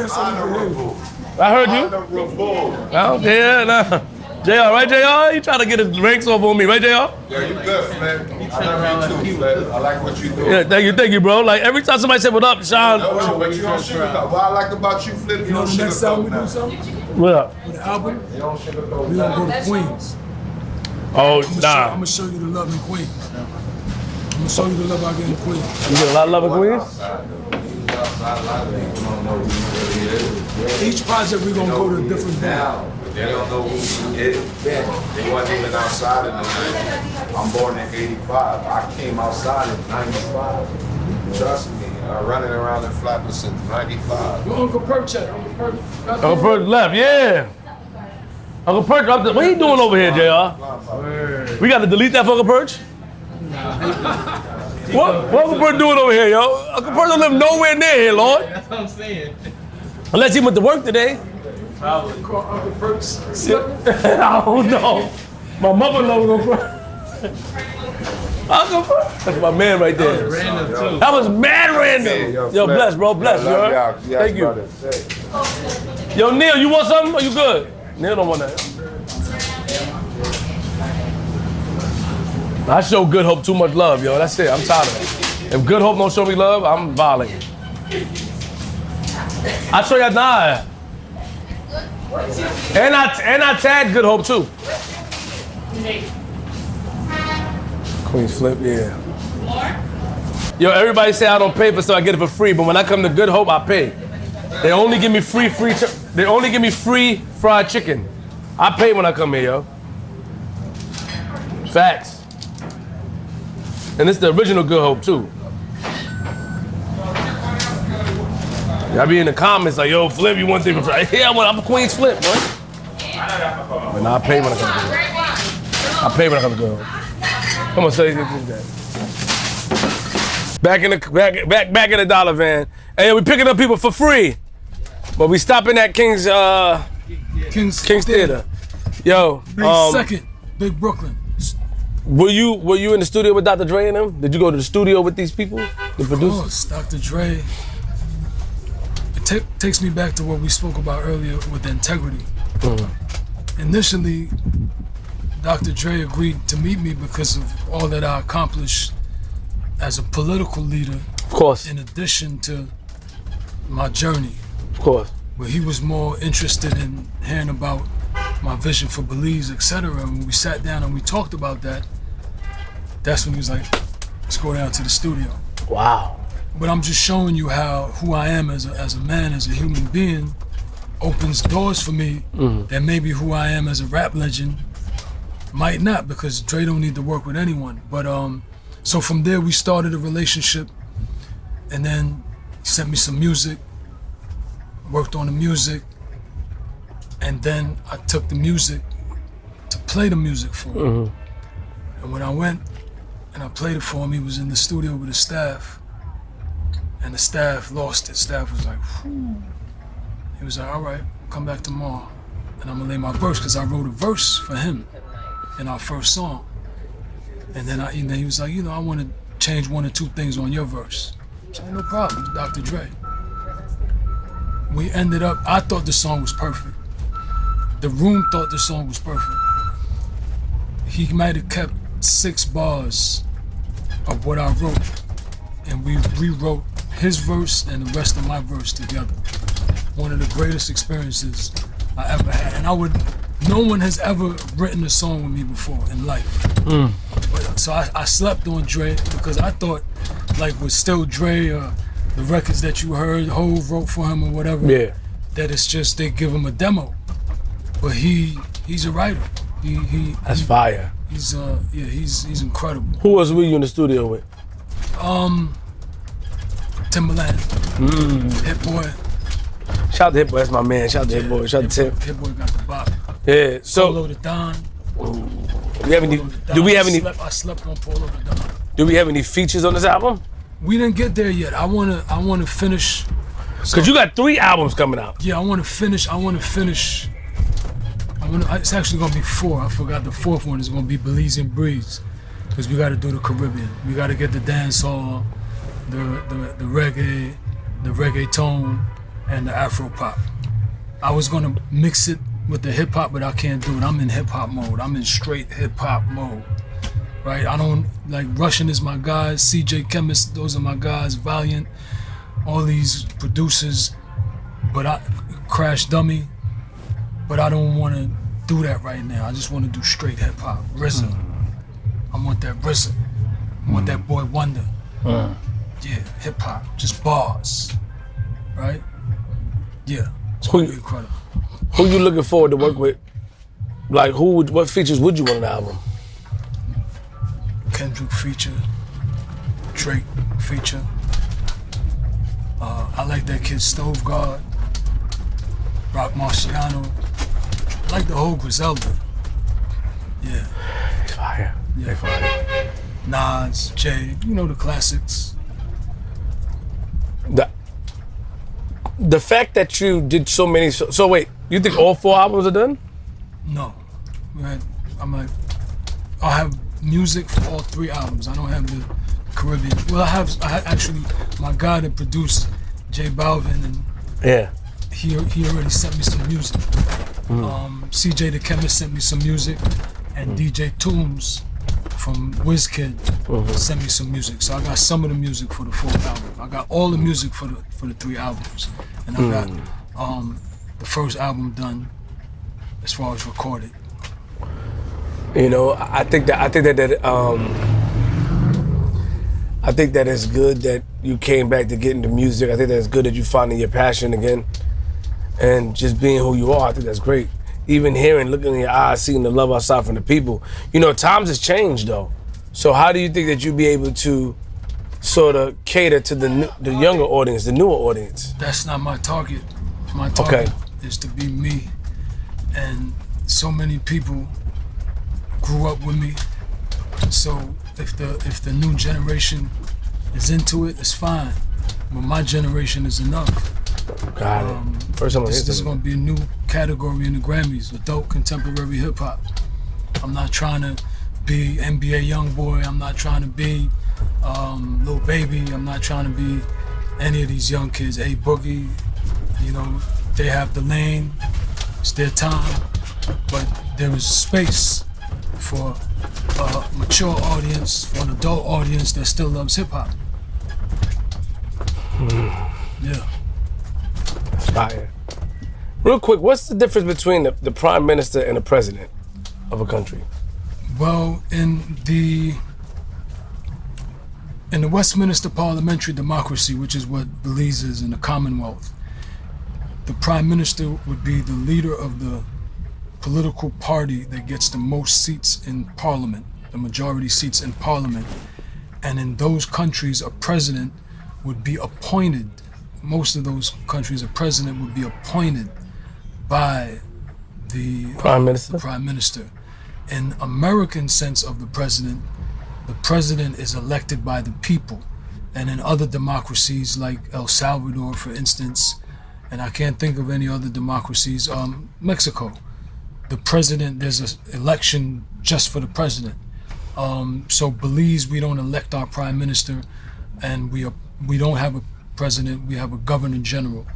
Speaker 1: I heard you. Oh, yeah, nah. JR, right, JR? He trying to get his ranks off on me, right, JR?
Speaker 3: Yeah, you good, man. I love you too, man. I like what you do.
Speaker 1: Yeah, thank you, bro. Like, every time somebody said, what up, Shyne?
Speaker 3: No, but you don't sugarcoat. What I like about you, Flip, you don't sugarcoat.
Speaker 5: Next time we do something?
Speaker 1: What up?
Speaker 5: With the album, we gonna go to Queens.
Speaker 1: Oh,
Speaker 5: I'm gonna show you the love in Queens. I'm gonna show you the love I get in Queens.
Speaker 1: You get a lot of love in Queens?
Speaker 5: Each project we gonna go to a different
Speaker 3: now. They don't know who he is. They wasn't even outside in the 90s. I'm born in 85. I came outside in 95. Trust me, running around in Flatbush since 95.
Speaker 5: Your Uncle Perch at? Uncle Perch.
Speaker 1: Uncle Perch left, yeah. Uncle Perch, what he doing over here, JR? We got to delete that for Uncle Perch? What Uncle Perch doing over here, yo? Uncle Perch don't live nowhere near here, Lord.
Speaker 10: That's what I'm saying.
Speaker 1: Unless he went to work today.
Speaker 5: Probably. Call Uncle Perch.
Speaker 1: I don't know. My mother-in-law was Uncle Perch. That's my man right there.
Speaker 10: That was random, too.
Speaker 1: That was mad random. Yo, bless, bro, bless, bro. Thank you. Yo, Neil, you want something? Or you good? Neil don't want that. I show Good Hope too much love, yo. That's it. I'm tired of it. If Good Hope don't show me love, I'm violating. I show y'all nah. And I tagged Good Hope too. Queenzflip, yeah. Yo, everybody say I don't pay for stuff, I get it for free. But when I come to Good Hope, I pay. They only give me free fried chicken. I pay when I come here, yo. Facts. And it's the original Good Hope too. Y'all be in the comments like, yo, Flip, you want thing for free? Yeah, I'm a Queenzflip, bro. But nah, I pay when I come to Good Hope. I pay when I come to Good Hope. Come on, say that. Back in the Dolla Van. Hey, we picking up people for free. But we stopping at King's Theater. Yo,
Speaker 5: May 2nd, Big Brooklyn.
Speaker 1: Were you in the studio with Dr. Dre and them? Did you go to the studio with these people, the producers?
Speaker 5: Of course, Dr. Dre. It takes me back to what we spoke about earlier with integrity. Initially, Dr. Dre agreed to meet me because of all that I accomplished as a political leader.
Speaker 1: Of course.
Speaker 5: In addition to my journey.
Speaker 1: Of course.
Speaker 5: But he was more interested in hearing about my vision for Belize, etc. And when we sat down and we talked about that, that's when he was like, let's go down to the studio.
Speaker 1: Wow.
Speaker 5: But I'm just showing you how who I am as a man, as a human being, opens doors for me that maybe who I am as a rap legend might not, because Dre don't need to work with anyone. But so from there we started a relationship, and then he sent me some music, worked on the music, and then I took the music to play the music for him. And when I went and I played it for him, he was in the studio with his staff, and the staff lost it. Staff was like, whew. He was like, all right, come back tomorrow, and I'm gonna lay my verse, because I wrote a verse for him in our first song. And then he was like, you know, I want to change one or two things on your verse. I said, no problem, Dr. Dre. We ended up, I thought the song was perfect. The room thought the song was perfect. He might have kept 6 bars of what I wrote, and we rewrote his verse and the rest of my verse together. One of the greatest experiences I ever had. And no one has ever written a song with me before in life. But so I slept on Dre because I thought, like, with Still Dre or the records that you heard, Hov wrote for him or whatever, that it's just they give him a demo. But he's a writer.
Speaker 1: That's fire.
Speaker 5: He's he's incredible.
Speaker 1: Who else were you in the studio with?
Speaker 5: Timberland, Hit Boy.
Speaker 1: Shout out to Hit Boy, that's my man. Shout out to Hit Boy. Shout out to Tim.
Speaker 5: Hit Boy got the bop.
Speaker 1: Yeah. So
Speaker 5: Polo the Don.
Speaker 1: Do we have any?
Speaker 5: I slept on Polo the Don.
Speaker 1: Do we have any features on this album?
Speaker 5: We didn't get there yet. I wanna finish.
Speaker 1: Cause you got 3 albums coming out.
Speaker 5: Yeah, I wanna finish. It's actually gonna be 4. I forgot the 4th one is gonna be Belize Breeze. Cause we gotta do the Caribbean. We gotta get the dancehall, the reggae, the reggaeton, and the Afro pop. I was gonna mix it with the hip hop, but I can't do it. I'm in hip hop mode. I'm in straight hip hop mode. Right? I don't like Russian is my guys, CJ Chemist, those are my guys, Valiant, all these producers, but Crash Dummy, but I don't wanna do that right now. I just wanna do straight hip hop. RZA. I want that RZA. I want that Boy Wonder. Yeah, hip hop, just bars. Right? Yeah. It's gonna be incredible.
Speaker 1: Who you looking forward to work with? Like what features would you want on the album?
Speaker 5: Kendrick feature, Drake feature. I like that kid Stove God, Rock Marciano. I like the whole Griselda. Yeah.
Speaker 1: Fire.
Speaker 5: Yeah. Fire. Nas, Jay, you know the classics.
Speaker 1: The fact that you did so many, so wait, you think all 4 albums are done?
Speaker 5: No, I'll have music for all 3 albums. I don't have the Caribbean. Well, I had actually my guy that produced J Balvin, and he already sent me some music. CJ the Chemist sent me some music, and DJ Toombs from WizKid sent me some music. So I got some of the music for the 4th album. I got all the music for the 3 albums, and I got the first album done as far as recorded.
Speaker 1: You know, I think that it's good that you came back to get into music. I think that it's good that you finding your passion again, and just being who you are. I think that's great. Even hearing, looking in your eyes, seeing the love outside from the people. You know, times has changed though. So how do you think that you'll be able to sort of cater to the younger audience, the newer audience?
Speaker 5: That's not my target. My target is to be me. And so many people grew up with me. So if the new generation is into it, it's fine. But my generation is enough.
Speaker 1: Got it. First time
Speaker 5: this is going to be a new category in the Grammys, adult contemporary hip hop. I'm not trying to be NBA Youngboy. I'm not trying to be Lil Baby. I'm not trying to be any of these young kids. A Boogie, you know, they have the lane. It's their time, but there is space for a mature audience, for an adult audience that still loves hip hop. Yeah.
Speaker 1: Fire. Real quick, what's the difference between the prime minister and the president of a country?
Speaker 5: Well, in the Westminster parliamentary democracy, which is what Belize is in the Commonwealth, the prime minister would be the leader of the political party that gets the most seats in parliament, the majority seats in parliament. And in those countries, a president would be appointed. Most of those countries, a president would be appointed by the
Speaker 1: prime minister.
Speaker 5: Prime minister. In American sense of the president is elected by the people. And in other democracies like El Salvador, for instance, and I can't think of any other democracies, Mexico, the president, there's an election just for the president. So Belize, we don't elect our prime minister, and we don't have a president, we have a governor general.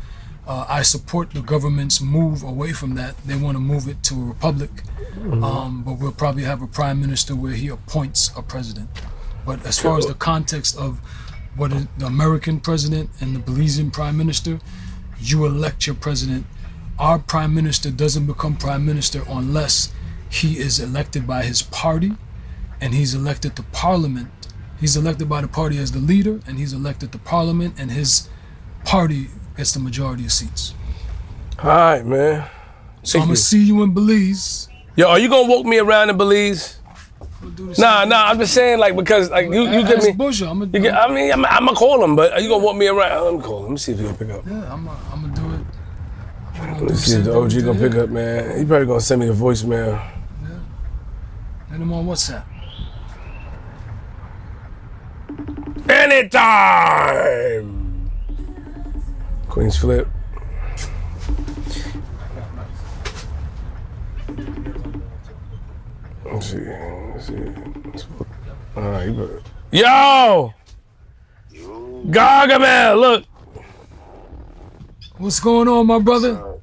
Speaker 5: I support the government's move away from that. They want to move it to a republic, but we'll probably have a prime minister where he appoints a president. But as far as the context of what is the American president and the Belizean prime minister, you elect your president. Our prime minister doesn't become prime minister unless he is elected by his party and he's elected to parliament. He's elected by the party as the leader, and he's elected to parliament, and his party gets the majority of seats.
Speaker 1: All right, man.
Speaker 5: So I'm gonna see you in Belize.
Speaker 1: Yo, are you gonna walk me around in Belize? Nah, I'm just saying, like, because like you get me.
Speaker 5: I'm
Speaker 1: gonna call him, but are you gonna walk me around? Let me call him. Let me see if he'll pick up.
Speaker 5: Yeah, I'm gonna do it.
Speaker 1: Let me see if the OG gonna pick up, man. He probably gonna send me a voicemail.
Speaker 5: Yeah. Hit him on WhatsApp.
Speaker 1: Anytime. Queenzflip. Let's see. All right, yo! Gargamel, look.
Speaker 5: What's going on, my brother?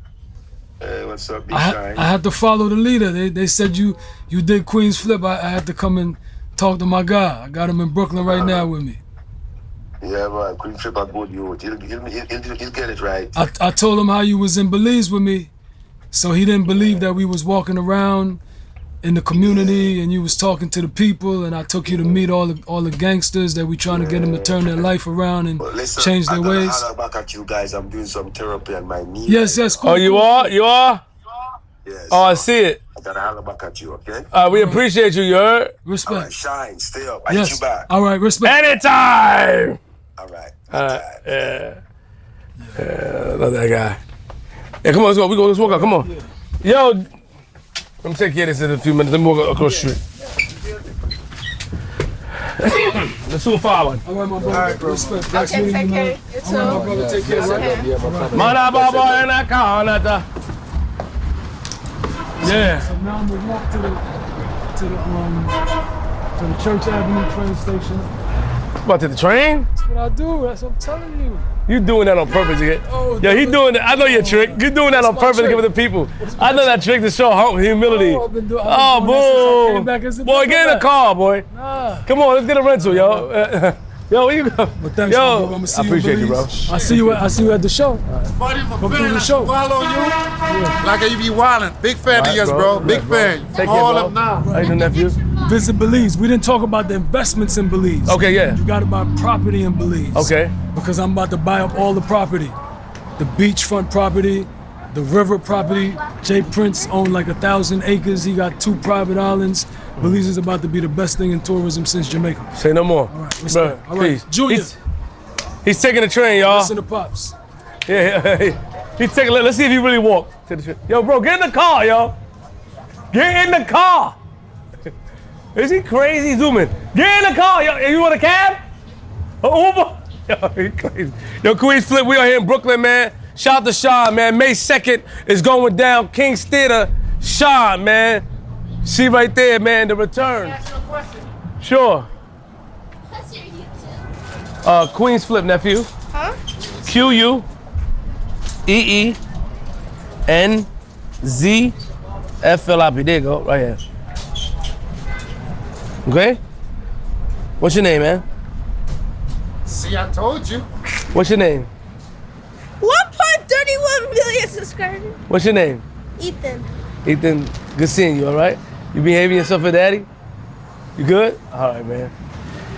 Speaker 13: Hey, what's up, Shyne?
Speaker 5: I had to follow the leader. They said you did Queenzflip. I had to come and talk to my guy. I got him in Brooklyn right now with me.
Speaker 13: Yeah, man. Queenzflip a good youth. He'll get it right.
Speaker 5: I told him how you was in Belize with me, so he didn't believe that we was walking around in the community and you was talking to the people, and I took you to meet all the gangsters that we trying to get them to turn their life around and change their ways.
Speaker 13: I'm back at you guys. I'm doing some therapy on my knee.
Speaker 5: Yes, cool.
Speaker 1: Oh, you are?
Speaker 13: Yes.
Speaker 1: Oh, I see it.
Speaker 13: I gotta holler back at you, okay?
Speaker 1: We appreciate you, you heard?
Speaker 5: Respect.
Speaker 13: All right, Shyne, stay up. I hit you back.
Speaker 5: All right, respect.
Speaker 1: Anytime.
Speaker 13: All right.
Speaker 1: Yeah. Love that guy. Yeah, come on, let's go. Let's walk out. Come on. Yo, let me take care of this in a few minutes. Let me walk across the street. Let's do a 5-1.
Speaker 5: All right, my brother. All right, bro. Respect.
Speaker 12: Okay, take care. You too.
Speaker 5: All right, my brother. Take care.
Speaker 1: Mana baba in a car, yeah.
Speaker 5: So now I'm gonna walk to the Church Avenue train station.
Speaker 1: About to the train?
Speaker 5: That's what I do. That's what I'm telling you.
Speaker 1: You doing that on purpose again?
Speaker 5: Oh,
Speaker 1: yeah, he doing that. I know your trick. You doing that on purpose to give it to people. I know that trick to show humility.
Speaker 5: I've been doing
Speaker 1: Boom. Boy, get in the car, boy.
Speaker 5: Nah.
Speaker 1: Come on, let's get a rental, yo. Yo, where you go?
Speaker 5: But thanks,
Speaker 1: yo,
Speaker 5: my bro. I'm see
Speaker 1: I appreciate you, bro.
Speaker 5: I see you at the show.
Speaker 2: It's funny if a
Speaker 5: Come
Speaker 2: fan
Speaker 5: through the show.
Speaker 2: follow you.
Speaker 5: Yeah.
Speaker 2: Like you be wildin'. Big fan of yours, bro. Big fan.
Speaker 1: Take
Speaker 2: All
Speaker 1: care,
Speaker 2: up now.
Speaker 1: How you doing, nephew?
Speaker 5: Visit Belize. We didn't talk about the investments in Belize.
Speaker 1: Okay, yeah.
Speaker 5: You gotta buy property in Belize.
Speaker 1: Okay.
Speaker 5: Because I'm about to buy up all the property. The beachfront property, the river property. Jay Prince owned like 1,000 acres. He got 2 private islands. Belize is about to be the best thing in tourism since Jamaica.
Speaker 1: Say no more.
Speaker 5: All right, respect.
Speaker 1: Bro,
Speaker 5: All right,
Speaker 1: peace.
Speaker 5: Junior.
Speaker 1: He's taking the train, y'all.
Speaker 5: Listen to Pops.
Speaker 1: Yeah, he's taking. Let's see if he really walked to the train. Yo, bro, get in the car, yo. Get in the car. Is he crazy? Zoom in. Get in the car, yo. You want a cab? An Uber? Yo, he crazy. Yo, Queenzflip, we are here in Brooklyn, man. Shout out to Shyne, man. May 2nd is going down. Kingz Theater, Shyne, man. See right there, man, the return.
Speaker 12: Can I ask you a question?
Speaker 1: Sure.
Speaker 12: What's your YouTube?
Speaker 1: Queenzflip, nephew.
Speaker 12: Huh?
Speaker 1: QUEENZFLIP. There you go, right here. Okay? What's your name, man?
Speaker 2: See, I told you.
Speaker 1: What's your name?
Speaker 12: 1.31 million subscribers.
Speaker 1: What's your name?
Speaker 12: Ethan.
Speaker 1: Ethan, good seeing you, all right? You behaving yourself for daddy? You good? All right, man.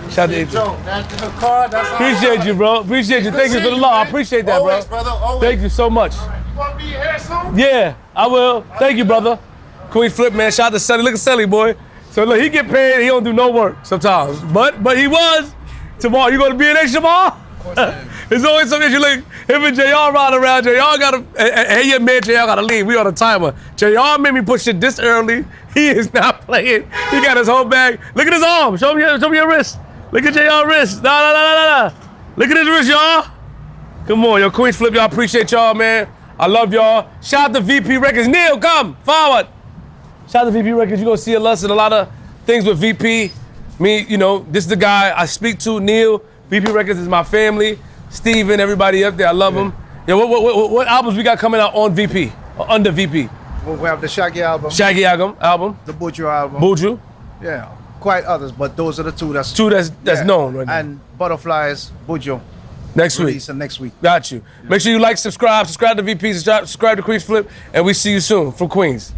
Speaker 1: Shout out to Ethan.
Speaker 2: Joe, that's in the car. That's all.
Speaker 1: Appreciate you, bro. Appreciate you. Thank you for the love. I appreciate that, bro.
Speaker 2: Always, brother. Always.
Speaker 1: Thank you so much.
Speaker 2: You want to be here soon?
Speaker 1: Yeah, I will. Thank you, brother. Queenzflip, man. Shout out to Sully. Look at Sully, boy. So look, he get paid. He don't do no work sometimes. But he was. Tomorrow, you gonna be in there tomorrow? There's always some issue. Like him and JR ride around. JR gotta. Hey, your man, JR gotta leave. We on a timer. JR made me push it this early. He is not playing. He got his whole bag. Look at his arm. Show me your wrist. Look at JR wrist. Nah. Look at his wrist, y'all. Come on, yo, Queenzflip, y'all. Appreciate y'all, man. I love y'all. Shout out to VP Records. Neil, come forward. Shout out to VP Records. You're gonna see us in a lot of things with VP. Me, you know, this is the guy I speak to. Neil, VP Records is my family. Steven, everybody up there, I love them. Yo, what albums we got coming out on VP? Or under VP?
Speaker 11: Well, we have the Shaggy album.
Speaker 1: Shaggy album.
Speaker 11: The Buju album.
Speaker 1: Buju.
Speaker 11: Yeah, quite others, but those are the two that's
Speaker 1: known right now.
Speaker 11: And Butterflies, Buju.
Speaker 1: Next week.
Speaker 11: Releasing next week.
Speaker 1: Got you. Make sure you like, subscribe to VP, subscribe to Queenzflip, and we see you soon from Queens.